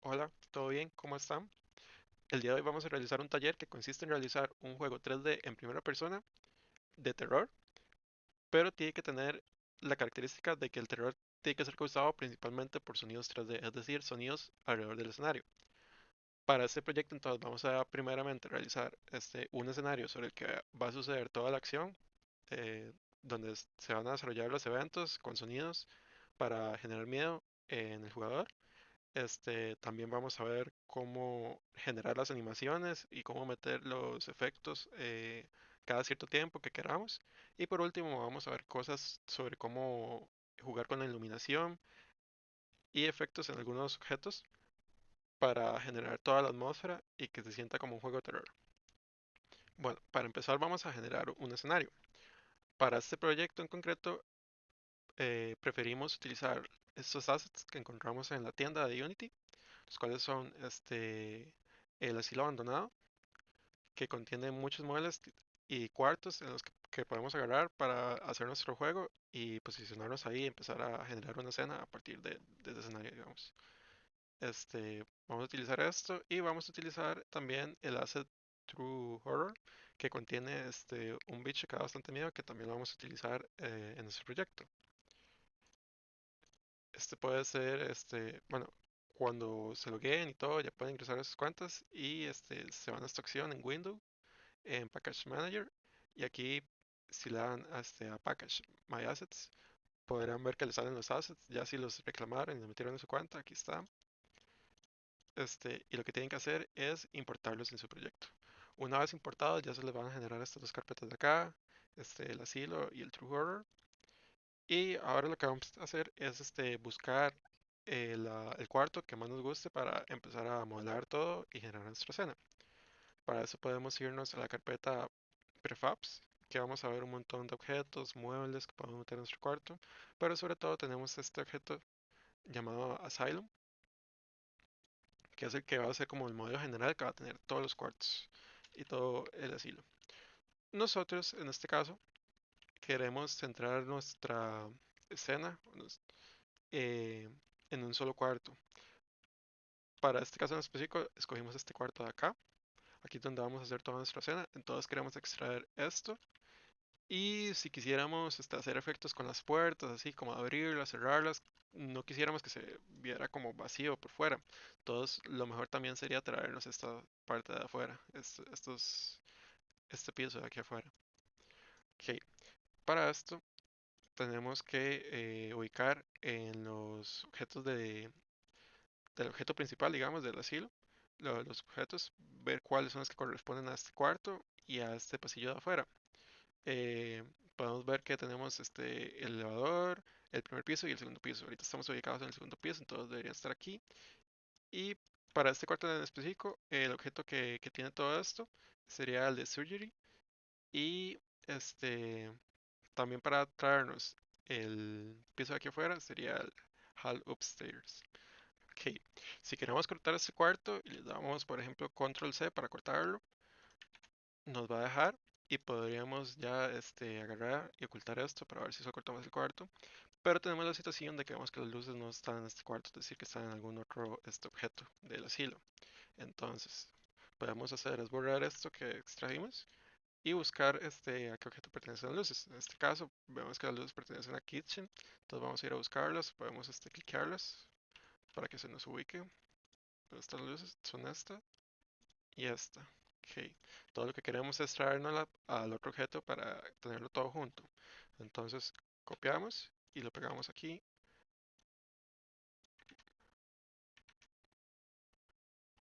Hola, ¿todo bien? ¿Cómo están? El día de hoy vamos a realizar un taller que consiste en realizar un juego 3D en primera persona de terror, pero tiene que tener la característica de que el terror tiene que ser causado principalmente por sonidos 3D, es decir, sonidos alrededor del escenario. Para este proyecto entonces vamos a primeramente realizar un escenario sobre el que va a suceder toda la acción, eh, donde se van a desarrollar los eventos con sonidos para generar miedo en el jugador. También vamos a ver cómo generar las animaciones y cómo meter los efectos cada cierto tiempo que queramos. Y por último vamos a ver cosas sobre cómo jugar con la iluminación y efectos en algunos objetos para generar toda la atmósfera y que se sienta como un juego de terror. Bueno, para empezar vamos a generar un escenario. Para este proyecto en concreto preferimos utilizar estos assets que encontramos en la tienda de Unity, los cuales son el asilo abandonado, que contiene muchos muebles y cuartos en los que podemos agarrar para hacer nuestro juego y posicionarnos ahí y empezar a generar una escena a partir de ese escenario, digamos. Vamos a utilizar esto y vamos a utilizar también el asset True Horror, que contiene un bicho que da bastante miedo, que también lo vamos a utilizar en nuestro proyecto. Este puede ser, bueno, cuando se logueen y todo, ya pueden ingresar a sus cuentas y se van a esta opción en Windows, en Package Manager, y aquí si le dan a Package My Assets, podrán ver que les salen los assets, ya si los reclamaron y los metieron en su cuenta, aquí está. Y lo que tienen que hacer es importarlos en su proyecto. Una vez importados, ya se les van a generar estas dos carpetas de acá, el asilo y el True Horror. Y ahora lo que vamos a hacer es buscar el cuarto que más nos guste para empezar a modelar todo y generar nuestra escena. Para eso podemos irnos a la carpeta Prefabs, que vamos a ver un montón de objetos, muebles que podemos meter en nuestro cuarto, pero sobre todo tenemos este objeto llamado Asylum, que es el que va a ser como el modelo general que va a tener todos los cuartos y todo el asilo. Nosotros, en este caso, queremos centrar nuestra escena eh, en un solo cuarto. Para este caso en específico, escogimos este cuarto de acá. Aquí es donde vamos a hacer toda nuestra escena. Entonces queremos extraer esto. Y si quisiéramos hacer efectos con las puertas, así como abrirlas, cerrarlas, no quisiéramos que se viera como vacío por fuera. Entonces, lo mejor también sería traernos esta parte de afuera, este piso de aquí afuera. Ok, para esto tenemos que ubicar en los objetos del objeto principal, digamos, del asilo, los objetos, ver cuáles son los que corresponden a este cuarto y a este pasillo de afuera. eh, Podemos ver que tenemos el elevador, el primer piso y el segundo piso. Ahorita estamos ubicados en el segundo piso, entonces deberían estar aquí. Y para este cuarto en específico, el objeto que tiene todo esto sería el de Surgery. Y este también para traernos el piso de aquí afuera sería el Hall Upstairs. Ok, si queremos cortar este cuarto y le damos, por ejemplo, Control C para cortarlo, nos va a dejar y podríamos ya agarrar y ocultar esto para ver si soportamos el cuarto. Pero tenemos la situación de que vemos que las luces no están en este cuarto, es decir, que están en algún otro objeto del asilo. Entonces, podemos hacer es borrar esto que extrajimos y buscar a qué objeto pertenecen las luces. En este caso, vemos que las luces pertenecen a Kitchen, entonces vamos a ir a buscarlas, podemos cliquearlas para que se nos ubique. ¿Dónde están las luces? Son esta y esta. Ok. Todo lo que queremos es traernos al otro objeto para tenerlo todo junto. Entonces copiamos y lo pegamos aquí.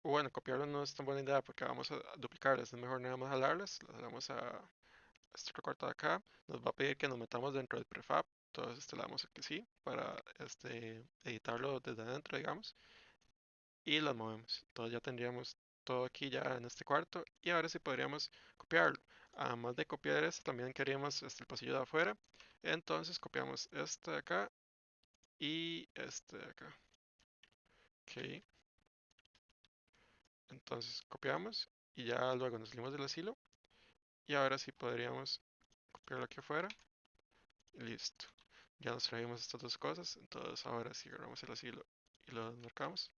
Bueno, copiarlo no es tan buena idea porque vamos a duplicarlas. Es mejor nada más jalarlas. Las jalamos a este otro cuarto de acá. Nos va a pedir que nos metamos dentro del prefab. Entonces le damos aquí sí para editarlo desde adentro, digamos. Y las movemos. Entonces ya tendríamos todo aquí ya en este cuarto y ahora sí podríamos copiarlo. Además de copiar esto, también queríamos el pasillo de afuera. Entonces copiamos este de acá y este de acá. Ok, entonces copiamos y ya luego nos salimos del asilo y ahora sí podríamos copiarlo aquí afuera y listo. Ya nos trajimos estas dos cosas, entonces ahora sí agarramos el asilo y lo marcamos.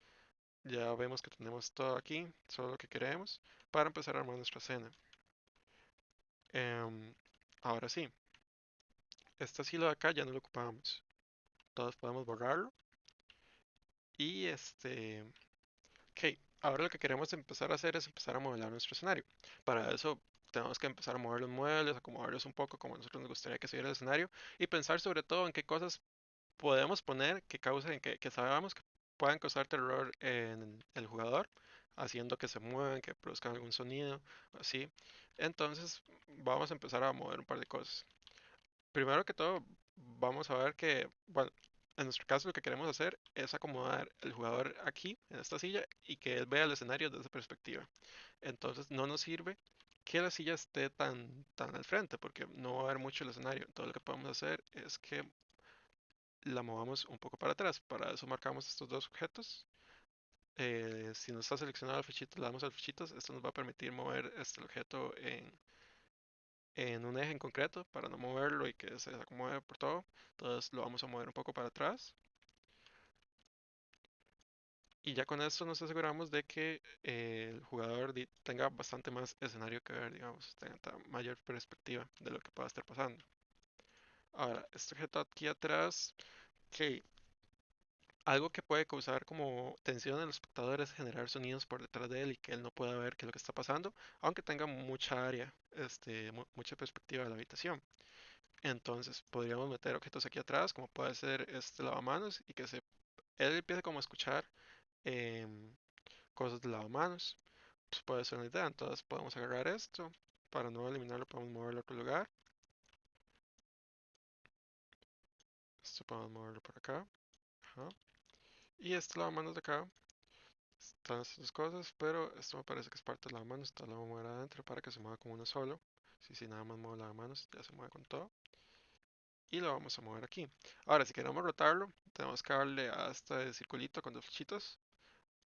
Ya vemos que tenemos todo aquí, solo lo que queremos, para empezar a armar nuestra escena. Em, Ahora sí, este asilo de acá ya no lo ocupamos. Todos podemos borrarlo. Y ok, ahora lo que queremos empezar a hacer es empezar a modelar nuestro escenario. Para eso tenemos que empezar a mover los muebles, acomodarlos un poco como a nosotros nos gustaría que se viera el escenario y pensar sobre todo en qué cosas podemos poner que causen, que sabemos que puedan causar terror en el jugador, haciendo que se muevan, que produzcan algún sonido, así. Entonces vamos a empezar a mover un par de cosas. Primero que todo, vamos a ver que, bueno, en nuestro caso lo que queremos hacer es acomodar el jugador aquí, en esta silla, y que él vea el escenario desde esa perspectiva. Entonces no nos sirve que la silla esté tan al frente, porque no va a ver mucho el escenario. Todo lo que podemos hacer es que la movamos un poco para atrás. Para eso marcamos estos dos objetos. Si no está seleccionado el fichito, le damos al fichitos. Esto nos va a permitir mover este objeto en un eje en concreto para no moverlo y que se acomode por todo. Entonces lo vamos a mover un poco para atrás. Y ya con esto nos aseguramos de que el jugador tenga bastante más escenario que ver, digamos, tenga mayor perspectiva de lo que pueda estar pasando. Ahora, este objeto aquí atrás, ok, algo que puede causar como tensión en el espectador es generar sonidos por detrás de él y que él no pueda ver qué es lo que está pasando, aunque tenga mucha área, mucha perspectiva de la habitación. Entonces podríamos meter objetos aquí atrás, como puede ser este lavamanos, y que él empiece como a escuchar em, cosas de lavamanos. Pues puede ser una idea. Entonces podemos agarrar esto. Para no eliminarlo, podemos moverlo a otro lugar. Esto podemos moverlo por acá. Ajá. Y este lavamanos de acá. Están estas dos cosas, pero esto me parece que es parte del lavamanos. Entonces lo voy a mover adentro para que se mueva como uno solo. Si nada más muevo el lavamanos, ya se mueve con todo. Y lo vamos a mover aquí. Ahora, si queremos rotarlo, tenemos que darle a este circulito con dos flechitos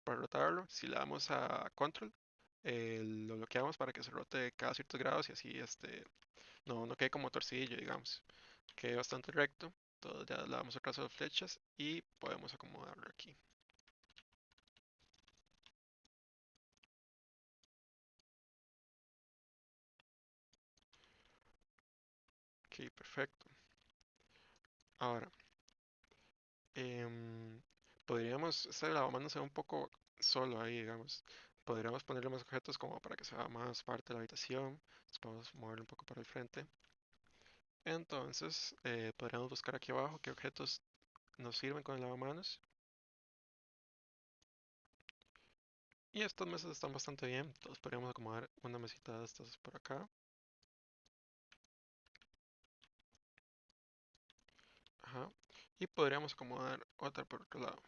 para rotarlo. Si le damos a control, lo bloqueamos para que se rote cada ciertos grados y así no quede como torcillo, digamos. Quede bastante recto. Entonces ya le damos otras dos flechas y podemos acomodarlo aquí. Ok, perfecto. Ahora, em, podríamos hacer la lavamanos sea un poco solo ahí, digamos. Podríamos ponerle más objetos como para que sea más parte de la habitación. Entonces podemos moverlo un poco para el frente. Entonces, podríamos buscar aquí abajo qué objetos nos sirven con el lavamanos. Y estas mesas están bastante bien. Entonces podríamos acomodar una mesita de estas por acá. Ajá. Y podríamos acomodar otra por otro lado.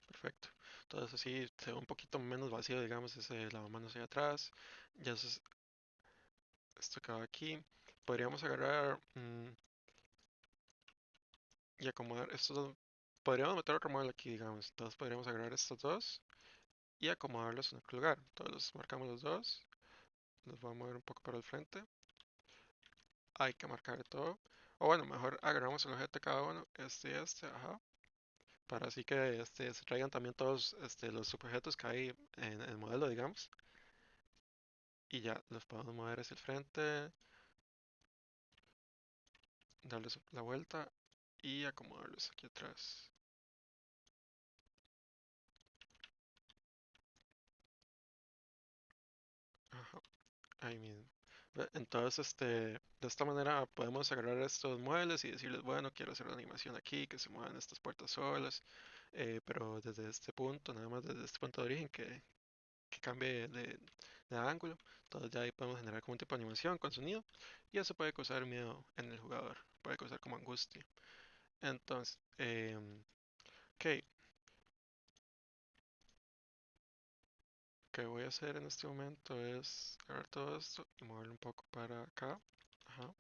Perfecto. Entonces así se ve un poquito menos vacío, digamos, ese lavamanos ahí atrás. Ya esto acaba aquí. Podríamos agarrar y acomodar estos dos. Podríamos meter otro modelo aquí, digamos. Entonces podríamos agarrar estos dos y acomodarlos en otro lugar. Entonces los marcamos los dos. Los voy a mover un poco para el frente. Hay que marcar todo. O bueno, mejor agarramos el objeto de cada uno. Ajá. Para así que se traigan también todos los subobjetos que hay en el modelo, digamos. Y ya los podemos mover hacia el frente, darles la vuelta y acomodarlos aquí atrás. Ajá, ahí mismo. Entonces, de esta manera podemos agarrar estos muebles y decirles, bueno, quiero hacer una animación aquí, que se muevan estas puertas solas, pero desde este punto, nada más desde este punto de origen, que cambie de ángulo. Entonces ya ahí podemos generar como un tipo de animación con sonido y eso puede causar miedo en el jugador, puede causar como angustia. Entonces, ok, que voy a hacer en este momento es agarrar todo esto y moverlo un poco para acá, ajá,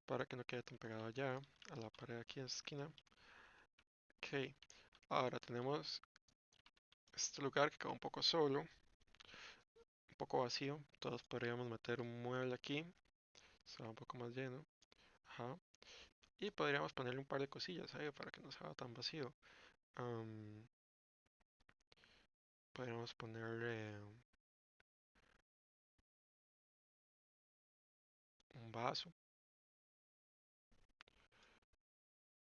para que no quede tan pegado allá a la pared aquí en la esquina. Ok, ahora tenemos este lugar que queda un poco solo, poco vacío, entonces podríamos meter un mueble aquí, se va un poco más lleno, ajá, y podríamos ponerle un par de cosillas ahí para que no se vea tan vacío. Am, Podríamos ponerle un vaso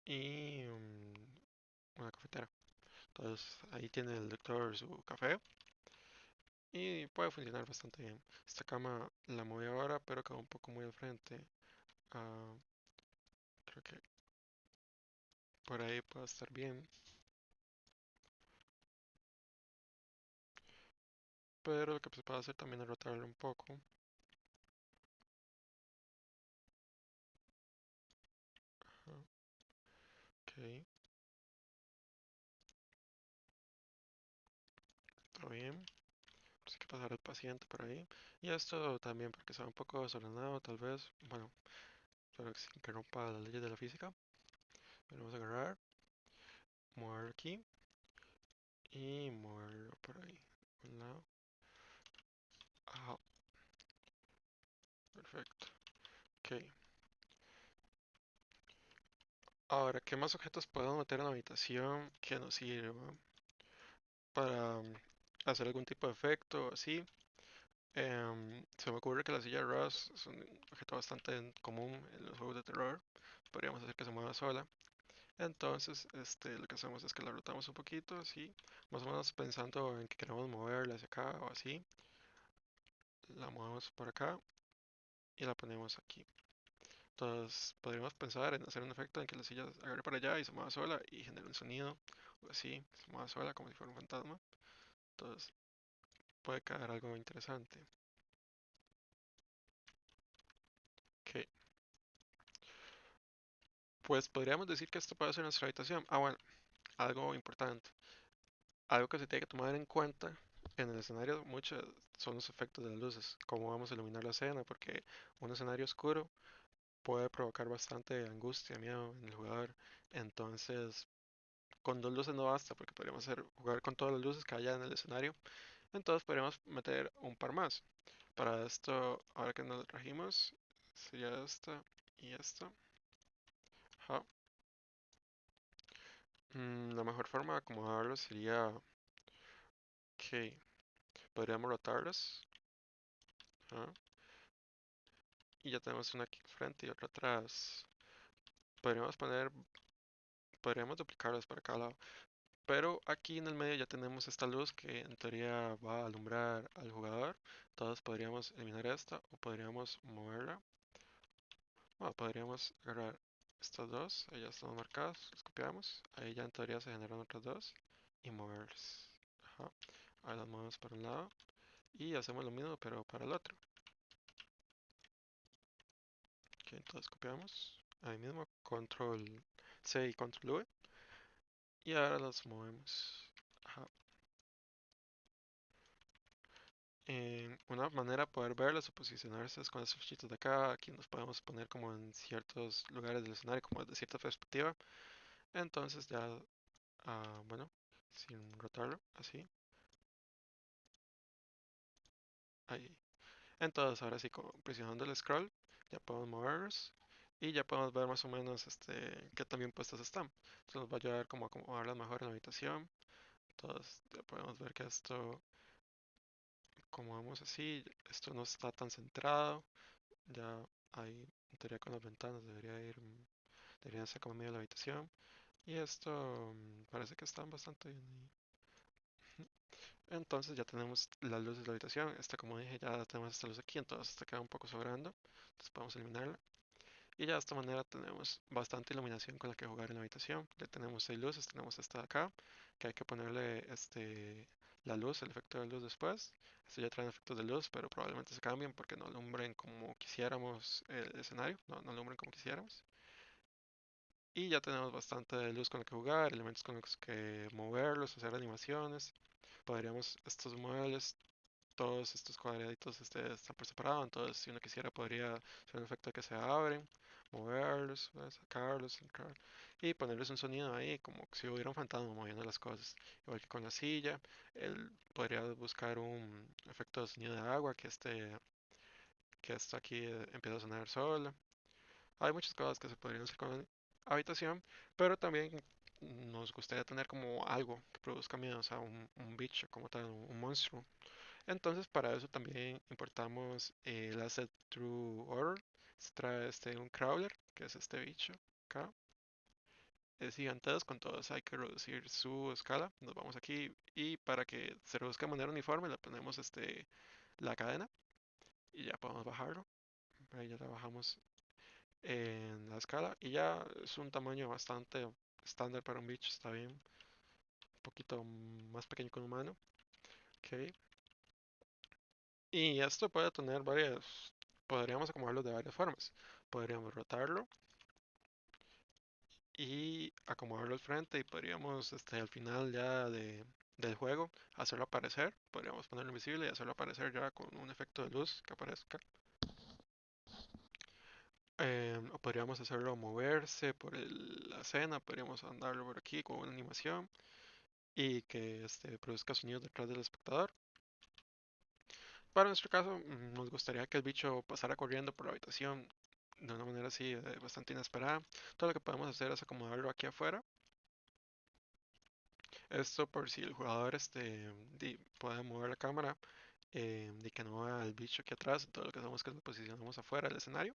y una cafetera. Entonces ahí tiene el doctor su café y puede funcionar bastante bien. Esta cama la moví ahora, pero quedó un poco muy al frente. Ah, Creo que por ahí puede estar bien, pero lo que se puede hacer también es rotarlo un poco. Ajá, ok, todo bien. Pues hay que pasar el paciente por ahí. Y esto también porque sea un poco desordenado, tal vez. Bueno, pero sin que rompa las leyes de la física. Pero vamos a agarrar, mover aquí y moverlo por ahí. Un lado. Ajá, perfecto. Ok. Ahora, ¿qué más objetos podemos meter en la habitación que nos sirva para hacer algún tipo de efecto así? Se me ocurre que la silla de Ross es un objeto bastante común en los juegos de terror. Podríamos hacer que se mueva sola. Entonces, lo que hacemos es que la rotamos un poquito, así, más o menos pensando en que queremos moverla hacia acá o así. La movemos por acá y la ponemos aquí. Entonces, podríamos pensar en hacer un efecto en que la silla agarre para allá y se mueva sola y genere un sonido, o así, se mueva sola como si fuera un fantasma. Entonces, puede quedar algo interesante. Ok, pues podríamos decir que esto puede ser nuestra habitación. Ah, bueno, algo importante. Algo que se tiene que tomar en cuenta en el escenario mucho son los efectos de las luces, cómo vamos a iluminar la escena, porque un escenario oscuro puede provocar bastante angustia, miedo en el jugador. Entonces, con dos luces no basta, porque podríamos jugar con todas las luces que haya en el escenario. Entonces, podríamos meter un par más. Para esto, ahora que nos lo trajimos, sería esta y esta. Ajá. La mejor forma de acomodarlo sería que podríamos rotarlas. Ajá. Y ya tenemos una aquí al frente y otra atrás. Podríamos poner, podríamos duplicarlas para cada lado. Pero aquí en el medio ya tenemos esta luz que en teoría va a alumbrar al jugador. Entonces podríamos eliminar esta o podríamos moverla. Bueno, podríamos agarrar estas dos, ahí ya están marcadas, las copiamos. Ahí ya en teoría se generan otras dos y moverlas. Ajá. Ahora las movemos para un lado y hacemos lo mismo pero para el otro. Ok, entonces copiamos. Ahí mismo, control C y control V. Y ahora las movemos. Ajá. Una manera de poder verlas o posicionarse es con estos flechitos de acá. Aquí nos podemos poner como en ciertos lugares del escenario, como de cierta perspectiva. Entonces ya, bueno, sin rotarlo, así, ahí. Entonces ahora sí, presionando el scroll, ya podemos movernos y ya podemos ver más o menos qué tan bien puestas están. Esto nos va a ayudar como a acomodarlas mejor en la habitación. Entonces ya podemos ver que esto, como vemos así, esto no está tan centrado. Ya ahí, en teoría con las ventanas debería ser como medio de la habitación. Y esto parece que están bastante bien ahí. Entonces ya tenemos las luces de la habitación. Esta, como dije, ya tenemos esta luz aquí, entonces esta queda un poco sobrando. Entonces podemos eliminarla. Y ya de esta manera tenemos bastante iluminación con la que jugar en la habitación. Ya tenemos 6 luces, tenemos esta de acá, que hay que ponerle la luz, el efecto de luz después. Esto ya trae efectos de luz, pero probablemente se cambien porque no alumbren como quisiéramos el escenario, no alumbren como quisiéramos. Y ya tenemos bastante luz con la que jugar, elementos con los que moverlos, hacer animaciones. Podríamos estos muebles. todos estos cuadraditos están por separado, entonces si uno quisiera podría hacer un efecto de que se abren, moverlos, sacarlos, entrar, y ponerles un sonido ahí, como si hubiera un fantasma moviendo las cosas. Igual que con la silla, él podría buscar un efecto de sonido de agua, que esto aquí empieza a sonar solo. Hay muchas cosas que se podrían hacer con la habitación, pero también nos gustaría tener como algo que produzca miedo, o sea, un bicho como tal, un monstruo. Entonces, para eso también importamos el asset True Horror. Se trae un crawler, que es este bicho acá. Es gigantesco, entonces hay que reducir su escala. Nos vamos aquí y para que se reduzca de manera uniforme le ponemos la cadena y ya podemos bajarlo. Ahí ya trabajamos en la escala y ya es un tamaño bastante estándar para un bicho, está bien. Un poquito más pequeño que un humano. Ok. Y esto puede tener podríamos acomodarlo de varias formas. Podríamos rotarlo y acomodarlo al frente y podríamos al final ya del juego hacerlo aparecer. Podríamos ponerlo invisible y hacerlo aparecer ya con un efecto de luz que aparezca. O podríamos hacerlo moverse por la escena, podríamos andarlo por aquí con una animación y que produzca sonidos detrás del espectador. Para nuestro caso, nos gustaría que el bicho pasara corriendo por la habitación de una manera así bastante inesperada. Todo lo que podemos hacer es acomodarlo aquí afuera. Esto por si el jugador puede mover la cámara y que no vea el bicho aquí atrás. Todo lo que hacemos es que lo posicionamos afuera del escenario.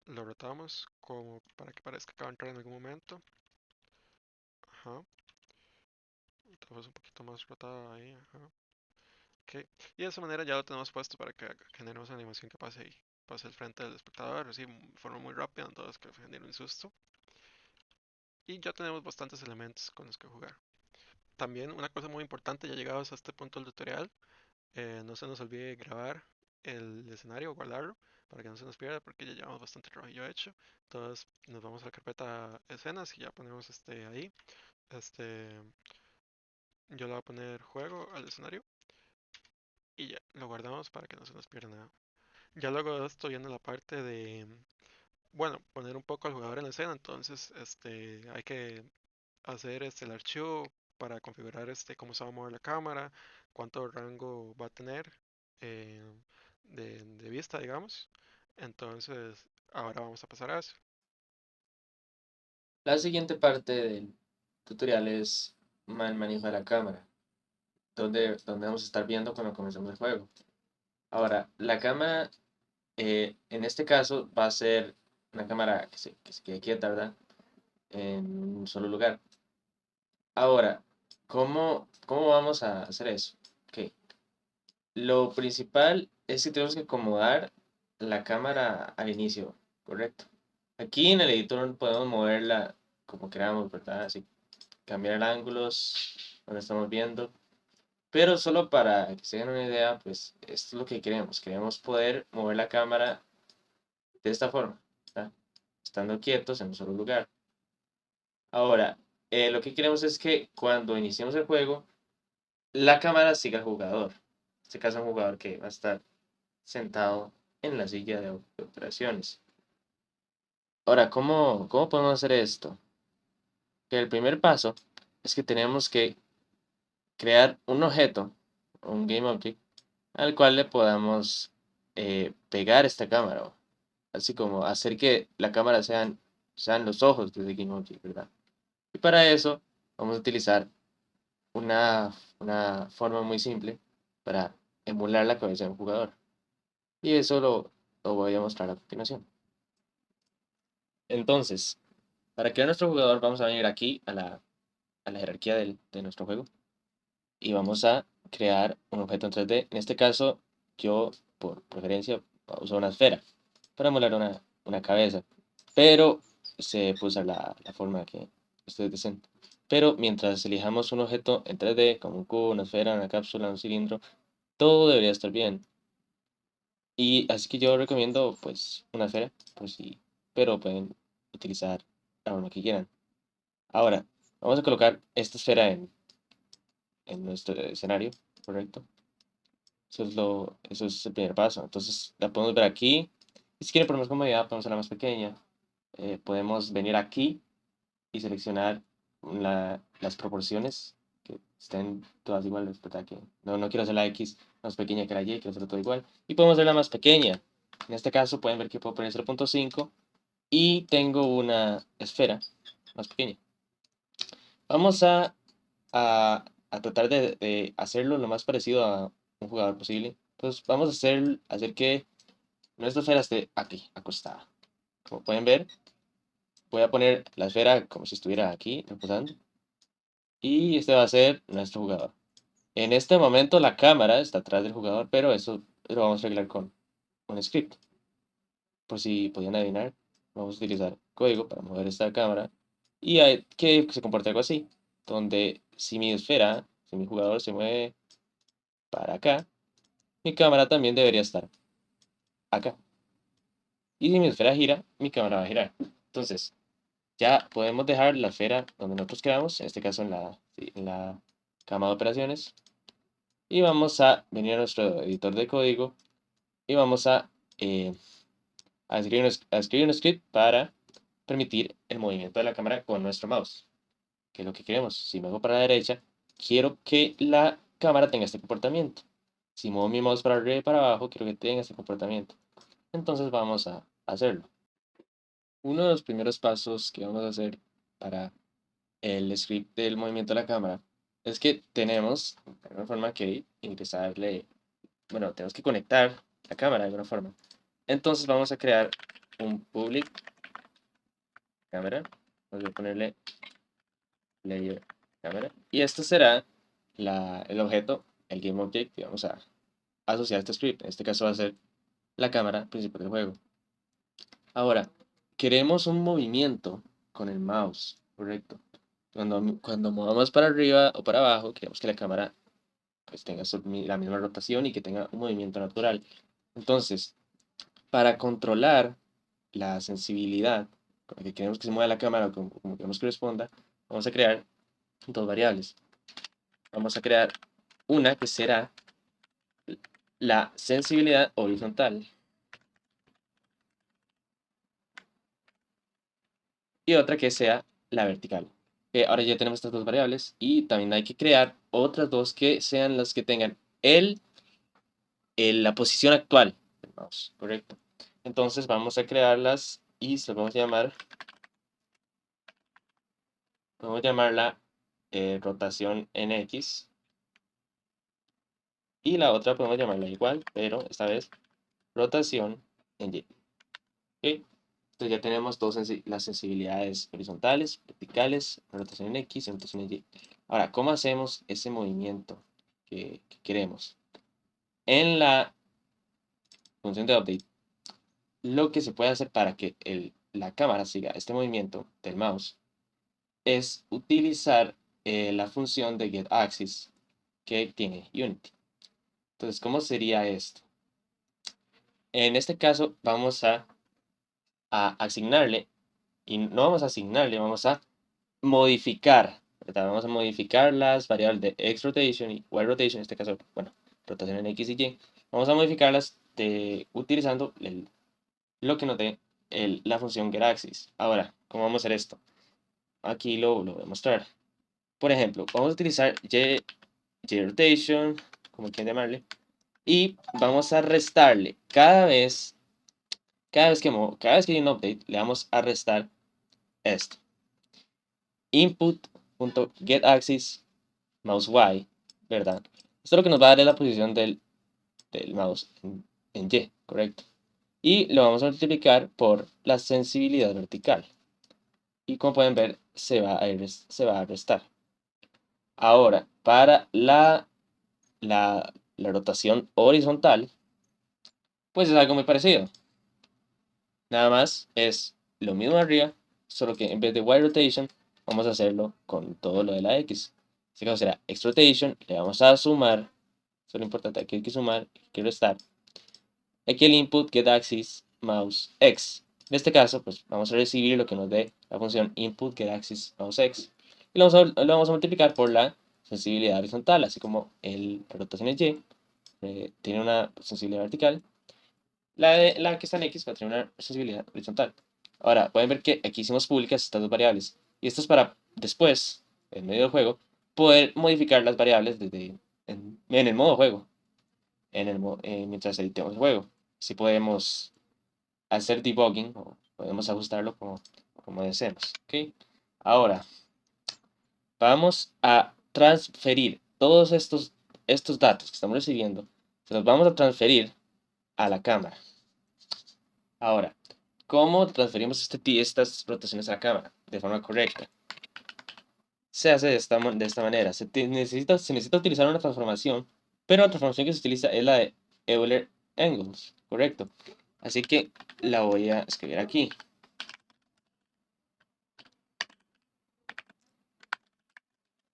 Lo rotamos como para que parezca que va a entrar en algún momento. Ajá. Entonces un poquito más rotado ahí. Ajá. Ok. Y de esa manera ya lo tenemos puesto para que generemos una animación que pase ahí. Pase al frente del espectador, así de forma muy rápida, entonces que genere un susto. Y ya tenemos bastantes elementos con los que jugar. También una cosa muy importante, ya llegados a este punto del tutorial, no se nos olvide grabar el escenario, guardarlo, para que no se nos pierda, porque ya llevamos bastante trabajo hecho. Entonces nos vamos a la carpeta escenas y ya ponemos ahí. Este, yo le voy a poner juego al escenario y ya lo guardamos para que no se nos pierda nada. Ya luego de esto viene la parte de, bueno, poner un poco al jugador en la escena, entonces hay que hacer el archivo para configurar cómo se va a mover la cámara, cuánto rango va a tener eh, de vista, digamos. Entonces, ahora vamos a pasar a eso. La siguiente parte del tutorial es el manejo de la cámara, donde vamos a estar viendo cuando comencemos el juego. Ahora, la cámara, en este caso, va a ser una cámara que se quede quieta, ¿verdad? En un solo lugar. Ahora, ¿cómo vamos a hacer eso? Ok, lo principal es que tenemos que acomodar la cámara al inicio, ¿correcto? Aquí en el editor podemos moverla como queramos, ¿verdad? Así, cambiar ángulos, donde estamos viendo. Pero solo para que se den una idea, pues esto es lo que queremos. Queremos poder mover la cámara de esta forma, ¿verdad? Estando quietos en un solo lugar. Ahora, lo que queremos es que cuando iniciemos el juego, la cámara siga al jugador. En este caso, un jugador que va a estar sentado en la silla de operaciones. Ahora, ¿cómo podemos hacer esto? Que el primer paso es que tenemos que crear un objeto, un GameObject, al cual le podamos pegar esta cámara, así como hacer que la cámara sean los ojos de GameObject, ¿verdad? Y para eso vamos a utilizar una forma muy simple para emular la cabeza de un jugador. Y eso lo voy a mostrar a continuación. Entonces, para crear nuestro jugador vamos a venir aquí a la jerarquía de nuestro juego y vamos a crear un objeto en 3D. En este caso, yo por preferencia uso una esfera para emular una cabeza, pero se puso la forma que ustedes deseen. Pero mientras elijamos un objeto en 3D, como un cubo, una esfera, una cápsula, un cilindro, todo debería estar bien. Y así que yo recomiendo pues una esfera, pues sí, pero pueden utilizar la forma que quieran. Ahora, vamos a colocar esta esfera en nuestro escenario, ¿correcto? Eso es el primer paso. Entonces la podemos ver aquí. Y si quieren por más comodidad, podemos hacerla más pequeña. Podemos venir aquí y seleccionar las proporciones que estén todas iguales, ¿verdad? Que no quiero hacer la X más pequeña que la Y, quiero hacerlo todo igual. Y podemos hacerla más pequeña. En este caso pueden ver que puedo poner 0.5 y tengo una esfera más pequeña. Vamos a tratar de hacerlo lo más parecido a un jugador posible. Pues vamos a hacer que nuestra esfera esté aquí, acostada. Como pueden ver, voy a poner la esfera como si estuviera aquí, reposando. Y este va a ser nuestro jugador. En este momento la cámara está atrás del jugador, pero eso lo vamos a arreglar con un script. Por si podían adivinar, vamos a utilizar código para mover esta cámara. Y hay que se comporte algo así, donde si mi esfera, si mi jugador se mueve para acá, mi cámara también debería estar acá. Y si mi esfera gira, mi cámara va a girar. Entonces, ya podemos dejar la esfera donde nosotros queramos, en este caso en la cama de operaciones. Y vamos a venir a nuestro editor de código y vamos eh, a escribir un script para permitir el movimiento de la cámara con nuestro mouse, que es lo que queremos. Si me hago para la derecha, quiero que la cámara tenga este comportamiento. Si muevo mi mouse para arriba y para abajo, quiero que tenga este comportamiento. Entonces vamos a hacerlo. Uno de los primeros pasos que vamos a hacer para el script del movimiento de la cámara es que tenemos de alguna forma que ingresarle, bueno, tenemos que conectar la cámara de alguna forma. Entonces vamos a crear un public camera, vamos a ponerle layer camera, y esto será el objeto, el game object que vamos a asociar a este script. En este caso va a ser la cámara principal del juego. Ahora, queremos un movimiento con el mouse, correcto. Cuando movamos para arriba o para abajo, queremos que la cámara pues, tenga la misma rotación y que tenga un movimiento natural. Entonces, para controlar la sensibilidad con la que queremos que se mueva la cámara o como queremos que responda, vamos a crear dos variables. Vamos a crear una que será la sensibilidad horizontal y otra que sea la vertical. Ahora ya tenemos estas dos variables y también hay que crear otras dos que sean las que tengan la posición actual del mouse, ¿correcto? Entonces vamos a crearlas y se vamos a llamarla rotación en X y la otra podemos llamarla igual, pero esta vez rotación en Y. ¿Ok? Entonces ya tenemos las sensibilidades horizontales, verticales, rotación en X y rotación en Y. Ahora, ¿cómo hacemos ese movimiento que queremos? En la función de update, lo que se puede hacer para que la cámara siga este movimiento del mouse es utilizar la función de getAxis que tiene Unity. Entonces, ¿cómo sería esto? En este caso, vamos a asignarle, y no vamos a asignarle, vamos a modificar, ¿verdad? Vamos a modificar las variables de X rotation y Y rotation, en este caso, bueno, rotación en X y Y. Vamos a modificarlas utilizando lo que nos dé la función getAxis. Ahora, ¿cómo vamos a hacer esto? Aquí lo voy a mostrar. Por ejemplo, vamos a utilizar JRotation, como quieran llamarle, y vamos a restarle cada vez que hay un update, le vamos a restar esto. Input.getAxis mouse Y, ¿verdad? Esto es lo que nos va a dar la posición del mouse en Y, ¿correcto? Y lo vamos a multiplicar por la sensibilidad vertical. Y como pueden ver, se va a restar. Ahora, para la rotación horizontal, pues es algo muy parecido. Nada más es lo mismo arriba, solo que en vez de Y rotation, vamos a hacerlo con todo lo de la X. En este caso será X rotation, le vamos a sumar, eso es lo importante, aquí hay que sumar, aquí hay que restar. Aquí el input getAxis mouse X. En este caso, pues vamos a recibir lo que nos dé la función input getAxis mouse X. Y lo vamos a multiplicar por la sensibilidad horizontal, así como la rotación es Y, tiene una sensibilidad vertical. La que está en X va a tener una sensibilidad horizontal. Ahora, pueden ver que aquí hicimos públicas estas dos variables. Y esto es para después, en medio del juego, poder modificar las variables en el modo juego, mientras editemos el juego. Si podemos hacer debugging o podemos ajustarlo como deseemos. ¿Ok? Ahora, vamos a transferir todos estos datos que estamos recibiendo, se los vamos a transferir a la cámara. Ahora, ¿cómo transferimos estas rotaciones a la cámara de forma correcta? Se hace de esta manera. Se necesita utilizar una transformación, pero la transformación que se utiliza es la de Euler Angles, ¿correcto? Así que la voy a escribir aquí.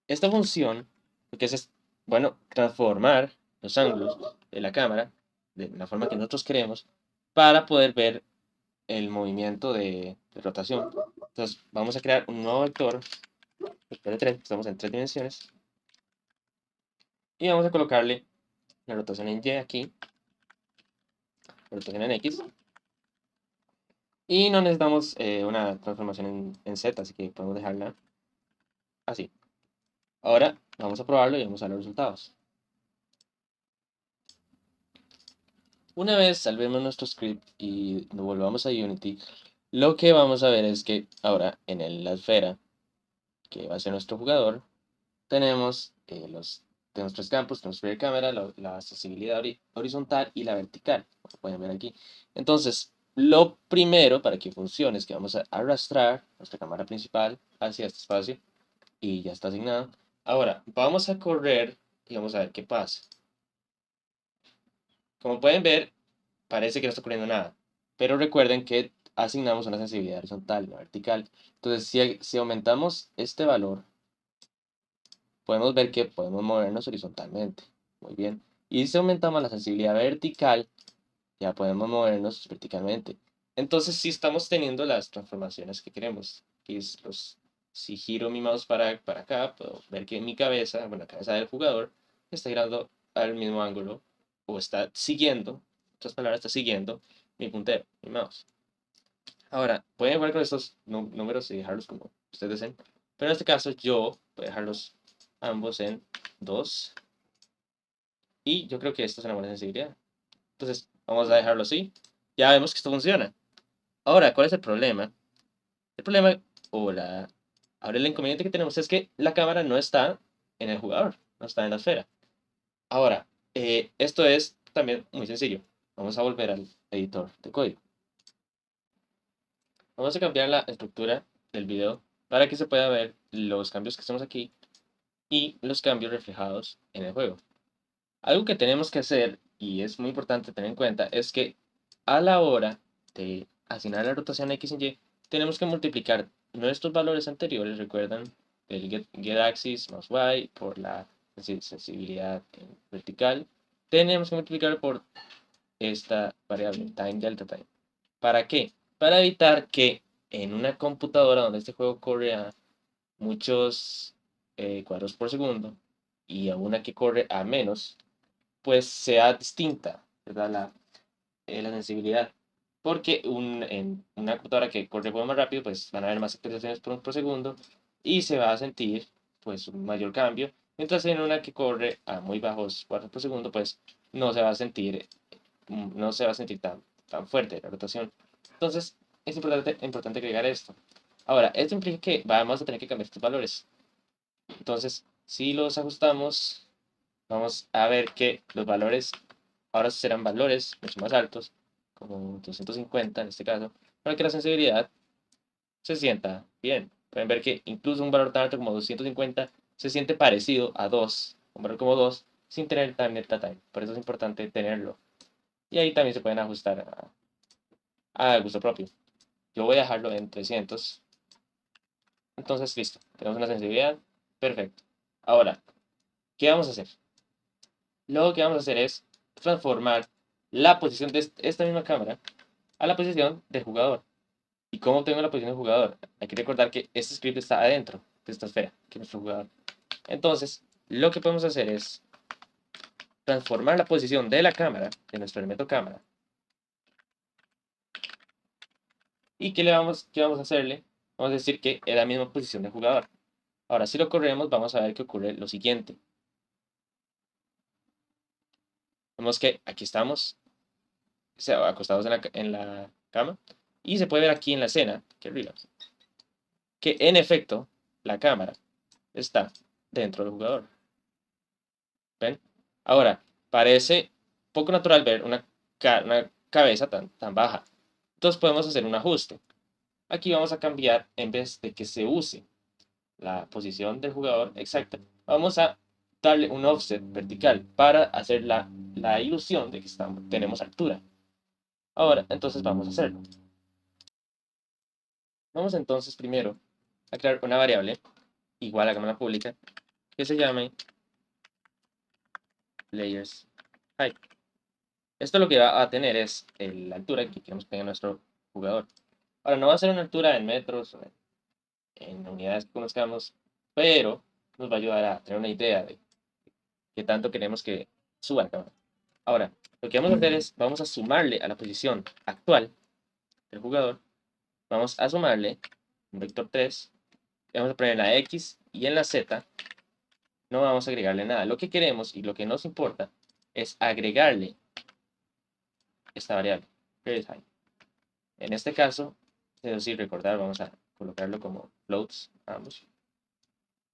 Esta función, lo que es, bueno, transformar los ángulos de la cámara de la forma que nosotros queremos para poder ver el movimiento de rotación. Entonces, vamos a crear un nuevo vector de 3, estamos en 3 dimensiones, y vamos a colocarle la rotación en Y aquí, la rotación en X, y no necesitamos una transformación en Z, así que podemos dejarla así. Ahora vamos a probarlo y vamos a ver los resultados. Una vez salvemos nuestro script y nos volvamos a Unity, lo que vamos a ver es que ahora en la esfera, que va a ser nuestro jugador, tenemos tenemos tres campos, tenemos primer cámara, la accesibilidad horizontal y la vertical, como pueden ver aquí. Entonces, lo primero para que funcione es que vamos a arrastrar nuestra cámara principal hacia este espacio y ya está asignado. Ahora, vamos a correr y vamos a ver qué pasa. Como pueden ver, parece que no está ocurriendo nada, pero recuerden que asignamos una sensibilidad horizontal y una vertical. Entonces, si aumentamos este valor, podemos ver que podemos movernos horizontalmente. Muy bien. Y si aumentamos la sensibilidad vertical, ya podemos movernos verticalmente. Entonces, si estamos teniendo las transformaciones que queremos. Si giro mi mouse para acá, puedo ver que mi cabeza, bueno, la cabeza del jugador, está girando al mismo ángulo o está siguiendo, en otras palabras, está siguiendo mi puntero, mi mouse. Ahora, pueden jugar con estos números y dejarlos como ustedes deseen, pero en este caso yo voy a dejarlos ambos en 2 y yo creo que esto es una buena sensibilidad. Entonces, vamos a dejarlo así. Ya vemos que esto funciona. Ahora, ¿cuál es el problema? El problema, ahora el inconveniente que tenemos es que la cámara no está en el jugador, no está en la esfera. Ahora, esto es también muy sencillo. Vamos a volver al editor de código. Vamos a cambiar la estructura del video para que se pueda ver los cambios que estamos aquí y los cambios reflejados en el juego. Algo que tenemos que hacer, y es muy importante tener en cuenta, es que a la hora de asignar la rotación X y Y, tenemos que multiplicar nuestros valores anteriores, recuerdan, el get axis más Y por la sensibilidad vertical. Tenemos que multiplicar por esta variable, time delta time. ¿Para qué? Para evitar que en una computadora donde este juego corre a muchos cuadros por segundo y a una que corre a menos, pues sea distinta, ¿verdad? La sensibilidad. Porque en una computadora que corre juego más rápido, pues van a haber más actualizaciones por segundo y se va a sentir pues un mayor cambio. Mientras en una que corre a muy bajos cuadros por segundo, pues no se va a sentir, no se va a sentir tan fuerte la rotación. Entonces, es importante agregar esto. Ahora, esto implica que vamos a tener que cambiar estos valores. Entonces, si los ajustamos, vamos a ver que los valores ahora serán valores mucho más altos, como 250 en este caso, para que la sensibilidad se sienta bien. Pueden ver que incluso un valor tan alto como 250 se siente parecido a 2, un valor como 2, sin tener time delta time. Por eso es importante tenerlo. Y ahí también se pueden ajustar a gusto propio. Yo voy a dejarlo en 300. Entonces, listo. Tenemos una sensibilidad. Perfecto. Ahora, ¿qué vamos a hacer? Lo que vamos a hacer es transformar la posición de esta misma cámara a la posición del jugador. ¿Y cómo obtengo la posición del jugador? Hay que recordar que este script está adentro de esta esfera, que es nuestro jugador. Entonces, lo que podemos hacer es transformar la posición de la cámara, de nuestro elemento cámara. ¿Y qué vamos a hacerle? Vamos a decir que es la misma posición del jugador. Ahora, si lo corremos, vamos a ver que ocurre lo siguiente. Vemos que aquí estamos, acostados en la cama, y se puede ver aquí en la escena, que arriba, que en efecto, la cámara está dentro del jugador. ¿Ven? Ahora, parece poco natural ver una cabeza tan baja. Entonces podemos hacer un ajuste. Aquí vamos a cambiar, en vez de que se use la posición del jugador exacta, vamos a darle un offset vertical para hacer la ilusión de que tenemos altura. Ahora, entonces vamos a hacerlo. Vamos entonces primero a crear una variable igual a cámara pública que se llame layers height. Esto lo que va a tener es la altura que queremos que tenga nuestro jugador. Ahora, no va a ser una altura en metros o en unidades que conozcamos, pero nos va a ayudar a tener una idea de qué tanto queremos que suba la cámara. Ahora, lo que vamos a hacer es, vamos a sumarle a la posición actual del jugador, vamos a sumarle un vector 3, y vamos a poner en la X y en la Z, no vamos a agregarle nada. Lo que queremos y lo que nos importa es agregarle esta variable, height. En este caso, decir, recordar, vamos a colocarlo como floats, ambos.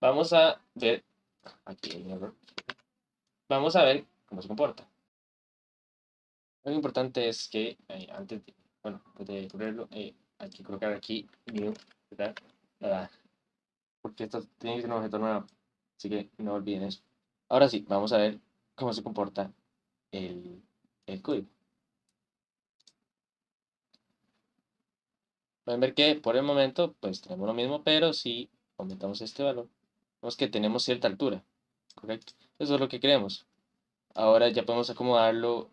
Vamos a ver, aquí hay un error, vamos a ver cómo se comporta. Lo importante es que antes de ponerlo, hay que colocar aquí new, ¿verdad? Porque esto tiene que ser un objeto nuevo, así que no olviden eso. Ahora sí, vamos a ver cómo se comporta el, el código. Pueden ver que por el momento pues tenemos lo mismo, pero si aumentamos este valor, vemos que tenemos cierta altura, ¿correcto? Eso es lo que queremos. Ahora ya podemos acomodarlo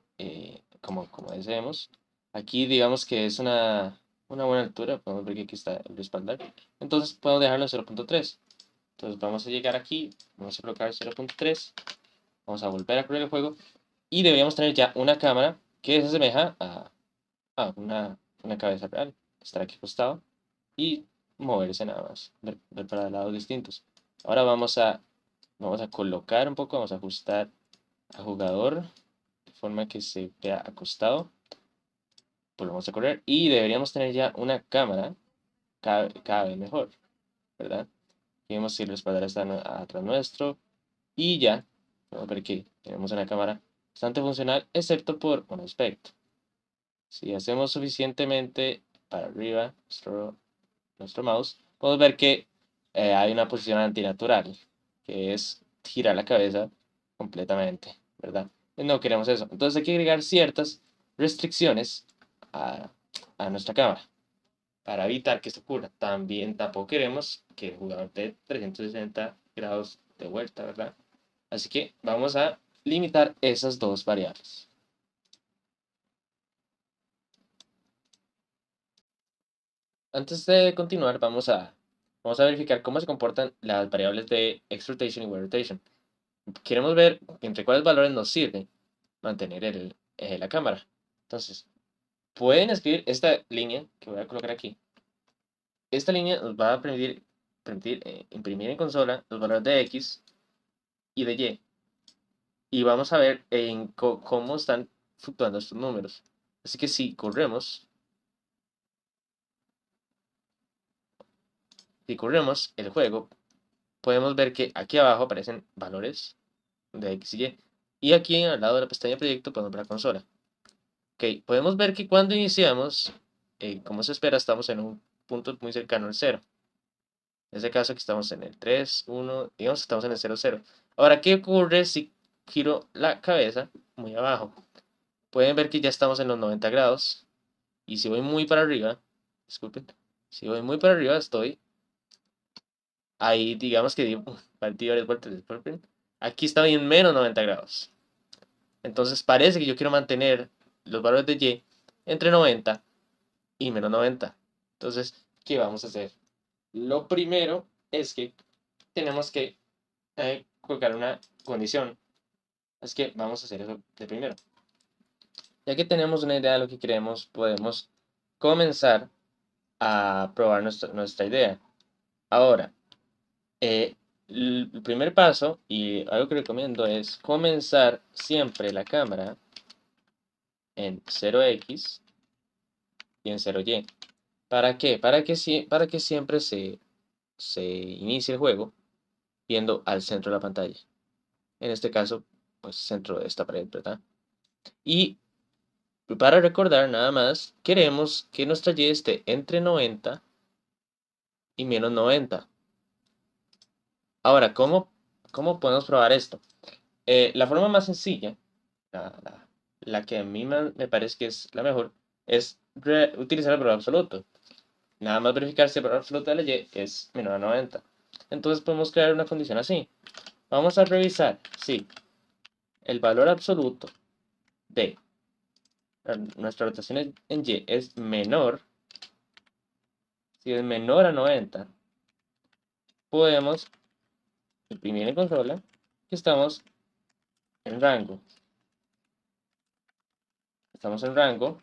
como deseemos. Aquí digamos que es una buena altura, podemos ver que aquí está el respaldar. Entonces podemos dejarlo en 0.3. Entonces vamos a llegar aquí, vamos a colocar 0.3, vamos a volver a correr el juego y deberíamos tener ya una cámara que se asemeja a una cabeza real. Estar aquí acostado y moverse nada más, ver para lados distintos. Ahora vamos a colocar un poco, vamos a ajustar al jugador de forma que se vea acostado. Volvemos a correr y deberíamos tener ya una cámara cada vez mejor, ¿verdad? Y vemos si el respaldar está atrás nuestro y ya, vamos a ver que tenemos una cámara bastante funcional, excepto por un aspecto. Si hacemos suficientemente para arriba nuestro mouse, podemos ver que hay una posición antinatural, que es girar la cabeza completamente, ¿verdad? Y no queremos eso. Entonces hay que agregar ciertas restricciones a, a nuestra cámara para evitar que esto ocurra. También tampoco queremos que el jugador dé 360 grados de vuelta, ¿verdad? Así que vamos a limitar esas dos variables. Antes de continuar, vamos a verificar cómo se comportan las variables de X rotation y Y rotation. Queremos ver entre cuáles valores nos sirve mantener la cámara. Entonces, pueden escribir esta línea que voy a colocar aquí. Esta línea nos va a permitir imprimir en consola los valores de X y de Y. Y vamos a ver cómo están fluctuando estos números. Así que si corremos el juego, podemos ver que aquí abajo aparecen valores de X y Y. Y aquí al lado de la pestaña proyecto podemos ver la consola. Ok, podemos ver que cuando iniciamos, como se espera, estamos en un punto muy cercano al 0. En este caso aquí estamos en el 3, 1, digamos que estamos en el 0, 0. Ahora, ¿qué ocurre si giro la cabeza muy abajo? Pueden ver que ya estamos en los 90 grados. Y si voy muy para arriba, disculpen, si voy muy para arriba estoy ahí, digamos que partí varias vueltas, disculpen. Aquí está en menos 90 grados. Entonces parece que yo quiero mantener los valores de Y entre 90 y menos 90. Entonces, ¿qué vamos a hacer? Lo primero es que tenemos que colocar una condición Así que vamos a hacer eso de primero. Ya que tenemos una idea de lo que queremos, podemos comenzar a probar nuestra idea. Ahora, el primer paso, y algo que recomiendo, es comenzar siempre la cámara en 0x y en 0y. ¿Para qué? Para que siempre se inicie el juego viendo al centro de la pantalla. En este caso, pues centro de esta pared, ¿verdad? Y para recordar nada más, queremos que nuestra Y esté entre 90 y menos 90. Ahora, ¿cómo podemos probar esto? La forma más sencilla, la, la- la que a mí me parece que es la mejor, es utilizar el valor absoluto. Nada más verificar si el valor absoluto de la Y es menor a 90. Entonces podemos crear una condición así. Vamos a revisar si el valor absoluto de nuestra rotación en Y es menor, si es menor a 90, podemos imprimir en consola que estamos en rango. Estamos en rango.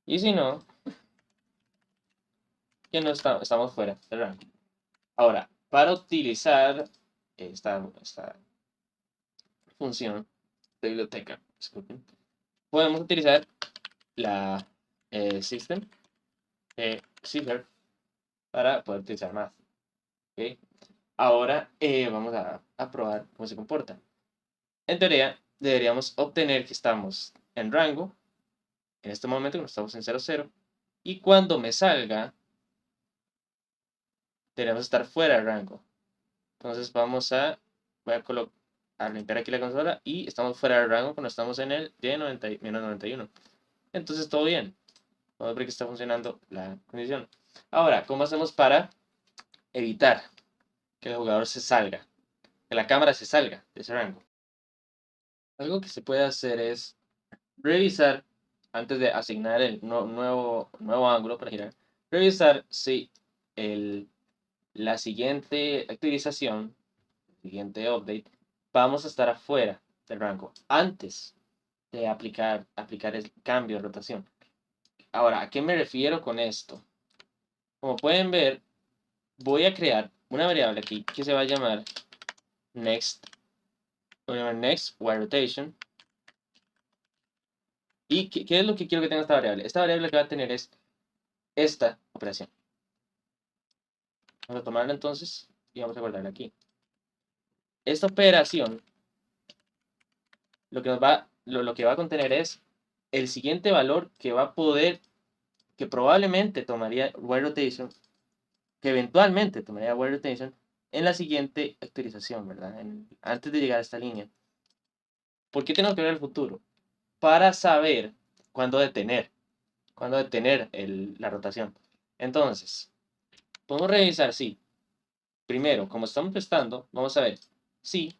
Y si no, que no estamos fuera del rango. Ahora, para utilizar esta función de biblioteca, disculpen, podemos utilizar la system zipper para poder utilizar más. ¿Ok? Ahora vamos a probar cómo se comporta. En teoría, deberíamos obtener que estamos en rango. En este momento, cuando estamos en 0,0. Y cuando me salga, deberíamos estar fuera del rango. Entonces voy a limpiar aquí la consola y estamos fuera del rango cuando estamos en el de 90, menos 91. Entonces todo bien. Vamos a ver que está funcionando la condición. Ahora, ¿cómo hacemos para evitar que el jugador se salga? Que la cámara se salga de ese rango. Algo que se puede hacer es revisar, antes de asignar el nuevo ángulo para girar, revisar si la siguiente actualización, siguiente update, vamos a estar afuera del rango antes de aplicar el cambio de rotación. Ahora, ¿a qué me refiero con esto? Como pueden ver, voy a crear una variable aquí que se va a llamar next, next y rotation. ¿Y qué es lo que quiero que tenga esta variable? Esta variable que va a tener es esta operación. Vamos a tomarla entonces y vamos a guardarla aquí. Esta operación lo que va a contener es el siguiente valor que va a poder, que probablemente tomaría Y rotation, que eventualmente tomaría Y rotation en la siguiente actualización, ¿verdad? Antes de llegar a esta línea. ¿Por qué tenemos que ver el futuro? Para saber cuándo detener la rotación. Entonces, podemos revisar si, primero, como estamos testando, vamos a ver si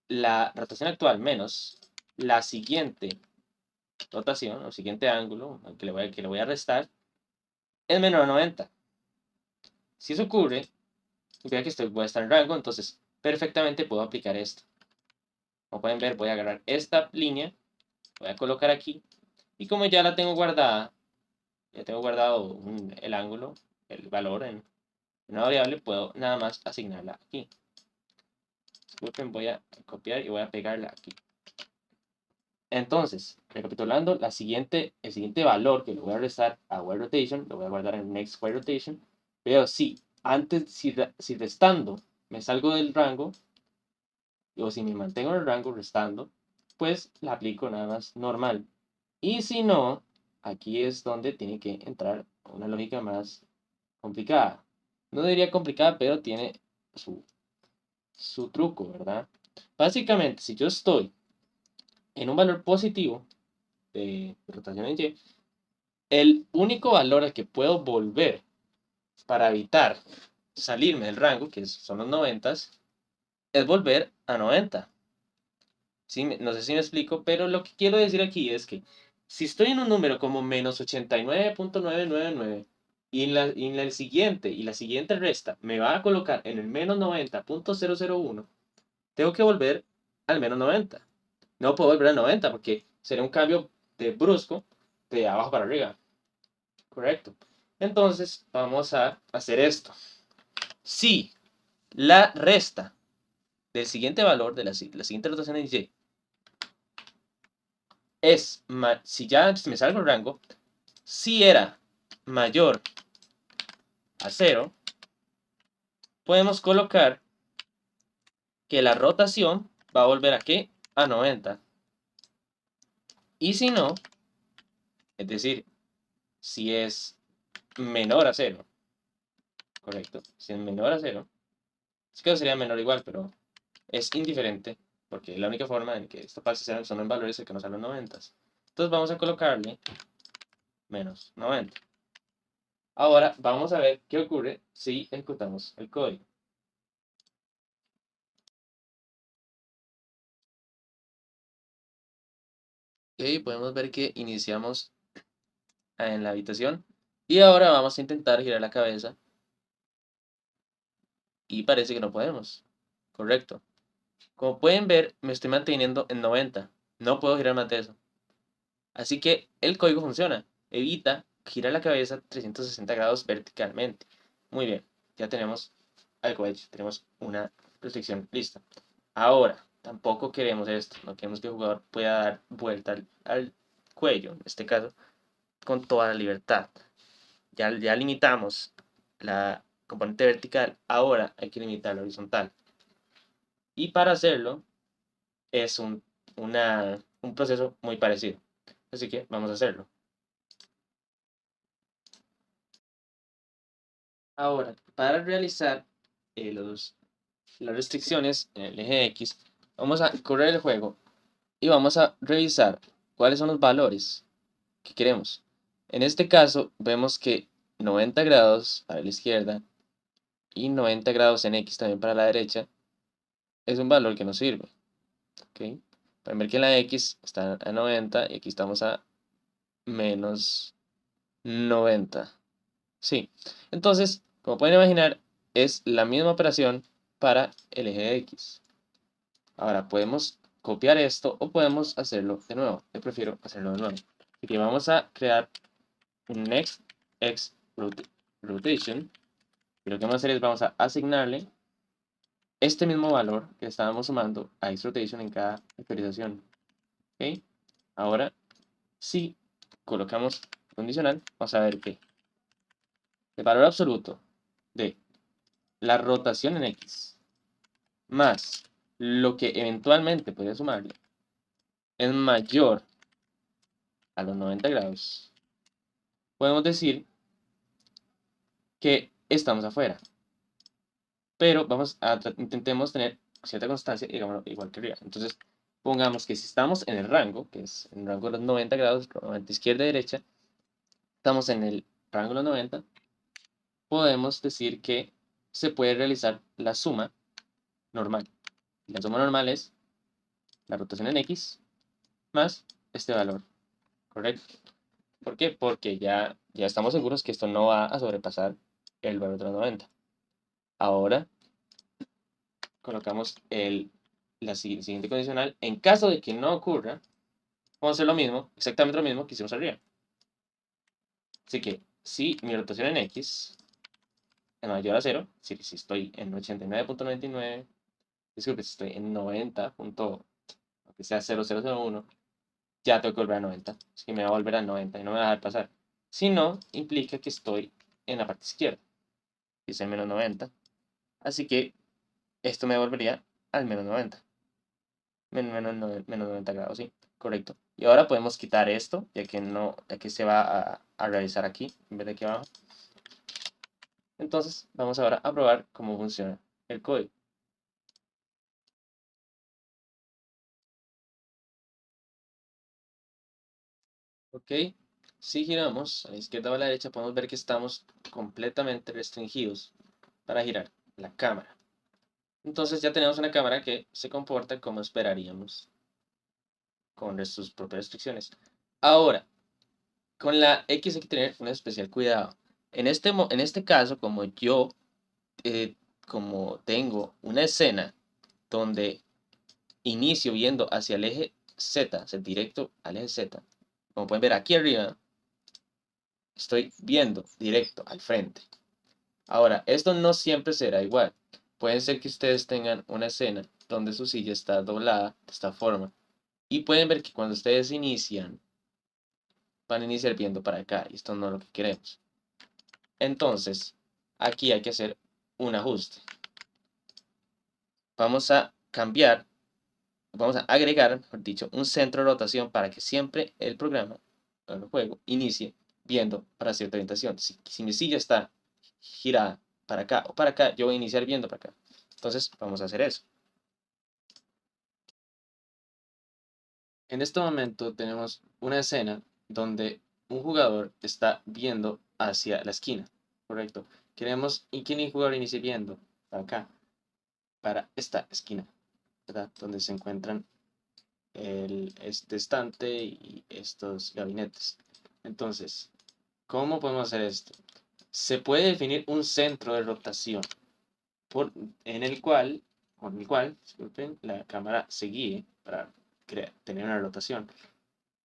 la rotación actual menos la siguiente rotación o siguiente ángulo que le voy a restar es menor a 90. Si eso ocurre, significa que voy a estar en rango, entonces perfectamente puedo aplicar esto. Como pueden ver, voy a agarrar esta línea, voy a colocar aquí, y como ya la tengo guardada, ya tengo guardado el ángulo, el valor en una variable, puedo nada más asignarla aquí. Disculpen, voy a copiar y voy a pegarla aquí. Entonces, recapitulando, el siguiente valor que le voy a restar a Y rotation, lo voy a guardar en next Y rotation. Veo si restando me salgo del rango, o si me mantengo en el rango restando, pues la aplico nada más normal. Y si no, aquí es donde tiene que entrar una lógica más complicada. No diría complicada, pero tiene su truco, ¿verdad? Básicamente, si yo estoy en un valor positivo de rotación en Y, el único valor al que puedo volver para evitar salirme del rango, que son los 90, es volver a 90. Sí, no sé si me explico, pero lo que quiero decir aquí es que si estoy en un número como menos 89.999 y en el siguiente y la siguiente resta me va a colocar en el menos 90.001, tengo que volver al menos 90. No puedo volver a 90 porque sería un cambio de brusco de abajo para arriba. Correcto. Entonces vamos a hacer esto. Si la resta del siguiente valor de la siguiente rotación en Y es, si ya me salgo el rango, si era mayor a 0, podemos colocar que la rotación va a volver a ¿qué? A 90. Y si no, es decir, si es menor a 0, correcto, si es menor a 0, es que sería menor igual, pero es indiferente, porque la única forma en que esto pase son en valores cercanos a los 90. Entonces vamos a colocarle menos 90. Ahora vamos a ver qué ocurre si ejecutamos el código. Ok, podemos ver que iniciamos en la habitación y ahora vamos a intentar girar la cabeza y parece que no podemos. Correcto. Como pueden ver, me estoy manteniendo en 90. No puedo girar más de eso. Así que el código funciona. Evita girar la cabeza 360 grados verticalmente. Muy bien, ya tenemos algo hecho. Tenemos una restricción lista. Ahora, tampoco queremos esto. No queremos que el jugador pueda dar vuelta al cuello, en este caso, con toda la libertad. Ya limitamos la componente vertical. Ahora hay que limitar la horizontal. Y para hacerlo, es un proceso muy parecido. Así que vamos a hacerlo. Ahora, para realizar las restricciones en el eje X, vamos a correr el juego y vamos a revisar cuáles son los valores que queremos. En este caso, vemos que 90 grados para la izquierda y 90 grados en X también para la derecha es un valor que nos sirve. ¿Okay? Pueden ver que en la X está a 90 y aquí estamos a menos 90. Sí, entonces, como pueden imaginar, es la misma operación para el eje X. Ahora, podemos copiar esto o podemos hacerlo de nuevo. Yo prefiero hacerlo de nuevo. Así que vamos a crear un next x rotation. Y lo que vamos a hacer es vamos a asignarle este mismo valor que estábamos sumando a x rotation en cada actualización. ¿Ok? Ahora, si colocamos condicional, vamos a ver que el valor absoluto de la rotación en X más lo que eventualmente podría sumarle es mayor a los 90 grados, podemos decir que estamos afuera. Pero vamos a intentemos tener cierta constancia, digamos, igual que arriba. Entonces, pongamos que si estamos en el rango, que es en el rango de los 90 grados, 90 izquierda y derecha, estamos en el rango de los 90, podemos decir que se puede realizar la suma normal. La suma normal es la rotación en X más este valor, ¿correcto? ¿Por qué? Porque ya estamos seguros que esto no va a sobrepasar el valor de los 90. Ahora colocamos la siguiente condicional. En caso de que no ocurra, vamos a hacer lo mismo, exactamente lo mismo que hicimos arriba. Así que si mi rotación en X es mayor a 0, si estoy en 89.99, disculpe, si estoy en 90. Aunque sea 0001, ya tengo que volver a 90. Así que me va a volver a 90 y no me va a dejar pasar. Si no, implica que estoy en la parte izquierda, que es el menos 90. Así que esto me devolvería al menos 90. Menos 90 grados, sí, correcto. Y ahora podemos quitar esto, ya que se va a realizar aquí, en vez de aquí abajo. Entonces, vamos ahora a probar cómo funciona el código. Ok, si giramos a la izquierda o a la derecha, podemos ver que estamos completamente restringidos para girar la cámara. Entonces ya tenemos una cámara que se comporta como esperaríamos con sus propias restricciones. Ahora, con la X hay que tener un especial cuidado. En este caso, como tengo una escena donde inicio viendo hacia el eje Z, o sea, directo al eje Z, como pueden ver aquí arriba, estoy viendo directo al frente. Ahora, esto no siempre será igual. Puede ser que ustedes tengan una escena donde su silla está doblada de esta forma. Y pueden ver que cuando ustedes inician, van a iniciar viendo para acá. Y esto no es lo que queremos. Entonces, aquí hay que hacer un ajuste. Vamos a cambiar, vamos a agregar, mejor dicho, un centro de rotación para que siempre el programa, o el juego, inicie viendo para cierta orientación. Si mi silla está girada para acá o para acá, yo voy a iniciar viendo para acá. Entonces, vamos a hacer eso. En este momento tenemos una escena donde un jugador está viendo hacia la esquina, ¿correcto? Queremos que el jugador inicie viendo para acá, para esta esquina, ¿verdad? Donde se encuentran este estante y estos gabinetes. Entonces, ¿cómo podemos hacer esto? Se puede definir un centro de rotación en el cual, disculpen, la cámara se guíe para tener una rotación.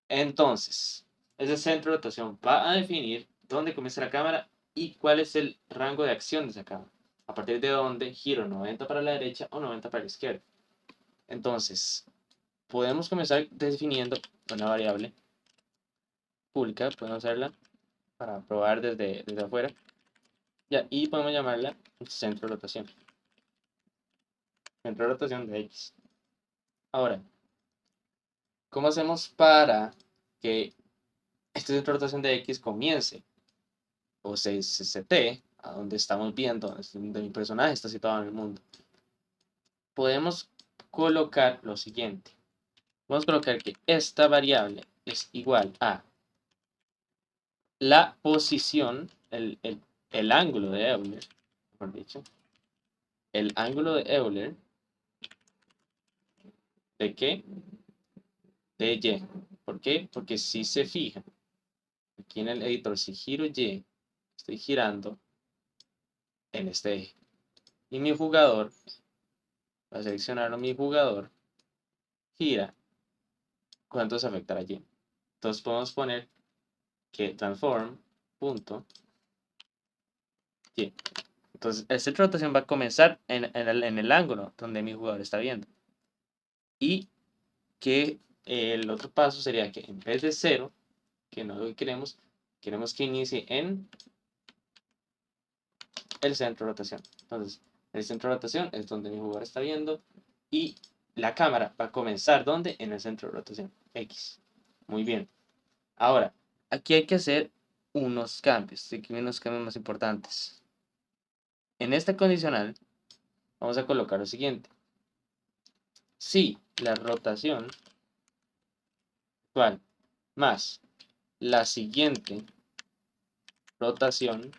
Entonces, ese centro de rotación va a definir dónde comienza la cámara y cuál es el rango de acción de esa cámara. A partir de dónde giro 90 para la derecha o 90 para la izquierda. Entonces, podemos comenzar definiendo una variable pública, podemos hacerla para probar desde afuera. Ya, y podemos llamarla centro de rotación. Centro de rotación de X. Ahora, ¿cómo hacemos para que este centro de rotación de X comience o se setee a donde estamos viendo, donde mi personaje está situado en el mundo? Podemos colocar lo siguiente. Vamos a colocar que esta variable es igual a la posición, el ángulo de Euler, mejor dicho, el ángulo de Euler, ¿de qué? De Y. ¿Por qué? Porque si se fija, aquí en el editor, si giro Y, estoy girando en este eje. Y mi jugador, va a seleccionarlo, mi jugador gira, ¿cuánto se afectará Y? Entonces podemos poner que transform punto Y. Entonces, el centro de rotación va a comenzar en el ángulo donde mi jugador está viendo. Y que el otro paso sería que en vez de 0, que no es lo que queremos que inicie en el centro de rotación. Entonces, el centro de rotación es donde mi jugador está viendo y la cámara va a comenzar ¿dónde? En el centro de rotación, X. Muy bien. Ahora, aquí hay que hacer unos cambios, aquí unos cambios más importantes. En esta condicional, vamos a colocar lo siguiente. Si la rotación actual más la siguiente rotación,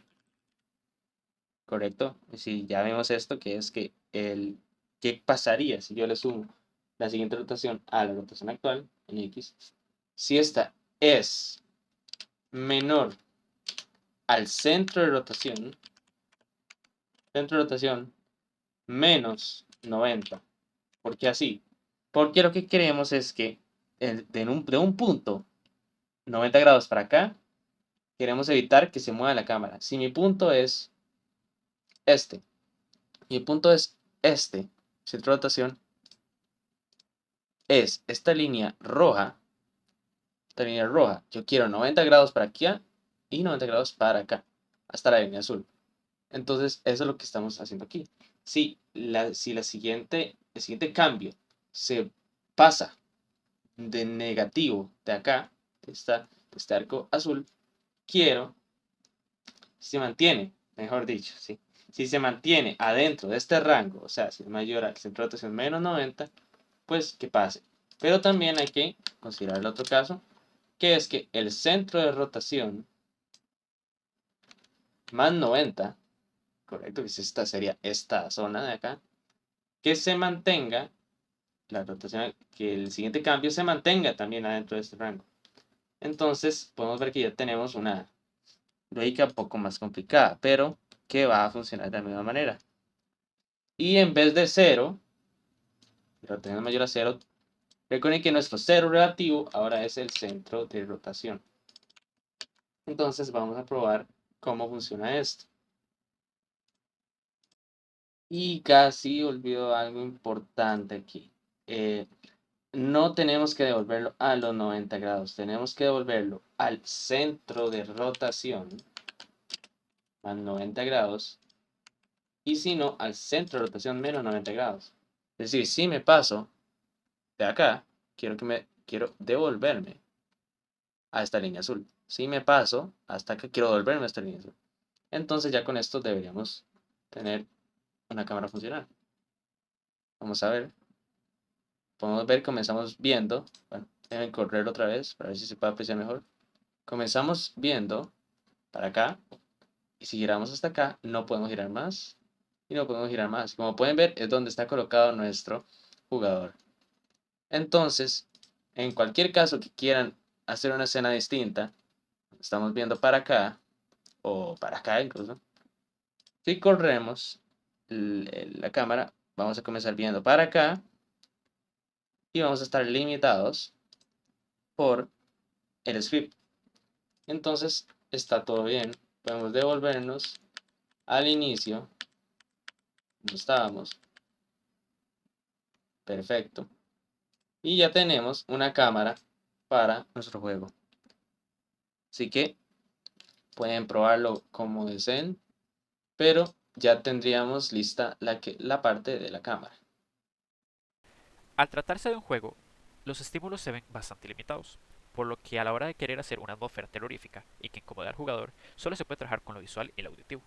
¿correcto? Si ya vemos esto, que es que ¿qué pasaría si yo le sumo la siguiente rotación a la rotación actual en X? Si esta es menor al centro de rotación menos 90. ¿Por qué así? Porque lo que queremos es que de un punto 90 grados para acá, queremos evitar que se mueva la cámara. Si mi punto es este, y el punto es este, centro de rotación, es esta línea roja, yo quiero 90 grados para aquí y 90 grados para acá, hasta la línea azul. Entonces, eso es lo que estamos haciendo aquí. Si el siguiente cambio se pasa de negativo de acá, de este arco azul, quiero, si se mantiene, mejor dicho, ¿sí? Si se mantiene adentro de este rango, o sea, si es mayor al centro de rotación menos 90, pues que pase. Pero también hay que considerar el otro caso, que es que el centro de rotación más 90, correcto, que esta sería esta zona de acá, que se mantenga, la rotación, que el siguiente cambio se mantenga también adentro de este rango. Entonces, podemos ver que ya tenemos una lógica un poco más complicada, pero que va a funcionar de la misma manera. Y en vez de 0, rotación mayor a cero. Recuerden que nuestro cero relativo ahora es el centro de rotación. Entonces vamos a probar cómo funciona esto. Y casi olvido algo importante aquí. No tenemos que devolverlo a los 90 grados, tenemos que devolverlo al centro de rotación, más 90 grados, y si no, al centro de rotación menos 90 grados. Es decir, si me paso de acá, quiero devolverme a esta línea azul. Si me paso hasta acá, quiero devolverme a esta línea azul. Entonces ya con esto deberíamos tener una cámara funcional. Vamos a ver. Podemos ver, comenzamos viendo. Bueno, deben correr otra vez para ver si se puede apreciar mejor. Comenzamos viendo para acá. Y si giramos hasta acá, no podemos girar más. Y no podemos girar más. Como pueden ver, es donde está colocado nuestro jugador. Entonces, en cualquier caso que quieran hacer una escena distinta, estamos viendo para acá, o para acá incluso. Si corremos la cámara, vamos a comenzar viendo para acá. Y vamos a estar limitados por el script. Entonces, está todo bien. Podemos devolvernos al inicio, donde estábamos. Perfecto. Y ya tenemos una cámara para nuestro juego. Así que pueden probarlo como deseen, pero ya tendríamos lista la parte de la cámara. Al tratarse de un juego, los estímulos se ven bastante limitados, por lo que a la hora de querer hacer una atmósfera terrorífica y que incomode al jugador, solo se puede trabajar con lo visual y lo auditivo.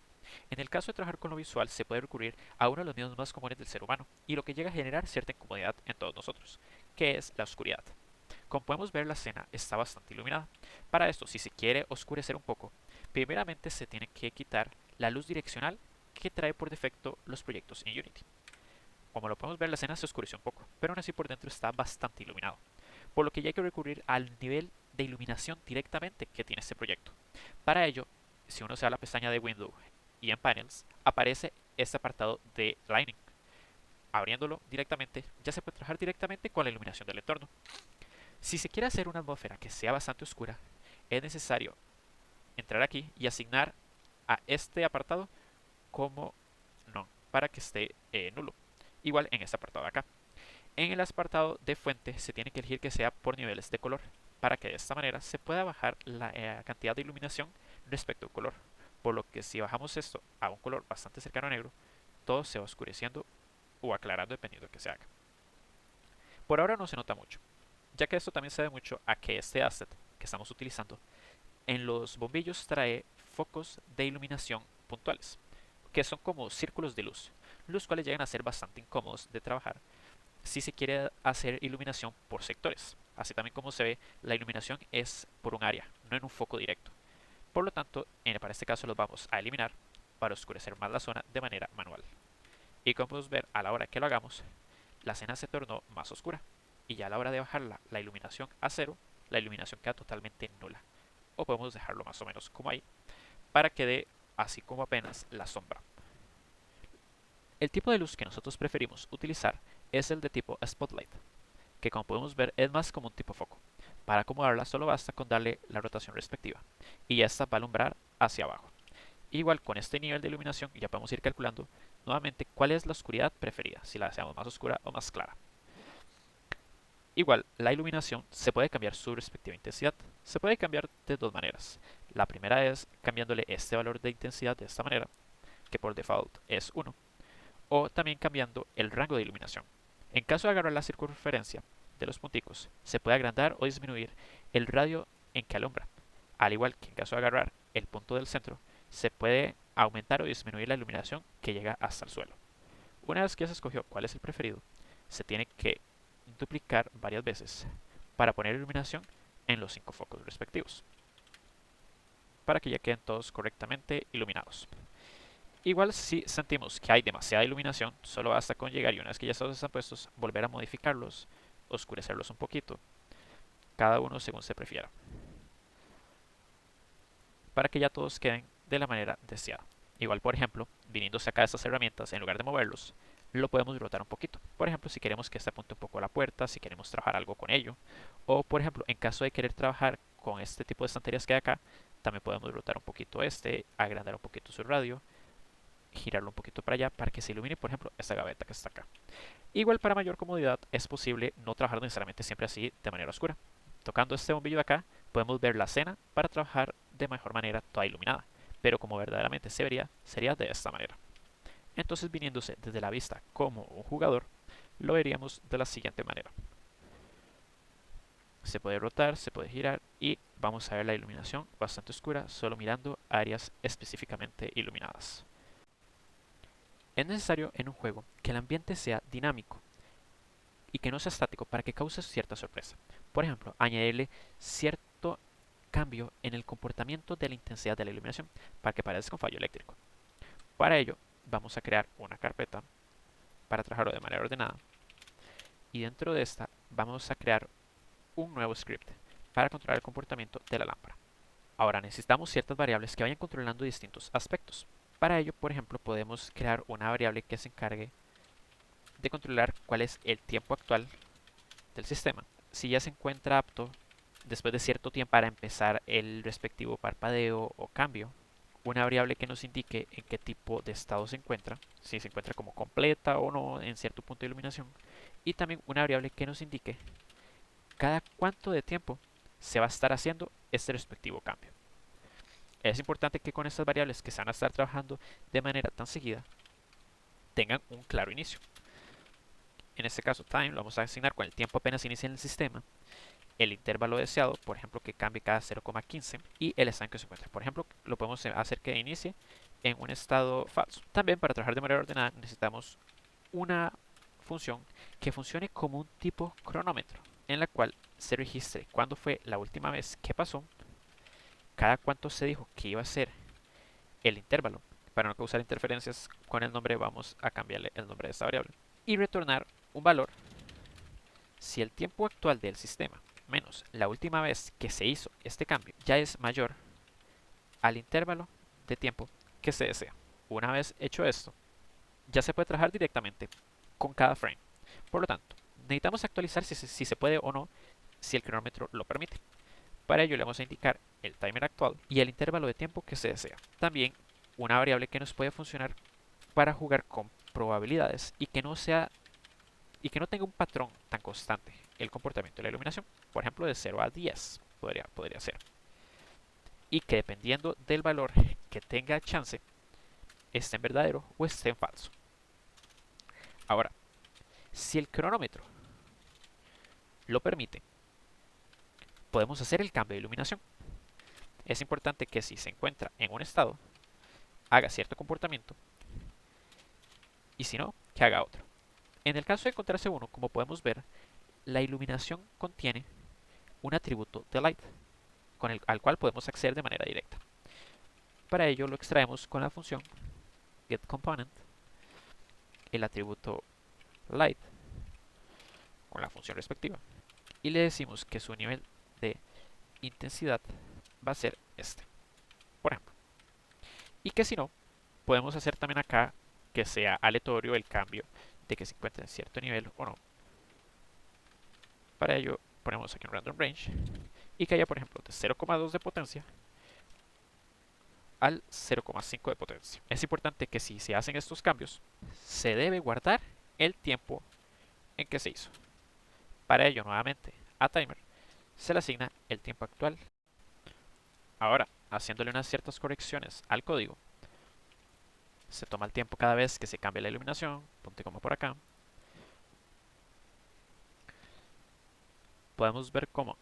En el caso de trabajar con lo visual, se puede recurrir a uno de los miedos más comunes del ser humano, y lo que llega a generar cierta incomodidad en todos nosotros, que es la oscuridad. Como podemos ver, la escena está bastante iluminada. Para esto, si se quiere oscurecer un poco, primeramente se tiene que quitar la luz direccional que trae por defecto los proyectos en Unity. Como lo podemos ver, la escena se oscureció un poco, pero aún así por dentro está bastante iluminado, por lo que ya hay que recurrir al nivel de iluminación directamente que tiene este proyecto. Para ello, si uno se va a la pestaña de Window y en Panels, aparece este apartado de Lighting. Abriéndolo directamente, ya se puede trabajar directamente con la iluminación del entorno. Si se quiere hacer una atmósfera que sea bastante oscura, es necesario entrar aquí y asignar a este apartado como no, para que esté nulo. Igual en este apartado de acá. En el apartado de fuente se tiene que elegir que sea por niveles de color, para que de esta manera se pueda bajar la cantidad de iluminación respecto al color. Por lo que si bajamos esto a un color bastante cercano a negro, todo se va oscureciendo o aclarando dependiendo de que se haga. Por ahora no se nota mucho, ya que esto también se debe mucho a que este asset que estamos utilizando en los bombillos trae focos de iluminación puntuales, que son como círculos de luz, los cuales llegan a ser bastante incómodos de trabajar si se quiere hacer iluminación por sectores. Así también como se ve, la iluminación es por un área, no en un foco directo. Por lo tanto, para este caso los vamos a eliminar para oscurecer más la zona de manera manual. Y como podemos ver, a la hora que lo hagamos, la escena se tornó más oscura. Y ya a la hora de bajar la iluminación a cero, la iluminación queda totalmente nula. O podemos dejarlo más o menos como ahí, para que dé así como apenas la sombra. El tipo de luz que nosotros preferimos utilizar es el de tipo Spotlight, que como podemos ver es más como un tipo foco. Para acomodarla solo basta con darle la rotación respectiva, y ya esta va a alumbrar hacia abajo. Igual con este nivel de iluminación ya podemos ir calculando nuevamente cuál es la oscuridad preferida, si la deseamos más oscura o más clara. Igual, la iluminación se puede cambiar su respectiva intensidad. Se puede cambiar de dos maneras. La primera es cambiándole este valor de intensidad de esta manera, que por default es 1, o también cambiando el rango de iluminación. En caso de agarrar la circunferencia de los punticos, se puede agrandar o disminuir el radio en que alumbra. Al igual que en caso de agarrar el punto del centro, se puede aumentar o disminuir la iluminación que llega hasta el suelo. Una vez que ya se escogió cuál es el preferido, se tiene que duplicar varias veces para poner iluminación en los 5 focos respectivos, para que ya queden todos correctamente iluminados. Igual si sentimos que hay demasiada iluminación, solo basta con llegar y una vez que ya todos están puestos, volver a modificarlos, oscurecerlos un poquito, cada uno según se prefiera, para que ya todos queden de la manera deseada. Igual, por ejemplo, viniéndose acá de estas herramientas, en lugar de moverlos, lo podemos rotar un poquito. Por ejemplo, si queremos que este apunte un poco a la puerta, si queremos trabajar algo con ello. O por ejemplo, en caso de querer trabajar con este tipo de estanterías que hay acá, también podemos rotar un poquito agrandar un poquito su radio, girarlo un poquito para allá para que se ilumine, por ejemplo, esta gaveta que está acá. Igual para mayor comodidad es posible no trabajar necesariamente siempre así de manera oscura. Tocando este bombillo de acá podemos ver la escena para trabajar de mejor manera toda iluminada, pero como verdaderamente se vería sería de esta manera. Entonces viniéndose desde la vista como un jugador, lo veríamos de la siguiente manera. Se puede rotar, se puede girar y vamos a ver la iluminación bastante oscura solo mirando áreas específicamente iluminadas. Es necesario en un juego que el ambiente sea dinámico y que no sea estático para que cause cierta sorpresa. Por ejemplo, añadirle cierto cambio en el comportamiento de la intensidad de la iluminación para que parezca un fallo eléctrico. Para ello, vamos a crear una carpeta para trabajarlo de manera ordenada y dentro de esta vamos a crear un nuevo script para controlar el comportamiento de la lámpara. Ahora necesitamos ciertas variables que vayan controlando distintos aspectos. Para ello, por ejemplo, podemos crear una variable que se encargue de controlar cuál es el tiempo actual del sistema. Si ya se encuentra apto después de cierto tiempo para empezar el respectivo parpadeo o cambio. Una variable que nos indique en qué tipo de estado se encuentra, si se encuentra como completa o no en cierto punto de iluminación. Y también una variable que nos indique cada cuánto de tiempo se va a estar haciendo este respectivo cambio. Es importante que con estas variables que se van a estar trabajando de manera tan seguida tengan un claro inicio. En este caso time lo vamos a asignar con el tiempo apenas inicia en el sistema, el intervalo deseado, por ejemplo que cambie cada 0,15 y el estado en que se encuentra. Por ejemplo, lo podemos hacer que inicie en un estado falso. También para trabajar de manera ordenada necesitamos una función que funcione como un tipo cronómetro, en la cual se registre cuándo fue la última vez que pasó, cada cuánto se dijo que iba a ser el intervalo. Para no causar interferencias con el nombre vamos a cambiarle el nombre de esta variable y retornar un valor si el tiempo actual del sistema menos la última vez que se hizo este cambio ya es mayor al intervalo de tiempo que se desea. Una vez hecho esto, ya se puede trabajar directamente con cada frame. Por lo tanto, necesitamos actualizar si se puede o no, si el cronómetro lo permite. Para ello le vamos a indicar el timer actual y el intervalo de tiempo que se desea. También una variable que nos puede funcionar para jugar con probabilidades y que no tenga un patrón tan constante el comportamiento de la iluminación. Por ejemplo, de 0 a 10 podría ser. Y que dependiendo del valor que tenga chance, esté en verdadero o esté en falso. Ahora, si el cronómetro lo permite, podemos hacer el cambio de iluminación. Es importante que si se encuentra en un estado, haga cierto comportamiento y si no, que haga otro. En el caso de encontrarse uno, como podemos ver, la iluminación contiene un atributo de light al cual podemos acceder de manera directa. Para ello lo extraemos con la función getComponent, el atributo light con la función respectiva y le decimos que su nivel de intensidad va a ser este, por ejemplo, y que si no, podemos hacer también acá que sea aleatorio el cambio de que se encuentre en cierto nivel o no. Para ello ponemos aquí un random range y que haya, por ejemplo, de 0,2 de potencia al 0,5 de potencia. Es importante que si se hacen estos cambios, se debe guardar el tiempo en que se hizo. Para ello, nuevamente, a timer se le asigna el tiempo actual. Ahora, haciéndole unas ciertas correcciones al código, se toma el tiempo cada vez que se cambia la iluminación, ponte como por acá. Podemos ver cómo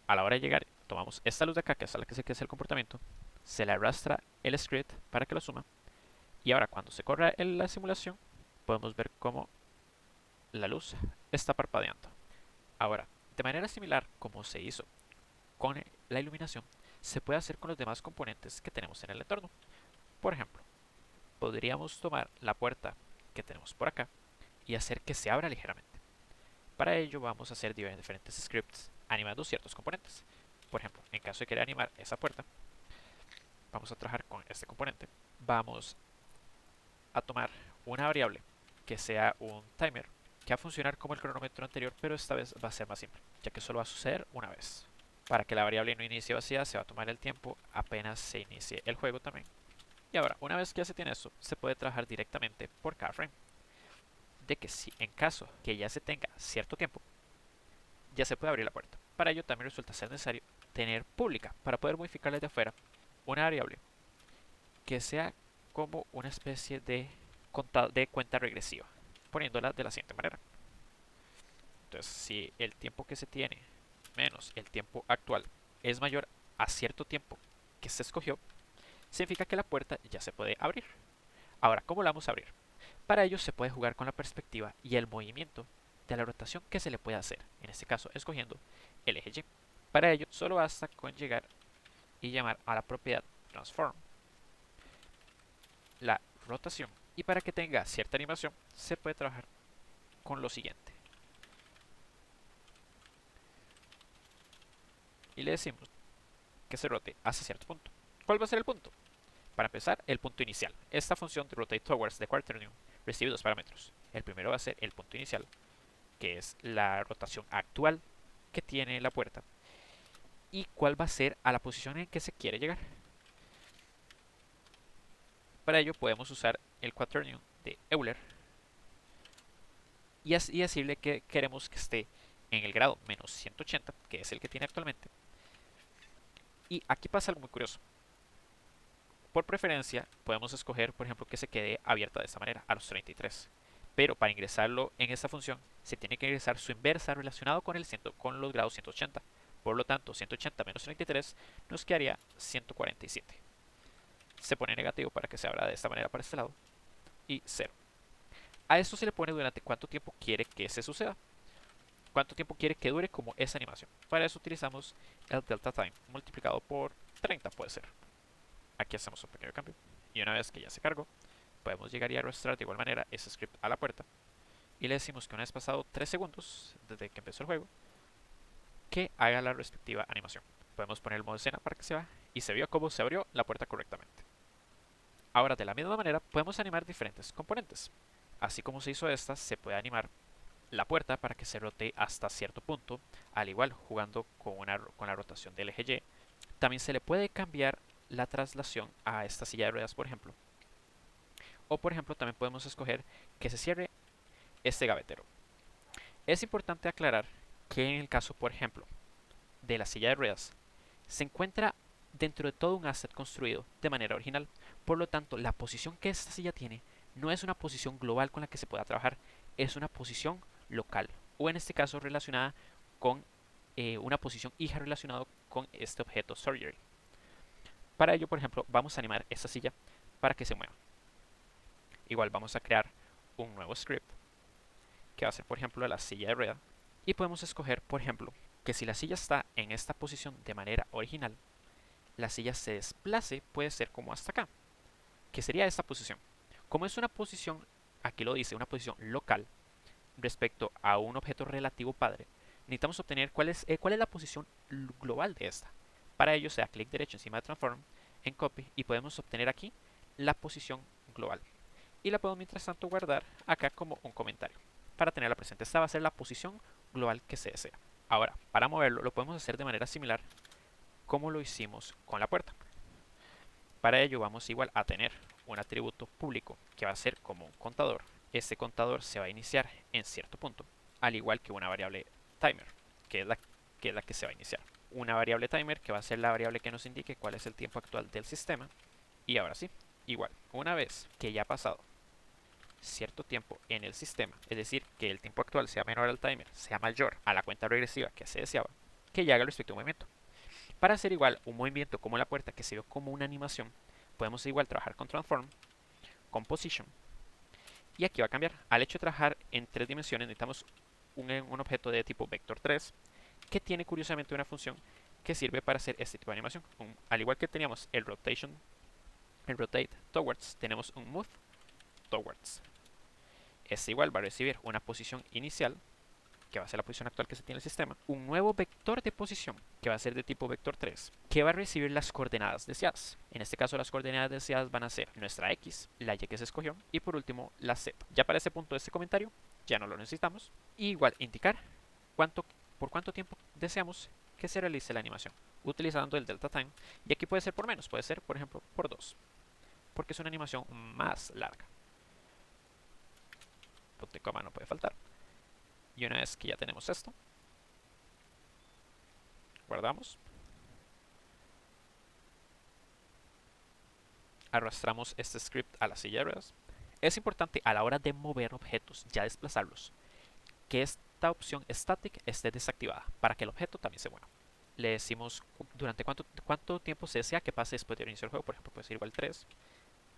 a la hora de llegar tomamos esta luz de acá, que es la que es el comportamiento, se le arrastra el script para que lo suma y ahora cuando se corra la simulación podemos ver cómo la luz está parpadeando. Ahora, de manera similar como se hizo con la iluminación, se puede hacer con los demás componentes que tenemos en el entorno. Por ejemplo, podríamos tomar la puerta que tenemos por acá y hacer que se abra ligeramente. Para ello vamos a hacer diferentes scripts animando ciertos componentes. Por ejemplo, en caso de querer animar esa puerta, vamos a trabajar con este componente. Vamos a tomar una variable que sea un timer que va a funcionar como el cronómetro anterior, pero esta vez va a ser más simple, ya que solo va a suceder una vez. Para que la variable no inicie vacía, se va a tomar el tiempo apenas se inicie el juego también. Y ahora, una vez que ya se tiene esto, se puede trabajar directamente por cada frame. De que si en caso que ya se tenga cierto tiempo, ya se puede abrir la puerta. Para ello también resulta ser necesario tener pública para poder modificar desde afuera una variable que sea como una especie de cuenta regresiva, poniéndola de la siguiente manera. Entonces, si el tiempo que se tiene menos el tiempo actual es mayor a cierto tiempo que se escogió, significa que la puerta ya se puede abrir. Ahora, ¿cómo la vamos a abrir? Para ello se puede jugar con la perspectiva y el movimiento de la rotación que se le puede hacer, en este caso escogiendo el eje Y. Para ello solo basta con llegar y llamar a la propiedad transform la rotación, y para que tenga cierta animación se puede trabajar con lo siguiente. Y le decimos que se rote hacia cierto punto. ¿Cuál va a ser el punto? Para empezar, el punto inicial. Esta función de rotate towards the quaternion recibe dos parámetros. El primero va a ser el punto inicial, que es la rotación actual que tiene la puerta, y cuál va a ser a la posición en que se quiere llegar. Para ello podemos usar el quaternion de Euler y decirle que queremos que esté en el grado menos 180, que es el que tiene actualmente. Y aquí pasa algo muy curioso. Por preferencia podemos escoger, por ejemplo, que se quede abierta de esta manera, a los 33. Pero para ingresarlo en esta función se tiene que ingresar su inversa relacionado con los grados 180. Por lo tanto, 180 menos 33 nos quedaría 147. Se pone negativo para que se abra de esta manera para este lado. Y 0. A esto se le pone durante cuánto tiempo quiere que se suceda. Cuánto tiempo quiere que dure como esa animación. Para eso utilizamos el delta time multiplicado por 30 puede ser. Aquí hacemos un pequeño cambio. Y una vez que ya se cargó, podemos llegar y arrastrar de igual manera ese script a la puerta. Y le decimos que una vez pasado 3 segundos desde que empezó el juego, que haga la respectiva animación. Podemos poner el modo escena para que se vea y se vio cómo se abrió la puerta correctamente. Ahora, de la misma manera, podemos animar diferentes componentes. Así como se hizo esta, se puede animar la puerta para que se rote hasta cierto punto, al igual jugando con la rotación del eje Y. También se le puede cambiar la traslación a esta silla de ruedas, por ejemplo. O por ejemplo, también podemos escoger que se cierre este gavetero. Es importante aclarar que en el caso, por ejemplo, de la silla de ruedas, se encuentra dentro de todo un asset construido de manera original. Por lo tanto, la posición que esta silla tiene no es una posición global con la que se pueda trabajar, es una posición local, o en este caso relacionada con una posición hija relacionada con este objeto surgery. Para ello, por ejemplo, vamos a animar esta silla para que se mueva. Igual vamos a crear un nuevo script que va a ser, por ejemplo, la silla de rueda, y podemos escoger, por ejemplo, que si la silla está en esta posición de manera original, la silla se desplace, puede ser como hasta acá, que sería esta posición. Como es una posición, aquí lo dice, una posición local respecto a un objeto relativo padre, necesitamos obtener cuál es la posición global de esta. Para ello se da clic derecho encima de Transform, en Copy, y podemos obtener aquí la posición global. Y la podemos mientras tanto guardar acá como un comentario para tenerla presente. Esta va a ser la posición global que se desea. Ahora, para moverlo lo podemos hacer de manera similar como lo hicimos con la puerta. Para ello vamos igual a tener un atributo público que va a ser como un contador. Este contador se va a iniciar en cierto punto, al igual que una variable timer, que es la que se va a iniciar. Una variable timer que va a ser la variable que nos indique cuál es el tiempo actual del sistema. Y ahora sí, igual, una vez que ya ha pasado cierto tiempo en el sistema, es decir, que el tiempo actual sea menor al timer, sea mayor a la cuenta regresiva que se deseaba, que ya haga el respectivo movimiento. Para hacer igual un movimiento como la puerta que se vio como una animación, podemos igual trabajar con Transform, con Position, y aquí va a cambiar. Al hecho de trabajar en 3 dimensiones necesitamos un objeto de tipo Vector 3, que tiene curiosamente una función que sirve para hacer este tipo de animación. Al igual que teníamos el Rotate Towards, tenemos un Move Towards. Este igual va a recibir una posición inicial, que va a ser la posición actual que se tiene en el sistema, un nuevo vector de posición, que va a ser de tipo vector 3, que va a recibir las coordenadas deseadas. En este caso las coordenadas deseadas van a ser nuestra X, la Y que se escogió, y por último la Z. Ya para este punto de este comentario, ya no lo necesitamos. Y igual indicar por cuánto tiempo deseamos que se realice la animación, utilizando el delta time. Y aquí puede ser por menos, puede ser por ejemplo por 2, porque es una animación más larga. Punto y coma no puede faltar. Y una vez que ya tenemos esto, guardamos, arrastramos este script a la silla de ruedas. Es importante a la hora de mover objetos, ya desplazarlos, que esta opción static esté desactivada para que el objeto también se mueva. Le decimos durante cuánto tiempo se desea que pase después de iniciar el juego. Por ejemplo, puede ser igual 3.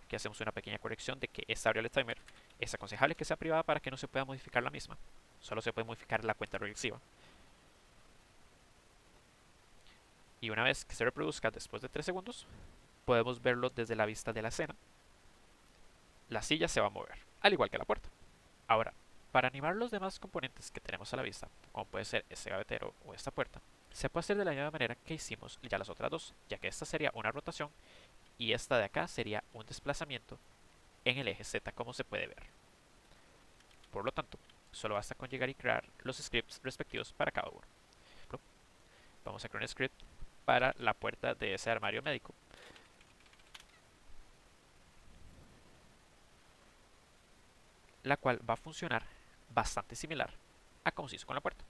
Aquí hacemos una pequeña corrección de que esta variable timer es aconsejable que sea privada para que no se pueda modificar la misma. Solo se puede modificar la cuenta regresiva. Y una vez que se reproduzca después de 3 segundos, podemos verlo desde la vista de la escena. La silla se va a mover, al igual que la puerta. Ahora, para animar los demás componentes que tenemos a la vista, como puede ser este gavetero o esta puerta, se puede hacer de la misma manera que hicimos ya las otras dos, ya que esta sería una rotación y esta de acá sería un desplazamiento en el eje Z, como se puede ver. Por lo tanto, solo basta con llegar y crear los scripts respectivos para cada uno. Vamos a crear un script para la puerta de ese armario médico. La cual va a funcionar bastante similar a como se hizo con la puerta.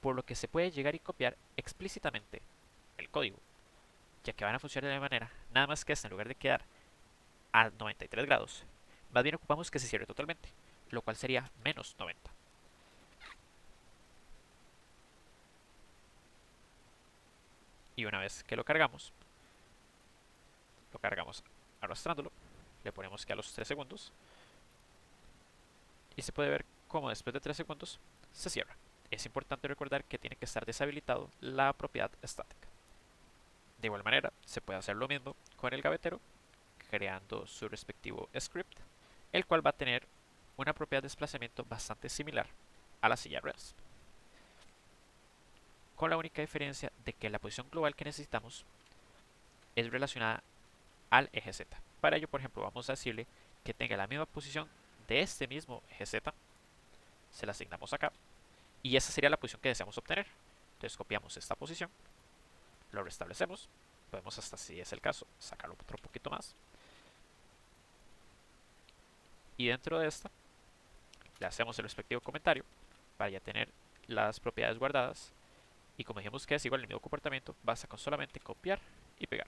Por lo que se puede llegar y copiar explícitamente el código, ya que van a funcionar de la manera, nada más que en lugar de quedar a 93 grados, más bien ocupamos que se cierre totalmente, lo cual sería menos 90. Y una vez que lo cargamos arrastrándolo, le ponemos que a los 3 segundos, y se puede ver como después de 3 segundos se cierra. Es importante recordar que tiene que estar deshabilitado la propiedad estática. De igual manera, se puede hacer lo mismo con el gavetero, creando su respectivo script, el cual va a tener una propiedad de desplazamiento bastante similar a la silla de ruedas, con la única diferencia de que la posición global que necesitamos es relacionada al eje Z. Para ello, por ejemplo, vamos a decirle que tenga la misma posición de este mismo eje Z, se la asignamos acá, y esa sería la posición que deseamos obtener. Entonces copiamos esta posición, lo restablecemos, podemos hasta, si es el caso, sacarlo otro poquito más, y dentro de esta le hacemos el respectivo comentario para ya tener las propiedades guardadas, y como dijimos que es igual el mismo comportamiento, basta con solamente copiar y pegar,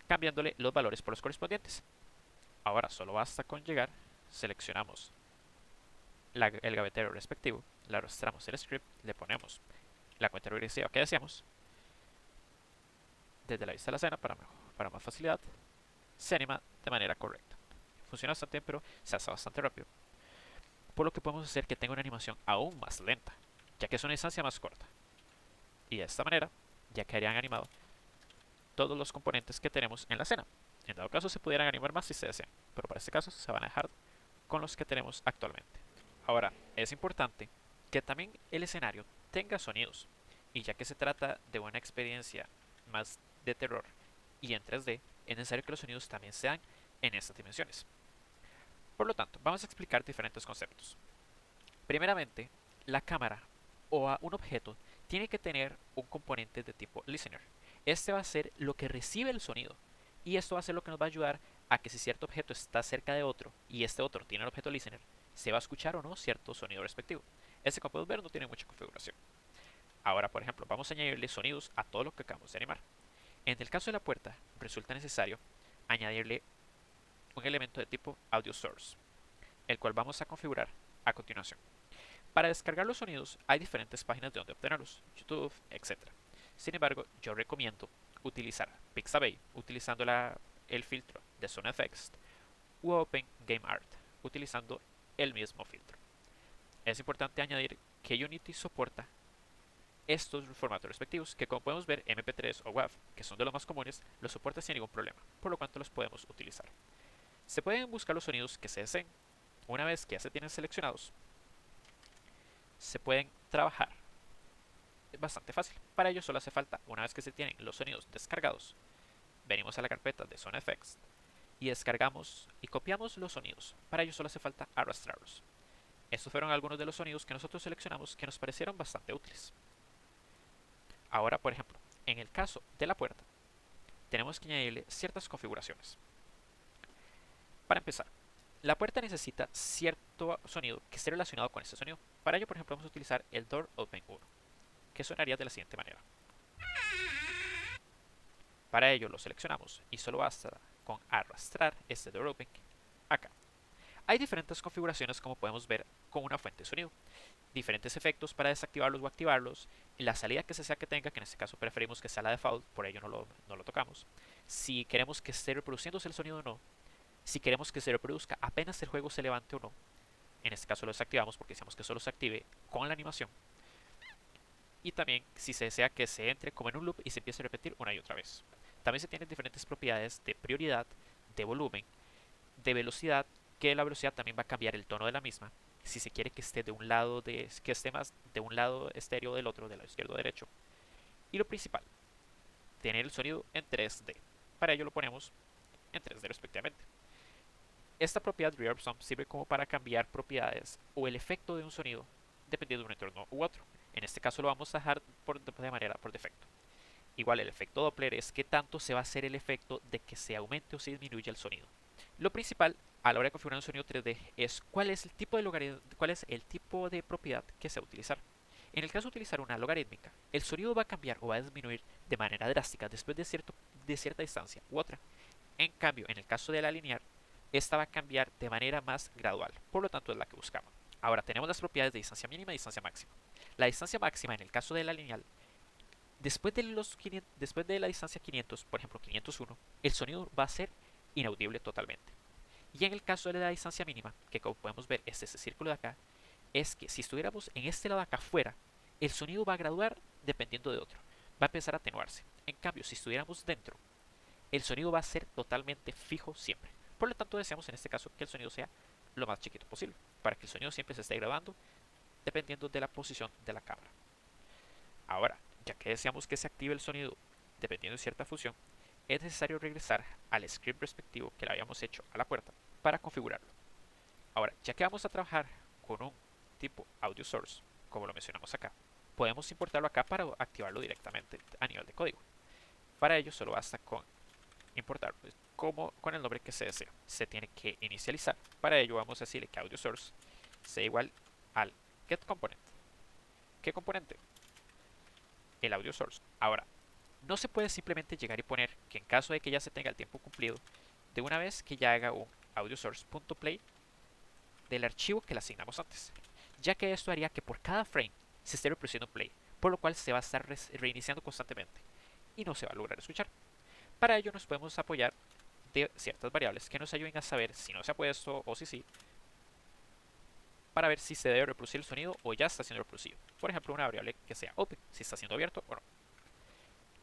cambiándole los valores por los correspondientes. Ahora solo basta con llegar, seleccionamos el gavetero respectivo, le arrastramos el script, le ponemos la cuenta regresiva que deseamos desde la vista de la escena para más facilidad, se anima de manera correcta. Funciona bastante bien, pero se hace bastante rápido, por lo que podemos hacer que tenga una animación aún más lenta, ya que es una distancia más corta. Y de esta manera ya quedarían animados todos los componentes que tenemos en la escena. En dado caso se pudieran animar más si se desean, pero para este caso se van a dejar con los que tenemos actualmente. Ahora, es importante que también el escenario tenga sonidos, y ya que se trata de una experiencia más de terror y en 3D, es necesario que los sonidos también sean en estas dimensiones. Por lo tanto, vamos a explicar diferentes conceptos. Primeramente, la cámara o un objeto tiene que tener un componente de tipo listener. Este va a ser lo que recibe el sonido, y esto va a ser lo que nos va a ayudar a que si cierto objeto está cerca de otro y este otro tiene el objeto listener, se va a escuchar o no cierto sonido respectivo. Este, como podemos ver, no tiene mucha configuración. Ahora, por ejemplo, vamos a añadirle sonidos a todo lo que acabamos de animar. En el caso de la puerta, resulta necesario añadirle un elemento de tipo audio source, el cual vamos a configurar a continuación. Para descargar los sonidos hay diferentes páginas de donde obtenerlos, YouTube, etc. Sin embargo, yo recomiendo utilizar Pixabay utilizando el filtro de SoundFX u Open Game Art utilizando el mismo filtro. Es importante añadir que Unity soporta estos formatos respectivos, que como podemos ver MP3 o WAV, que son de los más comunes, los soporta sin ningún problema, por lo cual los podemos utilizar. Se pueden buscar los sonidos que se deseen. Una vez que ya se tienen seleccionados, se pueden trabajar. Es bastante fácil. Para ello solo hace falta, una vez que se tienen los sonidos descargados, venimos a la carpeta de SoundFX y descargamos y copiamos los sonidos. Para ello solo hace falta arrastrarlos. Estos fueron algunos de los sonidos que nosotros seleccionamos que nos parecieron bastante útiles. Ahora, por ejemplo, en el caso de la puerta, tenemos que añadirle ciertas configuraciones. Para empezar, la puerta necesita cierto sonido que esté relacionado con este sonido. Para ello, por ejemplo, vamos a utilizar el Door Open 1, que sonaría de la siguiente manera. Para ello lo seleccionamos y solo basta con arrastrar este Door Open acá. Hay diferentes configuraciones, como podemos ver, con una fuente de sonido. Diferentes efectos para desactivarlos o activarlos, y la salida que sea que tenga, que en este caso preferimos que sea la default, por ello no lo tocamos. Si queremos que esté reproduciéndose el sonido o no, si queremos que se reproduzca apenas el juego se levante o no, en este caso lo desactivamos porque decíamos que solo se active con la animación. Y también si se desea que se entre como en un loop y se empiece a repetir una y otra vez. También se tienen diferentes propiedades de prioridad, de volumen, de velocidad, que la velocidad también va a cambiar el tono de la misma. Si se quiere que esté de un lado que esté más de un lado estéreo del otro, del lado izquierdo o derecho. Y lo principal, tener el sonido en 3D. Para ello lo ponemos en 3D respectivamente. Esta propiedad Reverb Sum sirve como para cambiar propiedades o el efecto de un sonido dependiendo de un entorno u otro. En este caso lo vamos a dejar de manera por defecto. Igual el efecto Doppler es qué tanto se va a hacer el efecto de que se aumente o se disminuya el sonido. Lo principal a la hora de configurar un sonido 3D es cuál es el tipo de logaritmo, cuál es el tipo de propiedad que se va a utilizar. En el caso de utilizar una logarítmica, el sonido va a cambiar o va a disminuir de manera drástica después de cierta distancia u otra. En cambio, en el caso de la lineal, esta va a cambiar de manera más gradual, por lo tanto es la que buscamos. Ahora tenemos las propiedades de distancia mínima y distancia máxima. La distancia máxima en el caso de la lineal, después de la distancia 500, por ejemplo 501, el sonido va a ser inaudible totalmente. Y en el caso de la distancia mínima, que como podemos ver es ese círculo de acá, es que si estuviéramos en este lado de acá afuera, el sonido va a graduar dependiendo de otro. Va a empezar a atenuarse. En cambio, si estuviéramos dentro, el sonido va a ser totalmente fijo siempre. Por lo tanto, deseamos en este caso que el sonido sea lo más chiquito posible, para que el sonido siempre se esté grabando dependiendo de la posición de la cámara. Ahora, ya que deseamos que se active el sonido dependiendo de cierta función, es necesario regresar al script respectivo que le habíamos hecho a la puerta para configurarlo. Ahora, ya que vamos a trabajar con un tipo audio source, como lo mencionamos acá, podemos importarlo acá para activarlo directamente a nivel de código. Para ello solo basta con importar como con el nombre que se desea. Se tiene que inicializar. Para ello vamos a decirle que audio source sea igual al get component. ¿Qué componente? El audio source. Ahora, no se puede simplemente llegar y poner que en caso de que ya se tenga el tiempo cumplido, de una vez que ya haga un audio source.play del archivo que le asignamos antes, ya que esto haría que por cada frame se esté reproduciendo play, por lo cual se va a estar reiniciando constantemente y no se va a lograr escuchar. Para ello nos podemos apoyar de ciertas variables que nos ayuden a saber si no se ha puesto o si sí, para ver si se debe reproducir el sonido o ya está siendo reproducido. Por ejemplo, una variable que sea open, si está siendo abierto o no.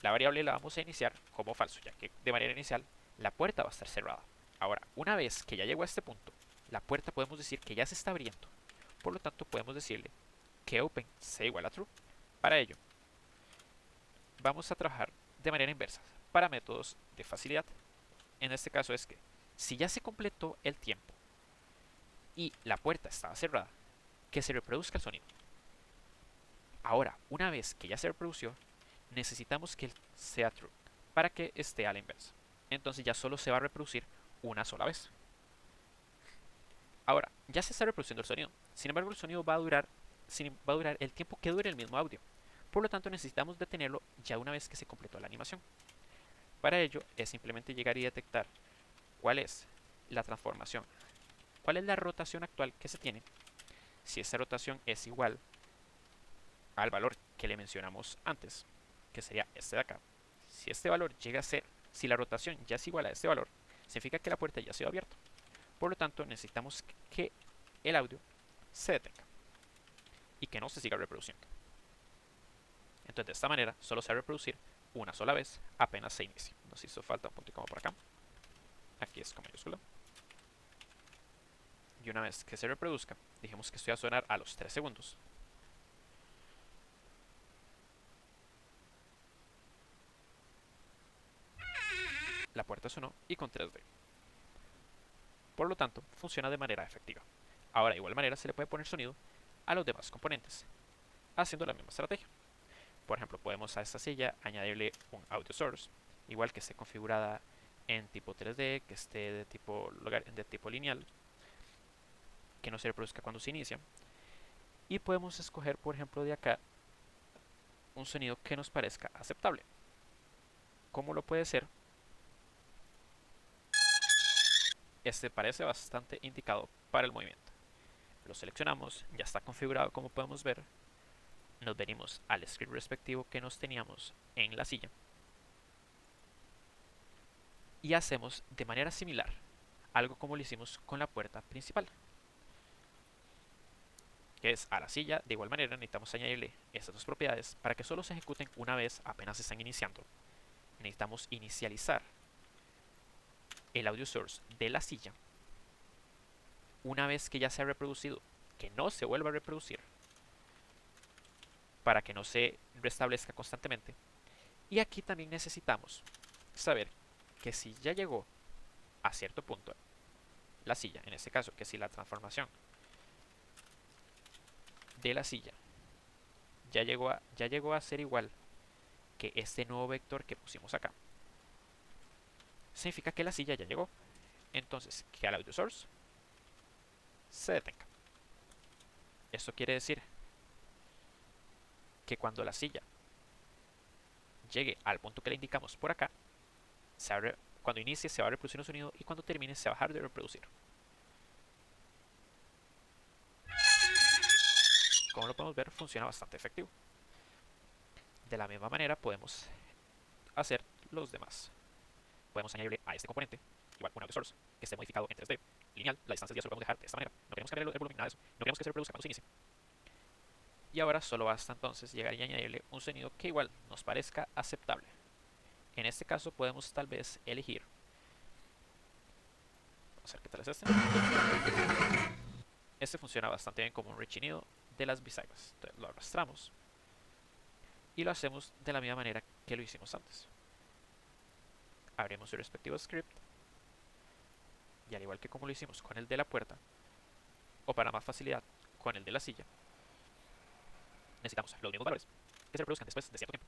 La variable la vamos a iniciar como falso, ya que de manera inicial la puerta va a estar cerrada. Ahora, una vez que ya llegó a este punto, la puerta podemos decir que ya se está abriendo. Por lo tanto, podemos decirle que open sea igual a true. Para ello, vamos a trabajar de manera inversa para métodos de facilidad. En este caso es que si ya se completó el tiempo y la puerta estaba cerrada, que se reproduzca el sonido. Ahora, una vez que ya se reprodució, necesitamos que sea true para que esté a la inversa. Entonces ya solo se va a reproducir una sola vez. Ahora, ya se está reproduciendo el sonido. Sin embargo, el sonido va a durar el tiempo que dure el mismo audio. Por lo tanto, necesitamos detenerlo ya una vez que se completó la animación. Para ello, es simplemente llegar y detectar cuál es la transformación, cuál es la rotación actual que se tiene. Si esa rotación es igual al valor que le mencionamos antes, que sería este de acá. Si este valor llega a ser, si la rotación ya es igual a este valor, significa que la puerta ya ha sido abierta. Por lo tanto, necesitamos que el audio se detenga y que no se siga reproduciendo. Entonces, de esta manera, solo se va a reproducir una sola vez apenas se inicie. Nos hizo falta un punto y coma por acá. Aquí es con mayúscula. Y una vez que se reproduzca, dijimos que esto iba a sonar a los 3 segundos. La puerta sonó y con 3D. Por lo tanto, funciona de manera efectiva. Ahora, de igual manera, se le puede poner sonido a los demás componentes, haciendo la misma estrategia. Por ejemplo, podemos a esta silla añadirle un audio source, igual que esté configurada en tipo 3D, que esté de tipo lineal, que no se reproduzca cuando se inicia. Y podemos escoger, por ejemplo, de acá un sonido que nos parezca aceptable. ¿Cómo lo puede ser? Este parece bastante indicado para el movimiento. Lo seleccionamos, ya está configurado como podemos ver. Nos venimos al script respectivo que nos teníamos en la silla y hacemos de manera similar algo como lo hicimos con la puerta principal, que es a la silla. De igual manera necesitamos añadirle estas dos propiedades para que solo se ejecuten una vez apenas están iniciando. Necesitamos inicializar el audio source de la silla una vez que ya se ha reproducido, que no se vuelva a reproducir para que no se restablezca constantemente. Y aquí también necesitamos saber que si ya llegó a cierto punto la silla, en este caso que si la transformación de la silla ya llegó a ser igual que este nuevo vector que pusimos acá, significa que la silla ya llegó. Entonces que al audio source se detenga. Esto quiere decir que cuando la silla llegue al punto que le indicamos por acá, cuando inicie se va a reproducir un sonido y cuando termine se va a dejar de reproducir. Como lo podemos ver, funciona bastante efectivo. De la misma manera podemos hacer los demás. Podemos añadirle a este componente igual un audio source que esté modificado en 3D lineal. La distancia ya se lo podemos dejar de esta manera. No queremos cambiar el volumen, nada de eso. No queremos que se reproduzca cuando se inicie. Y ahora solo basta entonces llegar y añadirle un sonido que igual nos parezca aceptable. En este caso podemos tal vez elegir. Vamos a ver qué tal es este. Este funciona bastante bien como un rechinido de las bisagras. Entonces lo arrastramos y lo hacemos de la misma manera que lo hicimos antes. Abrimos su respectivo script y al igual que como lo hicimos con el de la puerta, o para más facilidad con el de la silla, necesitamos los mismos valores que se reproduzcan después de cierto tiempo.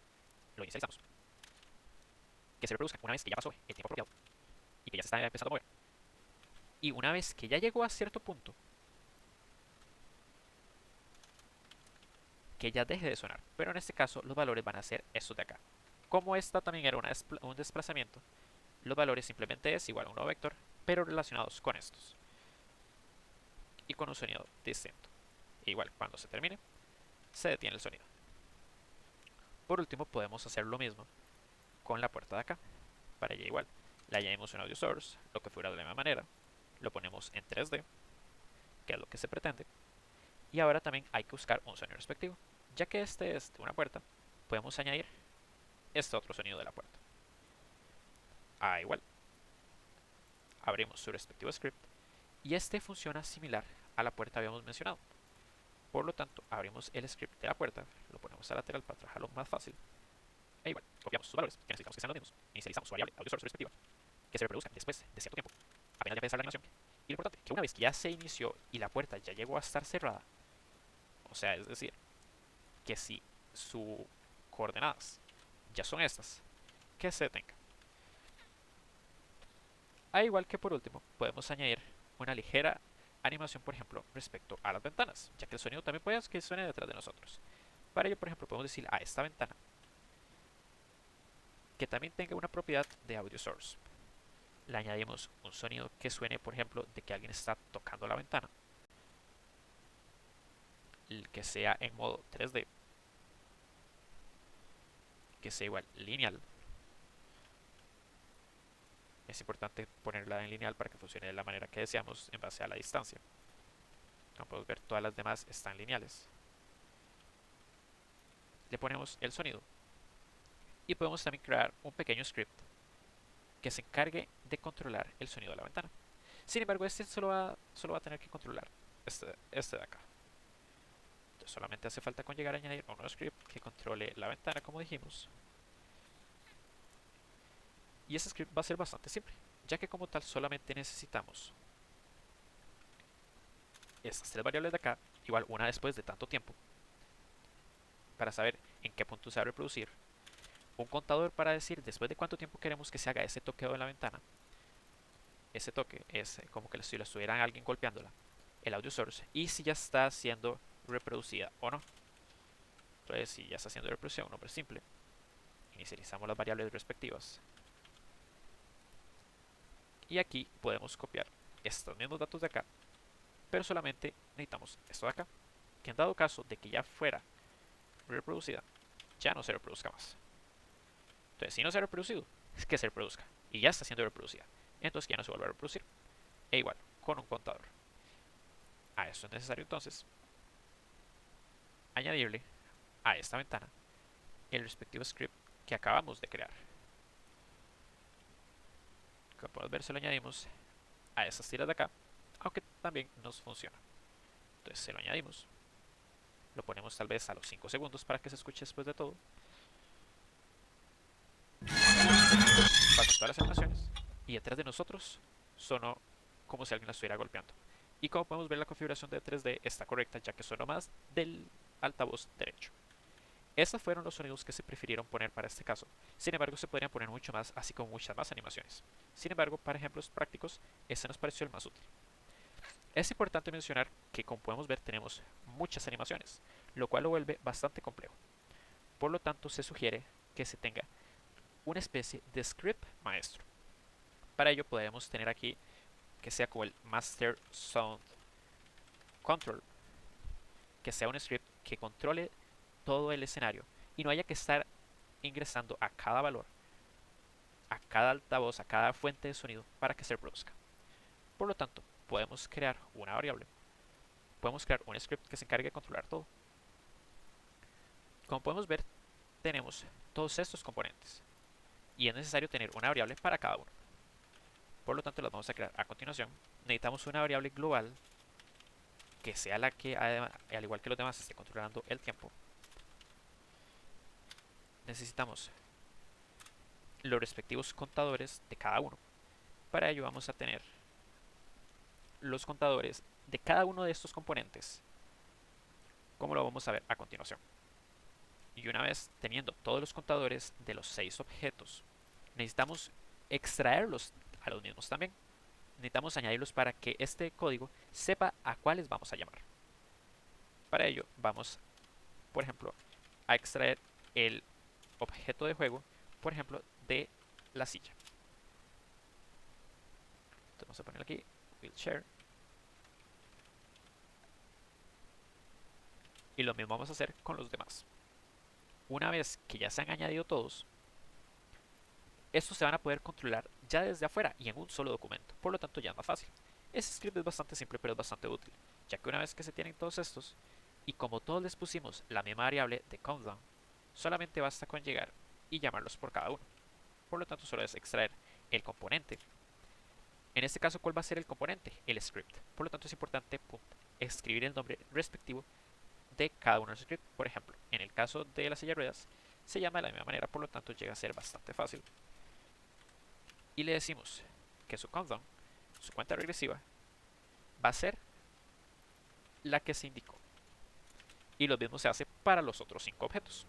Lo inicializamos. Que se reproduzcan una vez que ya pasó el tiempo apropiado y que ya se está empezando a mover. Y una vez que ya llegó a cierto punto, que ya deje de sonar. Pero en este caso los valores van a ser estos de acá. Como esta también era un desplazamiento, los valores simplemente es igual a un nuevo vector, pero relacionados con estos. Y con un sonido distinto. Igual cuando se termine, se detiene el sonido. Por último podemos hacer lo mismo con la puerta de acá. Para ella igual, le añadimos un audio source, lo que fuera de la misma manera. Lo ponemos en 3D, que es lo que se pretende. Y ahora también hay que buscar un sonido respectivo. Ya que este es de una puerta, podemos añadir este otro sonido de la puerta. Igual, abrimos su respectivo script y este funciona similar a la puerta que habíamos mencionado. Por lo tanto, abrimos el script de la puerta, lo ponemos a lateral para trabajarlo más fácil. E igual, copiamos sus valores, que necesitamos que sean los mismos. Inicializamos su variable audio source respectiva, que se reproduzca después de cierto tiempo, apenas ya empezar la animación. Y lo importante, que una vez que ya se inició y la puerta ya llegó a estar cerrada, o sea, es decir, que si sus coordenadas ya son estas, que se detenga. Igual que por último, podemos añadir una ligera animación, por ejemplo, respecto a las ventanas, ya que el sonido también puede que suene detrás de nosotros. Para ello, por ejemplo, podemos decir a esta ventana que también tenga una propiedad de audio source. Le añadimos un sonido que suene, por ejemplo, de que alguien está tocando la ventana, que sea en modo 3D, que sea igual lineal. Es importante ponerla en lineal para que funcione de la manera que deseamos en base a la distancia. Como podemos ver, todas las demás están lineales. Le ponemos el sonido y podemos también crear un pequeño script que se encargue de controlar el sonido de la ventana. Sin embargo, este solo va a tener que controlar este de acá. Entonces solamente hace falta con llegar a añadir un nuevo script que controle la ventana, como dijimos. Y ese script va a ser bastante simple, ya que como tal solamente necesitamos estas tres variables de acá, igual una después de tanto tiempo, para saber en qué punto se va a reproducir, un contador para decir después de cuánto tiempo queremos que se haga ese toqueo en la ventana. Ese toque es como que si lo estuviera alguien golpeándola, el audio source, y si ya está siendo reproducida o no. Entonces, si ya está siendo reproducida, un nombre simple, inicializamos las variables respectivas. Y aquí podemos copiar estos mismos datos de acá, pero solamente necesitamos esto de acá, que en dado caso de que ya fuera reproducida, ya no se reproduzca más. Entonces, si no se ha reproducido, es que se reproduzca. Y ya está siendo reproducida. Entonces, que ya no se vuelve a reproducir. E igual, con un contador. A esto es necesario entonces añadirle a esta ventana el respectivo script que acabamos de crear. Como podemos ver, se lo añadimos a estas tiras de acá, aunque también nos funciona. Entonces se lo añadimos, lo ponemos tal vez a los 5 segundos para que se escuche después de todo. Pasan todas las animaciones y detrás de nosotros sonó como si alguien la estuviera golpeando. Y como podemos ver, la configuración de 3D está correcta, ya que sonó más del altavoz derecho. Estos fueron los sonidos que se prefirieron poner para este caso. Sin embargo, se podrían poner mucho más, así como muchas más animaciones. Sin embargo, para ejemplos prácticos, este nos pareció el más útil. Es importante mencionar que, como podemos ver, tenemos muchas animaciones, lo cual lo vuelve bastante complejo. Por lo tanto, se sugiere que se tenga una especie de script maestro. Para ello podemos tener aquí que sea como el Master Sound Control, que sea un script que controle todo el escenario y no haya que estar ingresando a cada valor, a cada altavoz, a cada fuente de sonido para que se reproduzca. Por lo tanto, podemos crear una variable, podemos crear un script que se encargue de controlar todo. Como podemos ver, tenemos todos estos componentes y es necesario tener una variable para cada uno. Por lo tanto, las vamos a crear a continuación. Necesitamos una variable global que sea la que, al igual que los demás, esté controlando el tiempo. Necesitamos los respectivos contadores de cada uno. Para ello vamos a tener los contadores de cada uno de estos componentes, como lo vamos a ver a continuación. Y una vez teniendo todos los contadores de los 6 objetos, necesitamos extraerlos a los mismos también. Necesitamos añadirlos para que este código sepa a cuáles vamos a llamar. Para ello vamos, por ejemplo, a extraer el objeto de juego, por ejemplo, de la silla. Entonces vamos a poner aquí wheelchair. Y lo mismo vamos a hacer con los demás. Una vez que ya se han añadido todos, estos se van a poder controlar ya desde afuera y en un solo documento. Por lo tanto, ya es más fácil. Este script es bastante simple, pero es bastante útil, ya que una vez que se tienen todos estos, y como todos les pusimos la misma variable de countdown, solamente basta con llegar y llamarlos por cada uno. Por lo tanto, solo es extraer el componente. En este caso, ¿cuál va a ser el componente? El script. Por lo tanto, es importante escribir el nombre respectivo de cada uno de los scripts. Por ejemplo, en el caso de la silla de ruedas, se llama de la misma manera, por lo tanto llega a ser bastante fácil. Y le decimos que su countdown, su cuenta regresiva, va a ser la que se indicó. Y lo mismo se hace para los otros 5 objetos.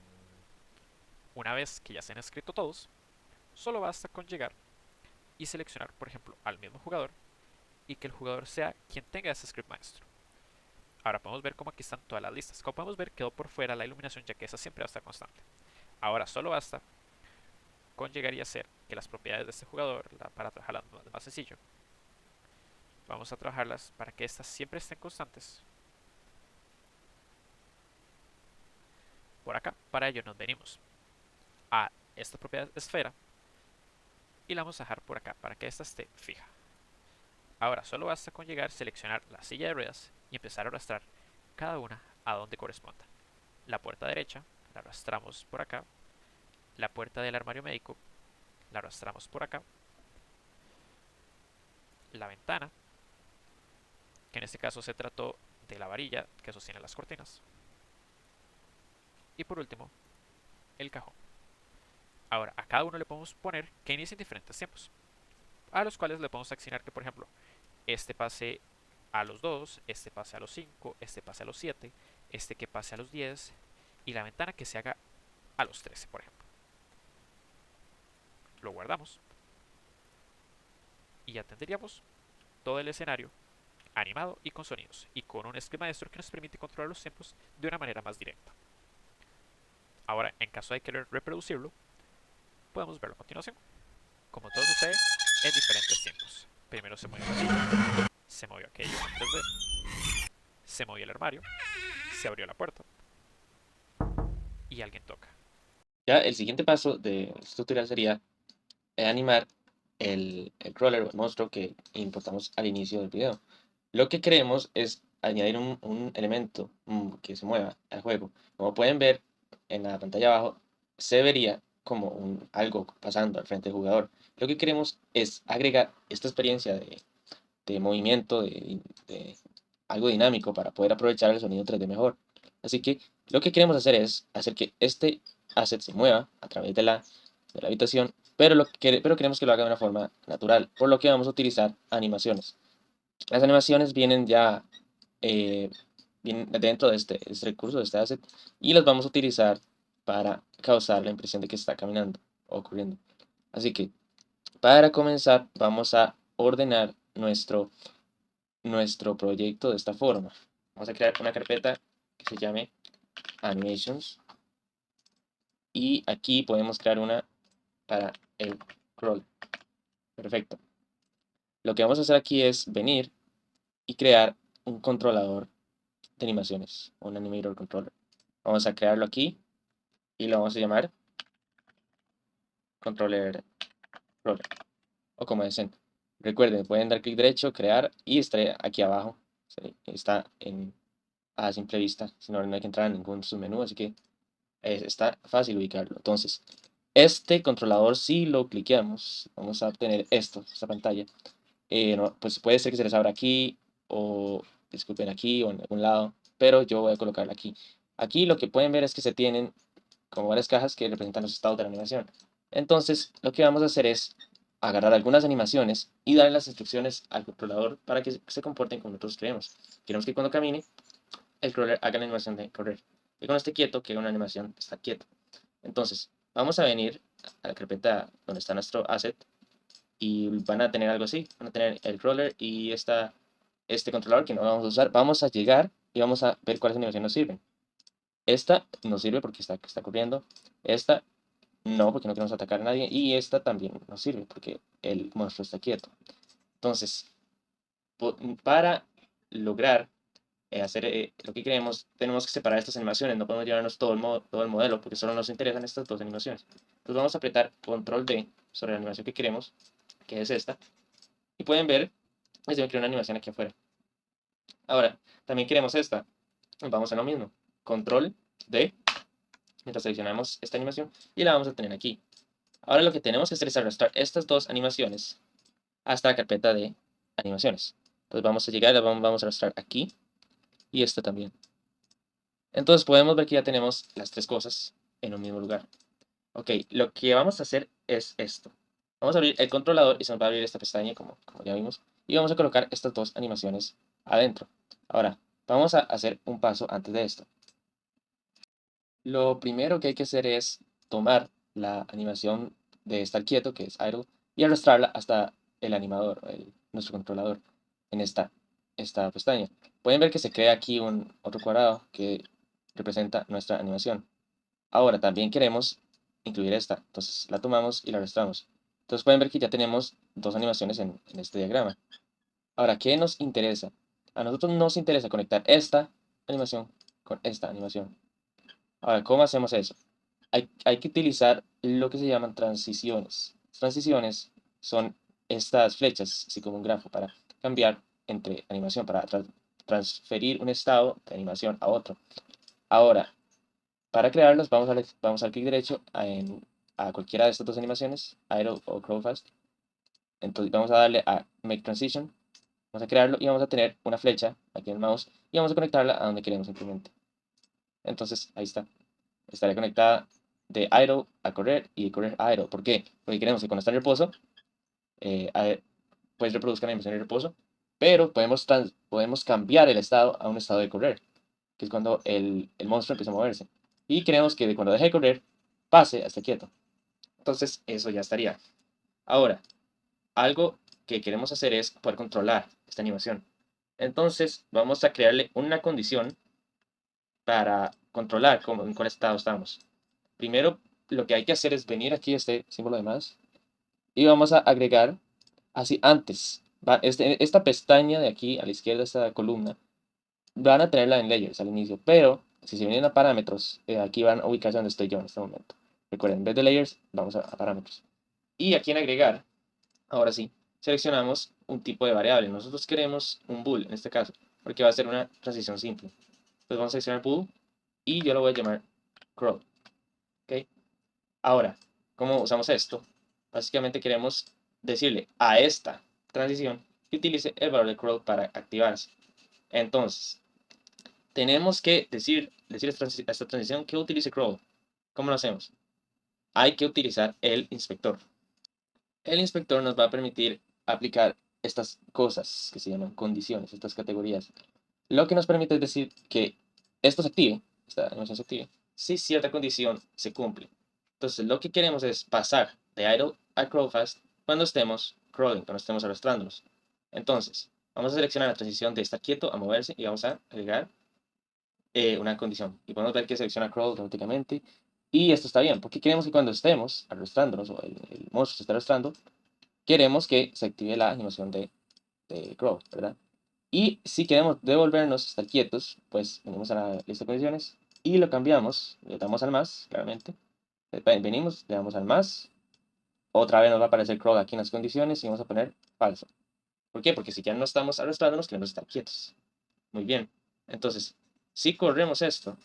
Una vez que ya se han escrito todos, solo basta con llegar y seleccionar, por ejemplo, al mismo jugador y que el jugador sea quien tenga ese script maestro. Ahora podemos ver cómo aquí están todas las listas. Como podemos ver, quedó por fuera la iluminación, ya que esa siempre va a estar constante. Ahora solo basta con llegar y hacer que las propiedades de este jugador, para trabajarlas más sencillo, vamos a trabajarlas para que estas siempre estén constantes. Por acá, para ello nos venimos a esta propiedad esfera y la vamos a dejar por acá para que esta esté fija. Ahora solo basta con llegar, seleccionar la silla de ruedas y empezar a arrastrar cada una a donde corresponda. La puerta derecha la arrastramos por acá, la puerta del armario médico la arrastramos por acá, la ventana, que en este caso se trató de la varilla que sostiene las cortinas, y por último el cajón. Ahora a cada uno le podemos poner que inicie en diferentes tiempos, a los cuales le podemos asignar que, por ejemplo, este pase a los 2, este pase a los 5, este pase a los 7, este que pase a los 10 y la ventana que se haga a los 13, por ejemplo. Lo guardamos y ya tendríamos todo el escenario animado y con sonidos, y con un script maestro que nos permite controlar los tiempos de una manera más directa. Ahora, en caso de querer reproducirlo, podemos verlo a continuación. Como todo sucede en diferentes tiempos. Primero se movió la silla, se movió aquello en 3D, se movió el armario, se abrió la puerta y alguien toca. Ya el siguiente paso de este tutorial sería animar el crawler o el monstruo que importamos al inicio del video. Lo que queremos es añadir un elemento que se mueva al juego. Como pueden ver en la pantalla abajo, se vería como algo pasando al frente del jugador. Lo que queremos es agregar esta experiencia de movimiento, de algo dinámico para poder aprovechar el sonido 3D mejor. Así que lo que queremos hacer es hacer que este asset se mueva a través de la habitación, pero queremos que lo haga de una forma natural, por lo que vamos a utilizar animaciones. Las animaciones vienen ya vienen dentro de este recurso, de este asset, y las vamos a utilizar para causar la impresión de que está caminando o ocurriendo. Así que, para comenzar, vamos a ordenar nuestro proyecto de esta forma. Vamos a crear una carpeta que se llame Animations, y aquí podemos crear una para el crawl. Perfecto. Lo que vamos a hacer aquí es venir y crear un controlador de animaciones, un animator controller. Vamos a crearlo aquí y lo vamos a llamar controller crawler, o como deseen. Recuerden, pueden dar clic derecho, crear, y estaré aquí abajo. Está a simple vista, si no, no hay que entrar a ningún submenú, así que está fácil ubicarlo. Entonces, este controlador, si lo cliqueamos, vamos a obtener esta pantalla. Pues puede ser que se les abra aquí, o disculpen, aquí o en algún lado, pero yo voy a colocarla aquí. Aquí lo que pueden ver es que se tienen como varias cajas que representan los estados de la animación. Entonces, lo que vamos a hacer es agarrar algunas animaciones y darle las instrucciones al controlador para que se comporten como nosotros queremos. Queremos que cuando camine, el crawler haga la animación de correr. Y cuando esté quieto, que haga una animación de estar quieto. Entonces, vamos a venir a la carpeta donde está nuestro asset y van a tener algo así. Van a tener el crawler y este controlador que no vamos a usar. Vamos a llegar y vamos a ver cuáles animaciones nos sirven. Esta nos sirve porque está corriendo. Esta no, porque no queremos atacar a nadie. Y esta también nos sirve porque el monstruo está quieto. Entonces, para lograr hacer lo que queremos, tenemos que separar estas animaciones. No podemos llevarnos todo el modelo porque solo nos interesan estas dos animaciones. Entonces vamos a apretar Control D sobre la animación que queremos, que es esta. Y pueden ver que se me creó una animación aquí afuera. Ahora, también queremos esta. Vamos a lo mismo. Control D. Mientras seleccionamos esta animación y la vamos a tener aquí. Ahora lo que tenemos que hacer es arrastrar estas dos animaciones hasta la carpeta de animaciones. Entonces vamos a llegar, vamos a arrastrar aquí y esta también. Entonces podemos ver que ya tenemos las tres cosas en un mismo lugar. Ok, lo que vamos a hacer es esto. Vamos a abrir el controlador y se nos va a abrir esta pestaña como ya vimos. Y vamos a colocar estas dos animaciones adentro. Ahora, vamos a hacer un paso antes de esto. Lo primero que hay que hacer es tomar la animación de estar quieto, que es idle, y arrastrarla hasta el animador, nuestro controlador, en esta pestaña. Pueden ver que se crea aquí otro cuadrado que representa nuestra animación. Ahora también queremos incluir esta, entonces la tomamos y la arrastramos. Entonces pueden ver que ya tenemos dos animaciones en este diagrama. Ahora, ¿qué nos interesa? A nosotros nos interesa conectar esta animación con esta animación. Ahora, ¿cómo hacemos eso? Hay que utilizar lo que se llaman transiciones. Transiciones son estas flechas, así como un grafo, para cambiar entre animación, para transferir un estado de animación a otro. Ahora, para crearlos, vamos a dar clic derecho a cualquiera de estas dos animaciones, Idle o Grow Fast. Entonces vamos a darle a Make Transition, vamos a crearlo y vamos a tener una flecha aquí en el mouse y vamos a conectarla a donde queremos simplemente. Entonces, ahí está. Estará conectada de idle a correr y de correr a idle. ¿Por qué? Porque queremos que cuando está en reposo, pues reproduzca la animación en reposo. pero podemos cambiar el estado a un estado de correr, que es cuando el monstruo empieza a moverse. Y queremos que cuando deje de correr, pase a estar quieto. Entonces, eso ya estaría. Ahora, algo que queremos hacer es poder controlar esta animación. Entonces, vamos a crearle una condición para controlar en cuál estado estamos. Primero, lo que hay que hacer es venir aquí a este símbolo de más y vamos a agregar, así antes, esta pestaña de aquí a la izquierda, esta columna, van a tenerla en layers al inicio, pero si se vienen a parámetros, aquí van a ubicarse donde estoy yo en este momento. Recuerden, en vez de layers, vamos a parámetros. Y aquí en agregar, ahora sí, seleccionamos un tipo de variable. Nosotros queremos un bool en este caso, porque va a ser una transición simple. Entonces vamos a seleccionar bool y yo lo voy a llamar crawl. ¿Okay? Ahora, ¿cómo usamos esto? Básicamente queremos decirle a esta transición que utilice el valor de crawl para activarse. Entonces, tenemos que decir a esta transición que utilice crawl. ¿Cómo lo hacemos? Hay que utilizar el inspector. El inspector nos va a permitir aplicar estas cosas que se llaman condiciones, estas categorías. Lo que nos permite es decir que esto se active, esta animación se active, si cierta condición se cumple. Entonces, lo que queremos es pasar de idle a crawl fast cuando estemos crawling, cuando estemos arrastrándonos. Entonces, vamos a seleccionar la transición de estar quieto a moverse y vamos a agregar una condición. Y podemos ver que selecciona crawl automáticamente. Y esto está bien, porque queremos que cuando estemos arrastrándonos o el monstruo se esté arrastrando, queremos que se active la animación de crawl, ¿verdad? Y si queremos devolvernos, estar quietos, pues venimos a la lista de condiciones y lo cambiamos, le damos al más, claramente. Venimos, le damos al más. Otra vez nos va a aparecer crawl aquí en las condiciones y vamos a poner falso. ¿Por qué? Porque si ya no estamos arrastrándonos, queremos estar quietos. Muy bien. Entonces, si corremos esto,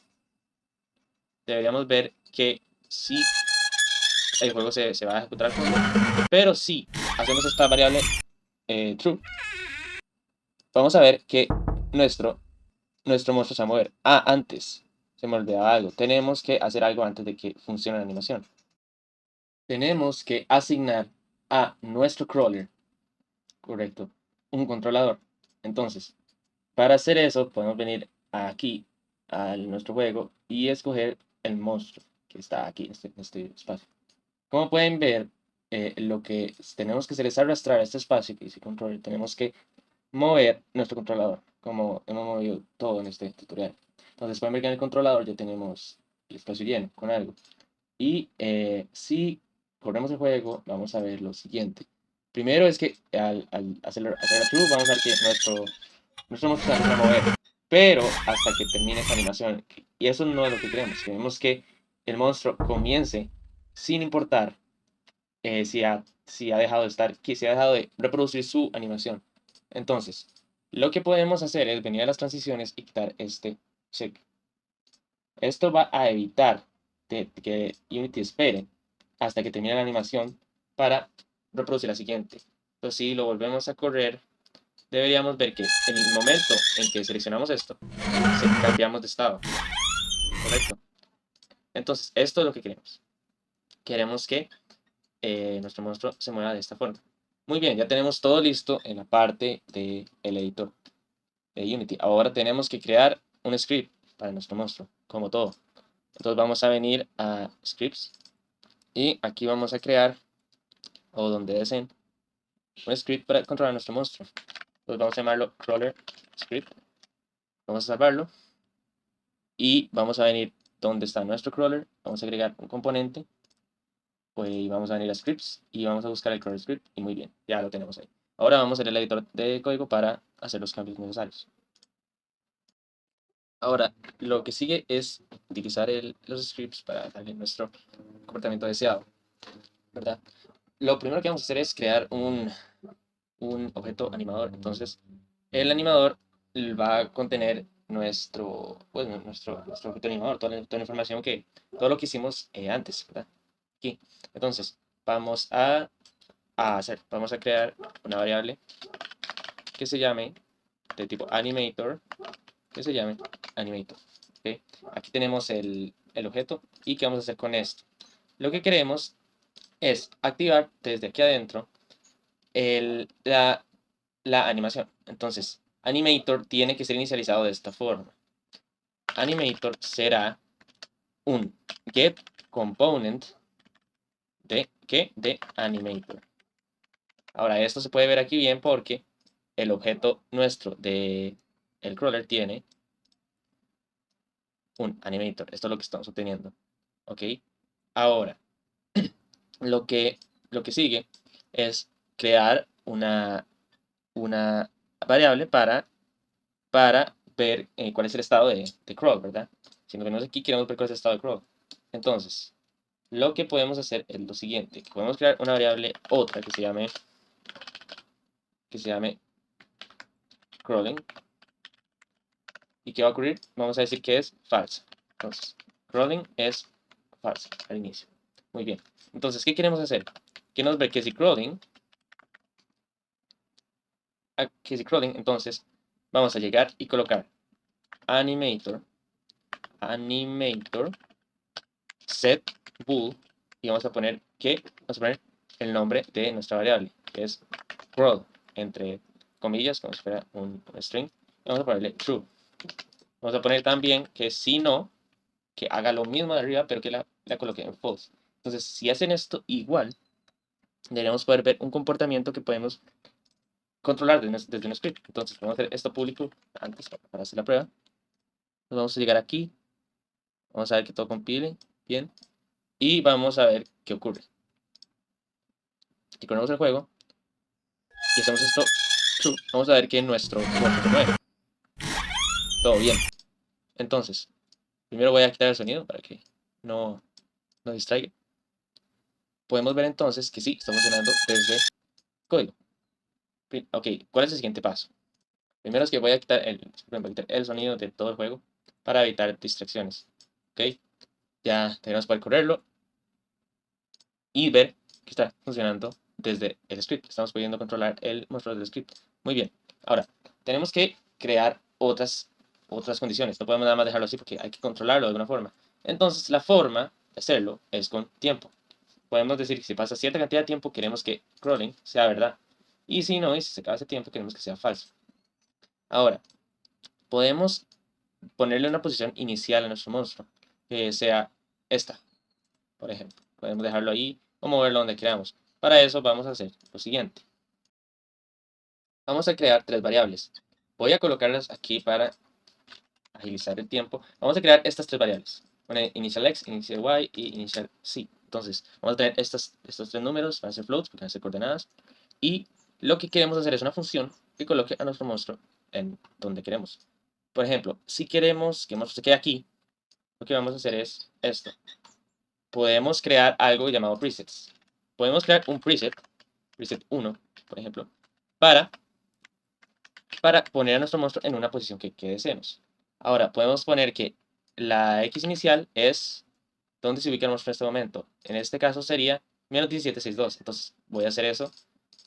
deberíamos ver que sí el juego se va a ejecutar al fondo. Pero si hacemos esta variable true, vamos a ver que nuestro monstruo se va a mover. Ah, antes, se me olvidaba algo. Tenemos que hacer algo antes de que funcione la animación. Tenemos que asignar a nuestro crawler, correcto, un controlador. Entonces, para hacer eso, podemos venir aquí a nuestro juego y escoger el monstruo que está aquí en este espacio. Como pueden ver, lo que tenemos que hacer es arrastrar a este espacio que dice controller. Tenemos que mover nuestro controlador, como hemos movido todo en este tutorial. Entonces pueden ver que en el controlador ya tenemos el espacio lleno con algo. Y si corremos el juego, vamos a ver lo siguiente. Primero es que al hacer la true, vamos a ver que nuestro monstruo se empieza a mover, pero hasta que termine esa animación. Y eso no es lo que queremos. Queremos que el monstruo comience sin importar si ha dejado de estar, que si ha dejado de reproducir su animación. Entonces, lo que podemos hacer es venir a las transiciones y quitar este check. Esto va a evitar que Unity espere hasta que termine la animación para reproducir la siguiente. Entonces, si lo volvemos a correr, deberíamos ver que en el momento en que seleccionamos esto, cambiamos de estado. ¿Correcto? Entonces, esto es lo que queremos. Queremos que nuestro monstruo se mueva de esta forma. Muy bien, ya tenemos todo listo en la parte del editor de Unity. Ahora tenemos que crear un script para nuestro monstruo, como todo. Entonces vamos a venir a Scripts y aquí vamos a crear, o donde deseen, un script para controlar nuestro monstruo. Entonces vamos a llamarlo Crawler Script. Vamos a salvarlo y vamos a venir donde está nuestro crawler. Vamos a agregar un componente. Pues, y vamos a venir a Scripts y vamos a buscar el crawler script y muy bien, ya lo tenemos ahí. Ahora vamos a ir al editor de código para hacer los cambios necesarios. Ahora, lo que sigue es utilizar los scripts para darle nuestro comportamiento deseado, ¿verdad? Lo primero que vamos a hacer es crear un objeto animador. Entonces, el animador va a contener nuestro objeto animador, toda la información todo lo que hicimos antes, ¿verdad? Aquí. Entonces, vamos a crear una variable que se llame de tipo animator, que se llame animator. ¿Okay? Aquí tenemos el objeto y ¿qué vamos a hacer con esto? Lo que queremos es activar desde aquí adentro la animación. Entonces, animator tiene que ser inicializado de esta forma. Animator será un get component de animator. Ahora, esto se puede ver aquí bien porque el objeto nuestro de el crawler tiene un animator. Esto es lo que estamos obteniendo. ¿Ok? Ahora, lo que sigue es crear una variable para ver cuál es el estado de crawl, ¿verdad? Si nos venimos aquí, queremos ver cuál es el estado de crawl. Entonces, lo que podemos hacer es lo siguiente. Podemos crear una variable otra que se llame crawling. ¿Y qué va a ocurrir? Vamos a decir que es falsa. Entonces, crawling es falsa al inicio. Muy bien. Entonces, ¿qué queremos hacer? Queremos ver que si crawling, entonces vamos a llegar y colocar animator set bool y vamos a poner el nombre de nuestra variable, que es crawl, entre comillas, como si fuera un string, y vamos a ponerle true. Vamos a poner también que si no, que haga lo mismo de arriba, pero que la coloque en false. Entonces, si hacen esto igual, deberíamos poder ver un comportamiento que podemos controlar desde un script. Entonces, vamos a hacer esto público antes para hacer la prueba. Nos vamos a llegar aquí, vamos a ver que todo compile bien, y vamos a ver qué ocurre. Si corremos el juego y hacemos esto true, vamos a ver que nuestro cuerpo se mueve. Todo bien. Entonces, primero voy a quitar el sonido para que no nos distraiga. Podemos ver entonces que sí, está funcionando desde código. Ok, ¿cuál es el siguiente paso? Primero es que voy a quitar el sonido de todo el juego para evitar distracciones. Ok, ya tenemos para correrlo y ver que está funcionando desde el script. Estamos pudiendo controlar el monstruo del script. Muy bien. Ahora, tenemos que crear otras condiciones. No podemos nada más dejarlo así porque hay que controlarlo de alguna forma. Entonces, la forma de hacerlo es con tiempo. Podemos decir que si pasa cierta cantidad de tiempo, queremos que crawling sea verdad. Y si no, y si se acaba ese tiempo, queremos que sea falso. Ahora, podemos ponerle una posición inicial a nuestro monstruo, que sea esta, por ejemplo. Podemos dejarlo ahí o moverlo donde queramos. Para eso vamos a hacer lo siguiente. Vamos a crear tres variables. Voy a colocarlas aquí para agilizar el tiempo. Vamos a crear estas tres variables. Una initial x, initial y y initial z. Entonces, vamos a tener estos tres números, van a ser floats porque van a ser coordenadas. Y lo que queremos hacer es una función que coloque a nuestro monstruo en donde queremos. Por ejemplo, si queremos que el monstruo se quede aquí, lo que vamos a hacer es esto. Podemos crear algo llamado presets. Podemos crear un preset 1, por ejemplo, para poner a nuestro monstruo en una posición que deseemos. Ahora, podemos poner que la x inicial es donde se ubica el monstruo en este momento. En este caso sería menos 1762. Entonces, voy a hacer eso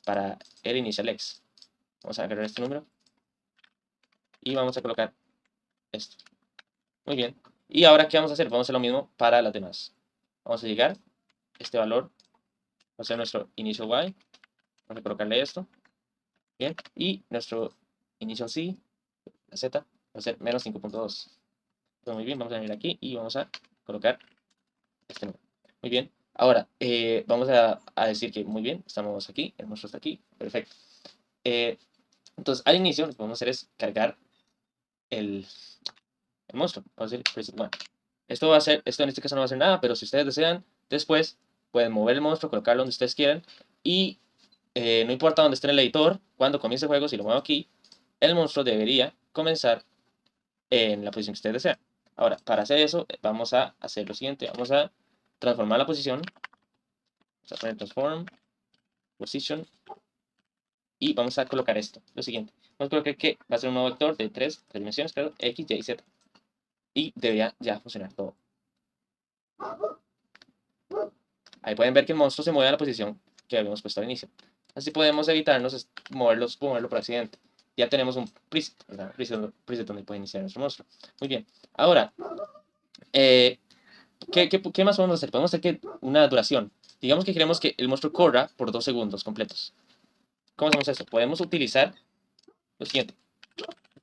para el initial x. Vamos a agarrar este número y vamos a colocar esto. Muy bien. Y ahora, ¿qué vamos a hacer? Vamos a hacer lo mismo para las demás. Vamos a llegar, este valor va a ser nuestro initial y. Vamos a colocarle esto. Bien. Y nuestro initial c, la z, va a ser menos 5.2. Muy bien, vamos a venir aquí y vamos a colocar este número. Muy bien. Ahora, vamos a decir que muy bien, estamos aquí, el monstruo está aquí. Perfecto. Entonces, al inicio, lo que vamos a hacer es cargar el monstruo. Vamos a decir preset 1. Esto en este caso no va a hacer nada, pero si ustedes desean, después pueden mover el monstruo, colocarlo donde ustedes quieran y no importa dónde esté en el editor, cuando comience el juego, si lo muevo aquí, el monstruo debería comenzar en la posición que ustedes desean. Ahora, para hacer eso, vamos a hacer lo siguiente. Vamos a transformar la posición. Vamos a poner transform, position, y vamos a colocar esto, lo siguiente. Vamos a colocar que va a ser un nuevo vector de tres dimensiones, claro, x, y, z. Y debería ya funcionar todo. Ahí pueden ver que el monstruo se mueve a la posición que habíamos puesto al inicio. Así podemos evitarnos moverlo por accidente. Ya tenemos un preset, ¿verdad? Preset donde puede iniciar nuestro monstruo. Muy bien. Ahora, ¿qué más podemos hacer? Podemos hacer que una duración. Digamos que queremos que el monstruo corra por 2 segundos completos. ¿Cómo hacemos eso? Podemos utilizar lo siguiente.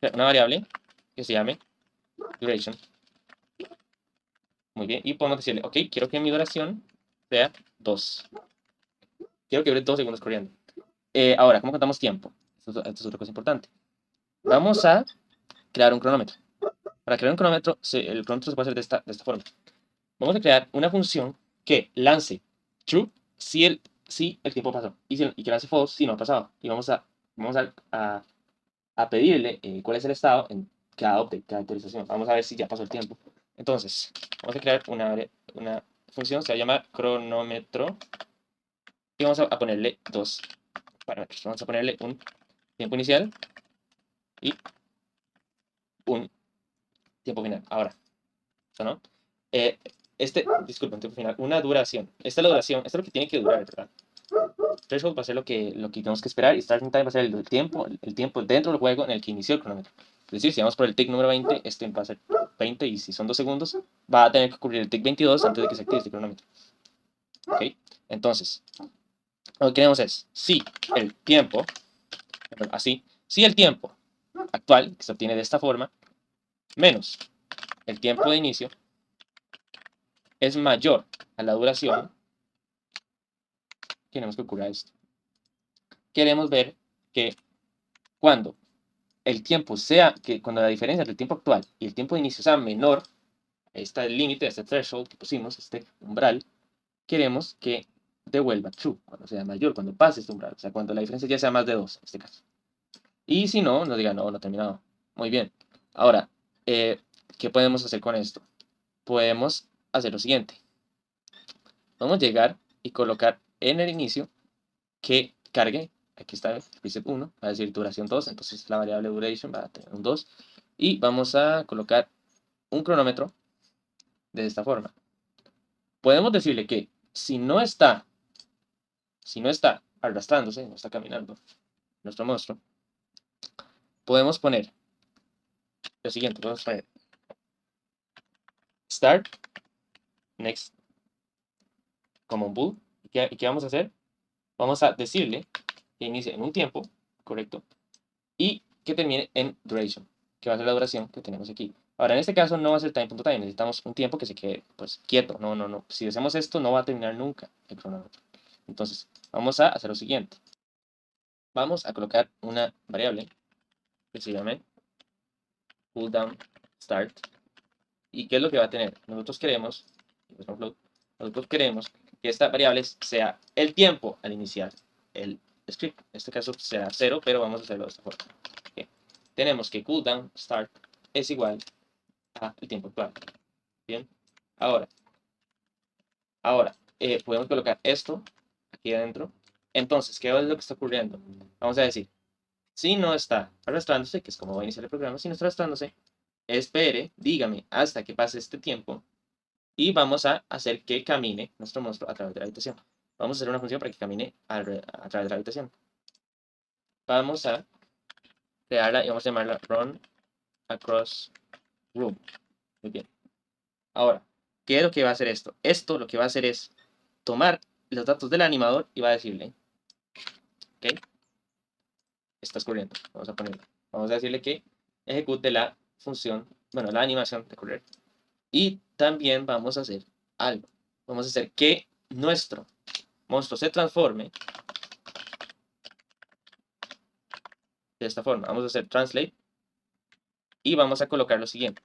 Crear una variable que se llame duration. Muy bien. Y podemos decirle, ok, quiero que mi duración sea 2. Quiero que dure 2 segundos corriendo. Ahora, ¿cómo contamos tiempo? Esto es otra cosa importante. Vamos a crear un cronómetro. Para crear un cronómetro, el cronómetro se puede hacer de esta forma. Vamos a crear una función que lance true si el tiempo pasó y que lance false si no ha pasado. Y vamos a pedirle cuál es el estado en cada update, cada actualización. Vamos a ver si ya pasó el tiempo. Entonces, vamos a crear una función, se va a llamar cronómetro. Y vamos a ponerle 2 parámetros. Vamos a ponerle un tiempo inicial y un tiempo final. Ahora, ¿eso no? Disculpen, tiempo final. Una duración. Esta es la duración. Esto es lo que tiene que durar, ¿verdad? Threshold va a ser lo que tenemos que esperar y starting time va a ser el tiempo dentro del juego en el que inició el cronómetro. Es decir, si vamos por el tick número 20, este va a ser 20 y si son 2 segundos, va a tener que ocurrir el tick 22 antes de que se active este cronómetro. ¿Ok? Entonces, lo que queremos es, si el tiempo actual, que se obtiene de esta forma, menos el tiempo de inicio, es mayor a la duración, queremos que ocurra esto. Queremos ver que cuando cuando la diferencia entre el tiempo actual y el tiempo de inicio sea menor, este límite, este threshold que pusimos, este umbral, queremos que devuelva true, cuando sea mayor, cuando pase este umbral, o sea, cuando la diferencia ya sea más de 2, en este caso. Y si no, nos diga, no ha terminado. Muy bien. Ahora, ¿qué podemos hacer con esto? Podemos hacer lo siguiente. Vamos a llegar y colocar en el inicio que cargue, aquí está el precept 1, va a decir duración 2, entonces la variable duration va a tener un 2. Y vamos a colocar un cronómetro de esta forma. Podemos decirle que si no está arrastrándose, no está caminando nuestro monstruo, podemos poner lo siguiente, podemos poner start next common bool. ¿Y qué vamos a hacer? Vamos a decirle que inicie en un tiempo, correcto, y que termine en duration, que va a ser la duración que tenemos aquí. Ahora, en este caso no va a ser time.time, necesitamos un tiempo que se quede pues quieto. No. Si hacemos esto, no va a terminar nunca el cronómetro. Entonces, vamos a hacer lo siguiente. Vamos a colocar una variable que se llame cooldown start. ¿Y qué es lo que va a tener? Nosotros queremos que esta variable sea el tiempo al iniciar el script. En este caso será 0, pero vamos a hacerlo de esta forma. ¿Okay? Tenemos que cooldown start es igual a el tiempo actual. Bien. Ahora podemos colocar esto aquí adentro. Entonces, ¿qué es lo que está ocurriendo? Vamos a decir, si no está arrastrándose, que es como va a iniciar el programa, si no está arrastrándose, espere, dígame, hasta que pase este tiempo y vamos a hacer que camine nuestro monstruo a través de la habitación. Vamos a hacer una función para que camine a través de la habitación. Vamos a crearla y vamos a llamarla run across room. Muy bien. Ahora, ¿qué es lo que va a hacer esto? Esto lo que va a hacer es tomar los datos del animador y va a decirle, ¿ok? Estás corriendo. Vamos a ponerlo. Vamos a decirle que ejecute la función, bueno, la animación de correr. Y también vamos a hacer algo. Vamos a hacer que nuestro monstruo se transforme de esta forma. Vamos a hacer translate y vamos a colocar lo siguiente.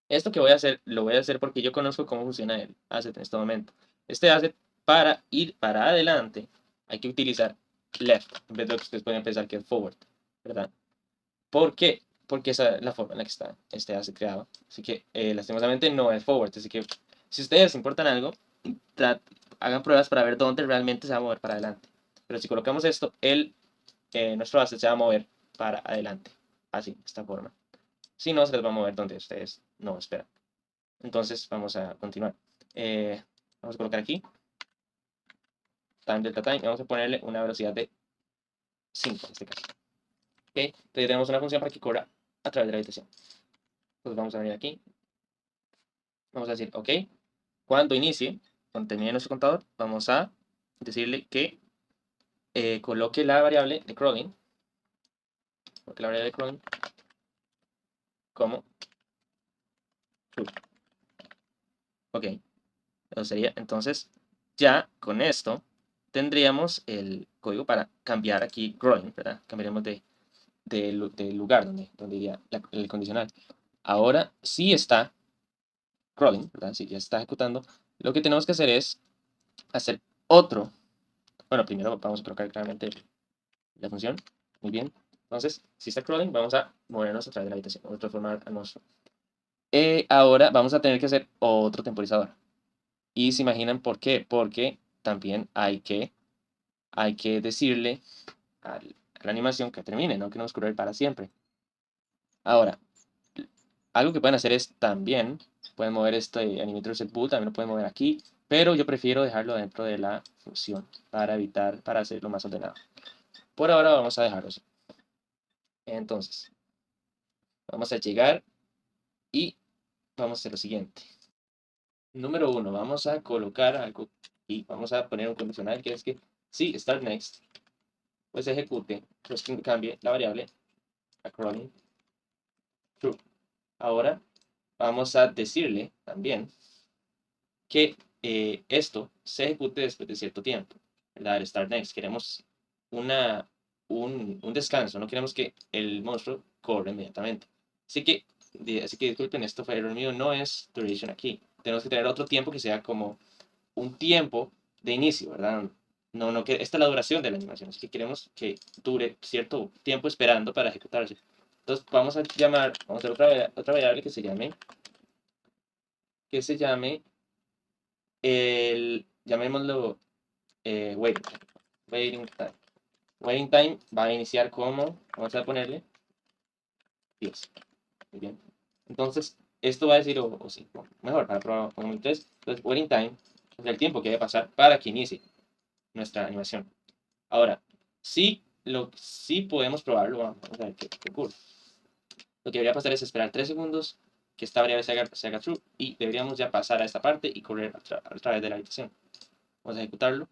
Esto que voy a hacer, lo voy a hacer porque yo conozco cómo funciona el asset en este momento. Este asset, para ir para adelante, hay que utilizar left, en vez de lo que ustedes pueden pensar que es forward, ¿verdad? ¿Por qué? Porque esa es la forma en la que está este asset creado. Así que, lastimosamente, no es forward. Así que, si ustedes importan algo, hagan pruebas para ver dónde realmente se va a mover para adelante. Pero si colocamos esto, nuestro asset se va a mover para adelante. Así, de esta forma. Si no, se les va a mover donde ustedes no esperan. Entonces, vamos a continuar. Vamos a colocar aquí time delta time y vamos a ponerle una velocidad de 5 en este caso. ¿Ok? Entonces tenemos una función para que corra a través de la habitación. Entonces vamos a venir aquí. Vamos a decir, ok, cuando inicie, cuando termine nuestro contador, vamos a decirle que coloque la variable de crawling porque la variable crawling como true. Ok, eso sería, entonces, ya con esto tendríamos el código para cambiar aquí crawling, ¿verdad? Cambiaremos del lugar donde iría el condicional. Ahora sí está crawling, ¿verdad? Sí, ya está ejecutando. Lo que tenemos que hacer es hacer otro. Bueno, primero vamos a colocar claramente la función. Muy bien. Entonces, si está crawling, vamos a movernos a través de la habitación. Vamos a transformar a nuestro. Ahora vamos a tener que hacer otro temporizador. Y se imaginan por qué. Porque también hay que decirle a la animación que termine, no queremos correr para siempre. Ahora, algo que pueden hacer es también, pueden mover este animator set bool, también lo pueden mover aquí, pero yo prefiero dejarlo dentro de la función para evitar, para hacerlo más ordenado. Por ahora vamos a dejarlo así. Entonces, vamos a llegar y vamos a hacer lo siguiente. Número 1, vamos a colocar algo y vamos a poner un condicional que es que si start next, pues ejecute, pues cambie la variable a crawling true. Ahora vamos a decirle también que esto se ejecute después de cierto tiempo, ¿verdad? El start next. Queremos un descanso, no queremos que el monstruo corra inmediatamente. Así que disculpen, esto fue error mío, no es duration aquí. Tenemos que tener otro tiempo que sea como un tiempo de inicio, ¿verdad? No, que esta es la duración de la animación, así que queremos que dure cierto tiempo esperando para ejecutarse. Entonces vamos a hacer otra variable que se llame llamémoslo waiting time. Waiting time va a iniciar como, vamos a ponerle 10. Muy bien. Entonces, esto va a decir, o sí, mejor, para probar con 3. Entonces, waiting time es el tiempo que debe pasar para que inicie nuestra animación. Ahora, sí podemos probarlo, vamos a ver qué ocurre. Lo que debería pasar es esperar 3 segundos, que esta variable se haga true, y deberíamos ya pasar a esta parte y correr a través de la habitación. Vamos a ejecutarlo.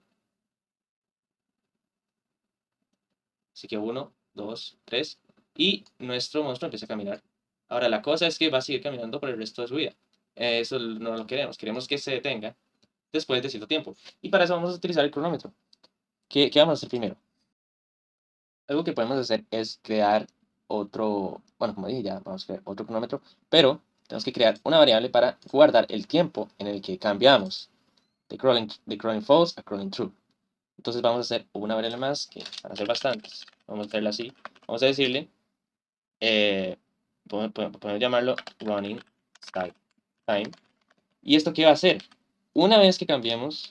Así que 1, 2, 3. Y nuestro monstruo empieza a caminar. Ahora, la cosa es que va a seguir caminando por el resto de su vida. Eso no lo queremos. Queremos que se detenga después de cierto tiempo. Y para eso vamos a utilizar el cronómetro. ¿Qué vamos a hacer primero? Algo que podemos hacer es crear otro, bueno, como dije ya, vamos a crear otro cronómetro, pero tenemos que crear una variable para guardar el tiempo en el que cambiamos de crawling false a crawling true. Entonces vamos a hacer una variable más, que van a ser bastantes. Vamos a hacerla así. Vamos a decirle, podemos llamarlo running start time. ¿Y esto qué va a hacer? Una vez que cambiemos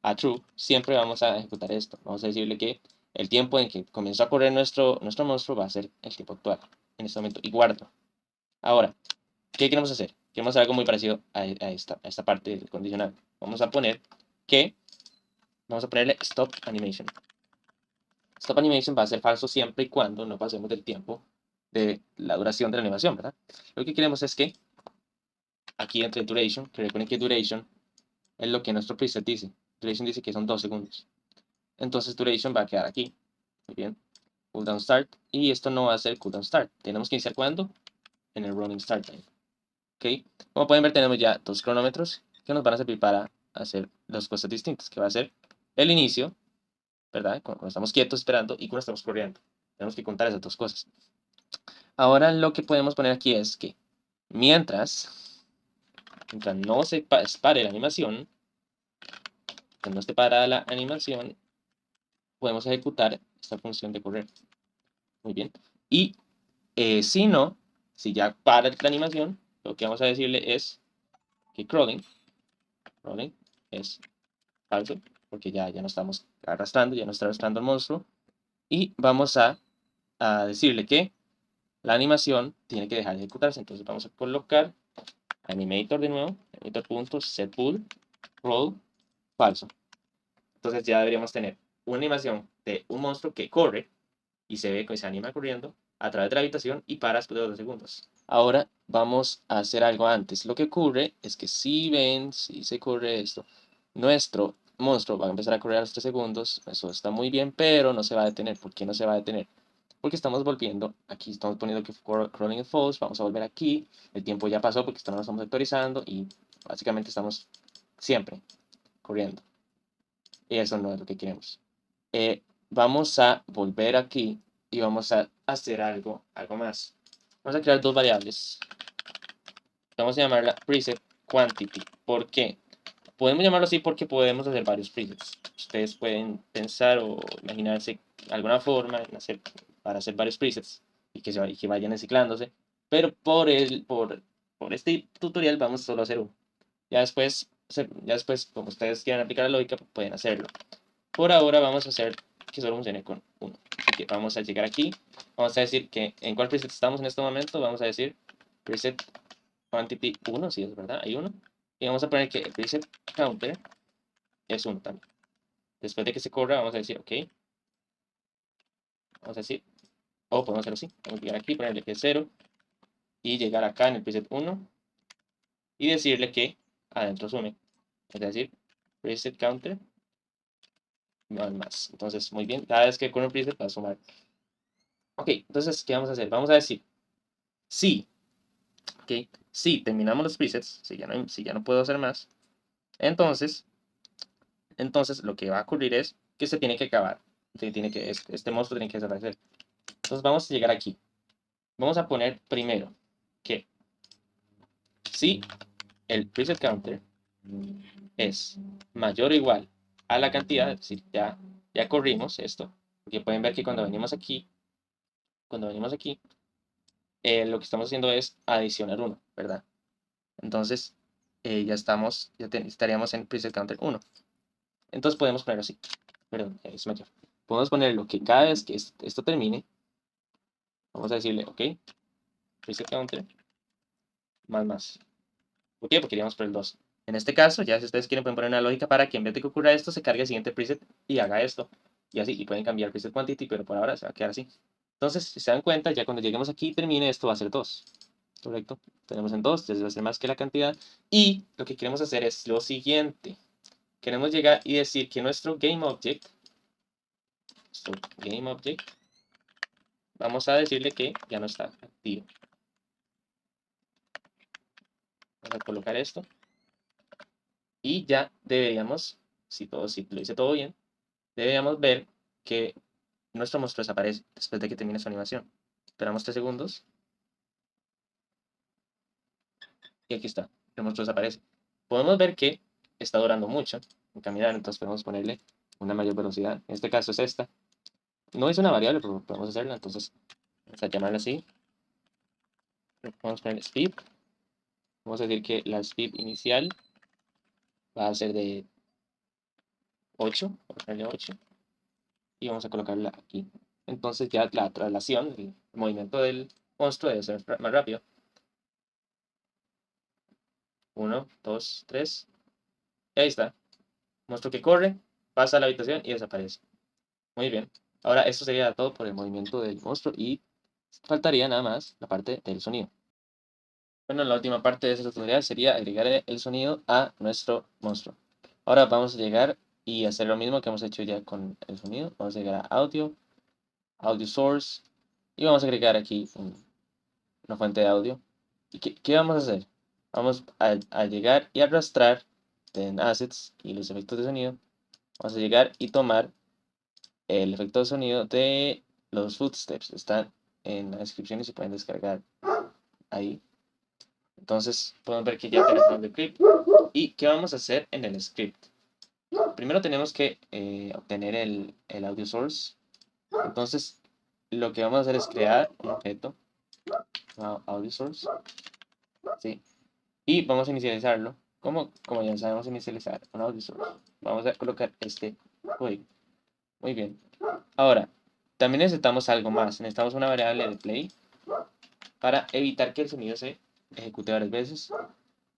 a true, siempre vamos a ejecutar esto. Vamos a decirle que el tiempo en que comenzó a correr nuestro monstruo va a ser el tiempo actual, en este momento, y guardo. Ahora, ¿qué queremos hacer? Queremos hacer algo muy parecido a esta parte del condicional. Vamos a ponerle stop animation. Stop animation va a ser falso siempre y cuando no pasemos del tiempo de la duración de la animación, ¿verdad? Lo que queremos es que aquí entre duration, que recuerden que duration es lo que nuestro preset dice. Duration dice que son 2 segundos. Entonces duration va a quedar aquí. Muy bien. Cooldown start. Y esto no va a ser cooldown start. Tenemos que iniciar ¿cuándo? En el running start time. ¿Ok? Como pueden ver, tenemos ya 2 cronómetros que nos van a servir para hacer dos cosas distintas. Que va a ser el inicio, ¿verdad? Cuando estamos quietos esperando y cuando estamos corriendo. Tenemos que contar esas dos cosas. Ahora lo que podemos poner aquí es que mientras no se pare la animación, que no esté parada la animación, podemos ejecutar esta función de correr. Muy bien. Y si ya para la animación, lo que vamos a decirle es que crawling es falso, porque ya no estamos arrastrando, ya no está arrastrando el monstruo. Y vamos a decirle que la animación tiene que dejar de ejecutarse. Entonces vamos a colocar animator de nuevo, animator.setBool, roll, falso. Entonces ya deberíamos tener una animación de un monstruo que corre y se ve que se anima corriendo a través de la habitación y para después de 2 segundos. Ahora vamos a hacer algo antes. Lo que ocurre es que si se corre esto, nuestro monstruo va a empezar a correr a los 3 segundos. Eso está muy bien, pero no se va a detener. ¿Por qué no se va a detener? porque estamos volviendo, aquí estamos poniendo que crawling false, vamos a volver aquí, el tiempo ya pasó porque esto no lo estamos actualizando y básicamente estamos siempre corriendo. Y eso no es lo que queremos. Vamos a volver aquí y vamos a hacer algo más. Vamos a crear dos variables. Vamos a llamarla preset quantity. ¿Por qué? Podemos llamarlo así porque podemos hacer varios presets. Ustedes pueden pensar o imaginarse alguna forma para hacer varios presets y que vayan reciclándose. Pero por este tutorial vamos solo a hacer uno. Ya después, como ustedes quieran aplicar la lógica, pueden hacerlo. Por ahora vamos a hacer que solo funcione con uno. Así que vamos a llegar aquí. Vamos a decir que en cuál preset estamos en este momento. Vamos a decir preset quantity 1, si es verdad, hay uno. Y vamos a poner que el preset counter es 1 también. Después de que se corra, vamos a decir OK. Vamos a decir, o podemos hacerlo así. Vamos a llegar aquí, ponerle que es 0. Y llegar acá en el preset 1. Y decirle que adentro sume. Es decir, preset counter más. Entonces, muy bien. Cada vez que con un preset va a sumar. Ok, entonces, ¿qué vamos a hacer? Vamos a decir, si, ok, si terminamos los presets, si ya no puedo hacer más, entonces lo que va a ocurrir es que se tiene que acabar. Este monstruo tiene que desaparecer. Entonces vamos a llegar aquí. Vamos a poner primero que si el preset counter es mayor o igual a la cantidad, es decir, ya corrimos esto, porque pueden ver que cuando venimos aquí, lo que estamos haciendo es adicionar 1, ¿verdad? Entonces, estaríamos en preset counter 1. Entonces podemos ponerlo así. Perdón, es mayor. Podemos ponerlo que cada vez que esto termine, vamos a decirle, ok, preset counter, más. ¿Por qué? Porque iríamos por el 2. En este caso, ya si ustedes quieren, pueden poner una lógica para que en vez de que ocurra esto, se cargue el siguiente preset y haga esto. Y así, y pueden cambiar preset quantity, pero por ahora se va a quedar así. Entonces, si se dan cuenta, ya cuando lleguemos aquí y termine, esto va a ser 2. ¿Correcto? Tenemos en 2, entonces va a ser más que la cantidad. Y lo que queremos hacer es lo siguiente. Queremos llegar y decir que nuestro GameObject, vamos a decirle que ya no está activo. Vamos a colocar esto. Y ya deberíamos, si lo hice todo bien, deberíamos ver que nuestro monstruo desaparece después de que termine su animación. Esperamos 3 segundos. Y aquí está, el monstruo desaparece. Podemos ver que está durando mucho en caminar, entonces podemos ponerle una mayor velocidad. En este caso es esta. No es una variable, pero podemos hacerla, entonces vamos a llamarla así. Vamos a poner speed. Vamos a decir que la speed inicial va a ser de 8. Vamos a ponerle 8. Y vamos a colocarla aquí. Entonces ya la traslación, el movimiento del monstruo debe ser más rápido. 1, 2, 3. Y ahí está. Monstruo que corre, pasa a la habitación y desaparece. Muy bien. Ahora esto sería todo por el movimiento del monstruo y faltaría nada más la parte del sonido. Bueno, la última parte de este tutorial sería agregar el sonido a nuestro monstruo. Ahora vamos a llegar y hacer lo mismo que hemos hecho ya con el sonido. Vamos a llegar a audio source y vamos a agregar aquí una fuente de audio. ¿Y qué vamos a hacer? Vamos a llegar y arrastrar en assets y los efectos de sonido. Vamos a llegar y tomar el efecto de sonido de los footsteps. Están en la descripción y se pueden descargar ahí. Entonces podemos ver que ya tenemos el script. ¿Y qué vamos a hacer en el script? Primero tenemos que obtener el audio source. Entonces lo que vamos a hacer es crear un objeto audio source. ¿Sí? Y vamos a inicializarlo. Como ya sabemos inicializar un audio source. Vamos a colocar este código. Muy bien. Ahora, también necesitamos algo más. Necesitamos una variable de play para evitar que el sonido se ejecute varias veces.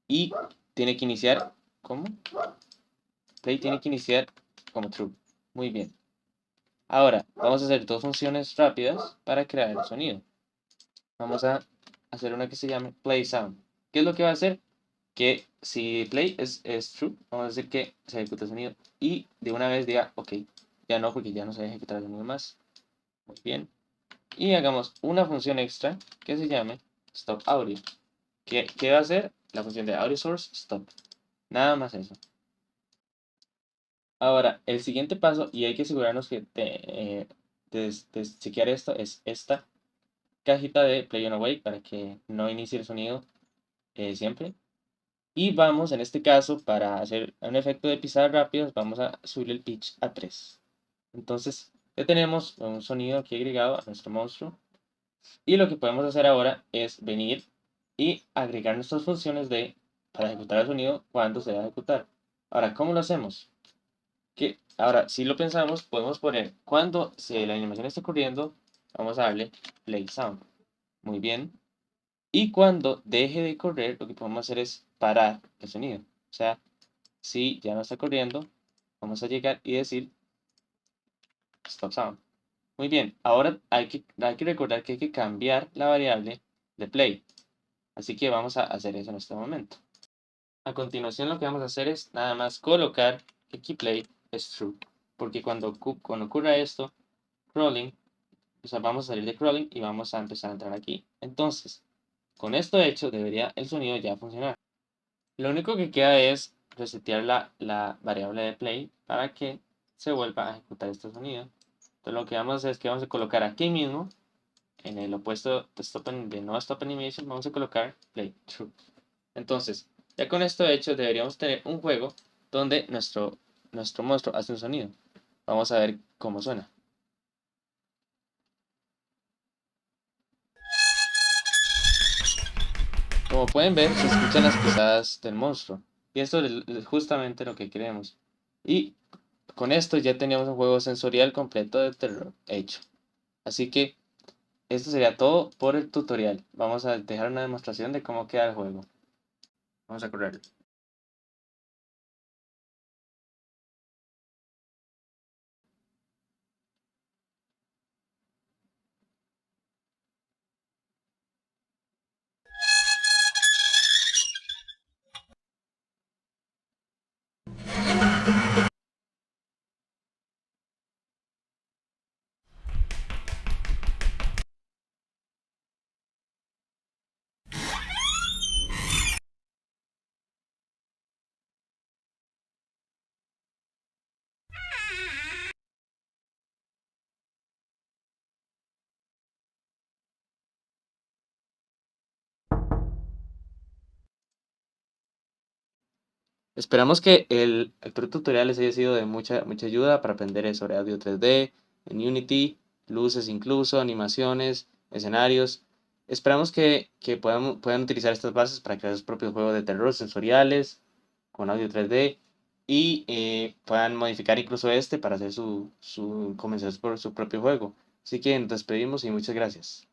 Y tiene que iniciar como play tiene que iniciar como true. Muy bien. Ahora, vamos a hacer dos funciones rápidas para crear el sonido. Vamos a hacer una que se llame play sound. ¿Qué es lo que va a hacer? Que si play es true, vamos a decir que se ejecuta el sonido y de una vez diga ok. Ya no, porque ya no se ejecuta el sonido más. Muy bien. y hagamos una función extra que se llame stop audio. ¿Qué va a hacer? La función de audio source stop. Nada más eso. Ahora, el siguiente paso, y hay que asegurarnos que de chequear esto, es esta cajita de play on awake para que no inicie el sonido siempre. Y vamos, en este caso, para hacer un efecto de pisadas rápidas, vamos a subir el pitch a 3. Entonces, ya tenemos un sonido aquí agregado a nuestro monstruo. Y lo que podemos hacer ahora es venir y agregar nuestras funciones para ejecutar el sonido cuando se va a ejecutar. Ahora, ¿cómo lo hacemos? Ahora, si lo pensamos, podemos poner cuando la animación esté ocurriendo, vamos a darle play sound. Muy bien. Y cuando deje de correr, lo que podemos hacer es parar el sonido. O sea, si ya no está corriendo, vamos a llegar y decir stop sound. Muy bien, ahora hay que recordar que hay que cambiar la variable de play. Así que vamos a hacer eso en este momento. A continuación lo que vamos a hacer es nada más colocar que keyPlay es true. Porque cuando ocurra esto, crawling, o sea, vamos a salir de crawling y vamos a empezar a entrar aquí. Entonces, con esto hecho, debería el sonido ya funcionar. Lo único que queda es resetear la variable de play para que se vuelva a ejecutar este sonido. Entonces lo que vamos a hacer es que vamos a colocar aquí mismo, en el opuesto de no stop animation, vamos a colocar play true. Entonces, ya con esto hecho, deberíamos tener un juego donde nuestro monstruo hace un sonido. Vamos a ver cómo suena. Como pueden ver, se escuchan las pisadas del monstruo. Y esto es justamente lo que queremos. Y con esto ya teníamos un juego sensorial completo de terror hecho. Así que esto sería todo por el tutorial. Vamos a dejar una demostración de cómo queda el juego. Vamos a correr. Esperamos que el tutorial les haya sido de mucha ayuda para aprender sobre audio 3D, en Unity, luces incluso, animaciones, escenarios. Esperamos que puedan utilizar estas bases para crear sus propios juegos de terror sensoriales con audio 3D y puedan modificar incluso este para hacer comenzar por su propio juego. Así que nos despedimos y muchas gracias.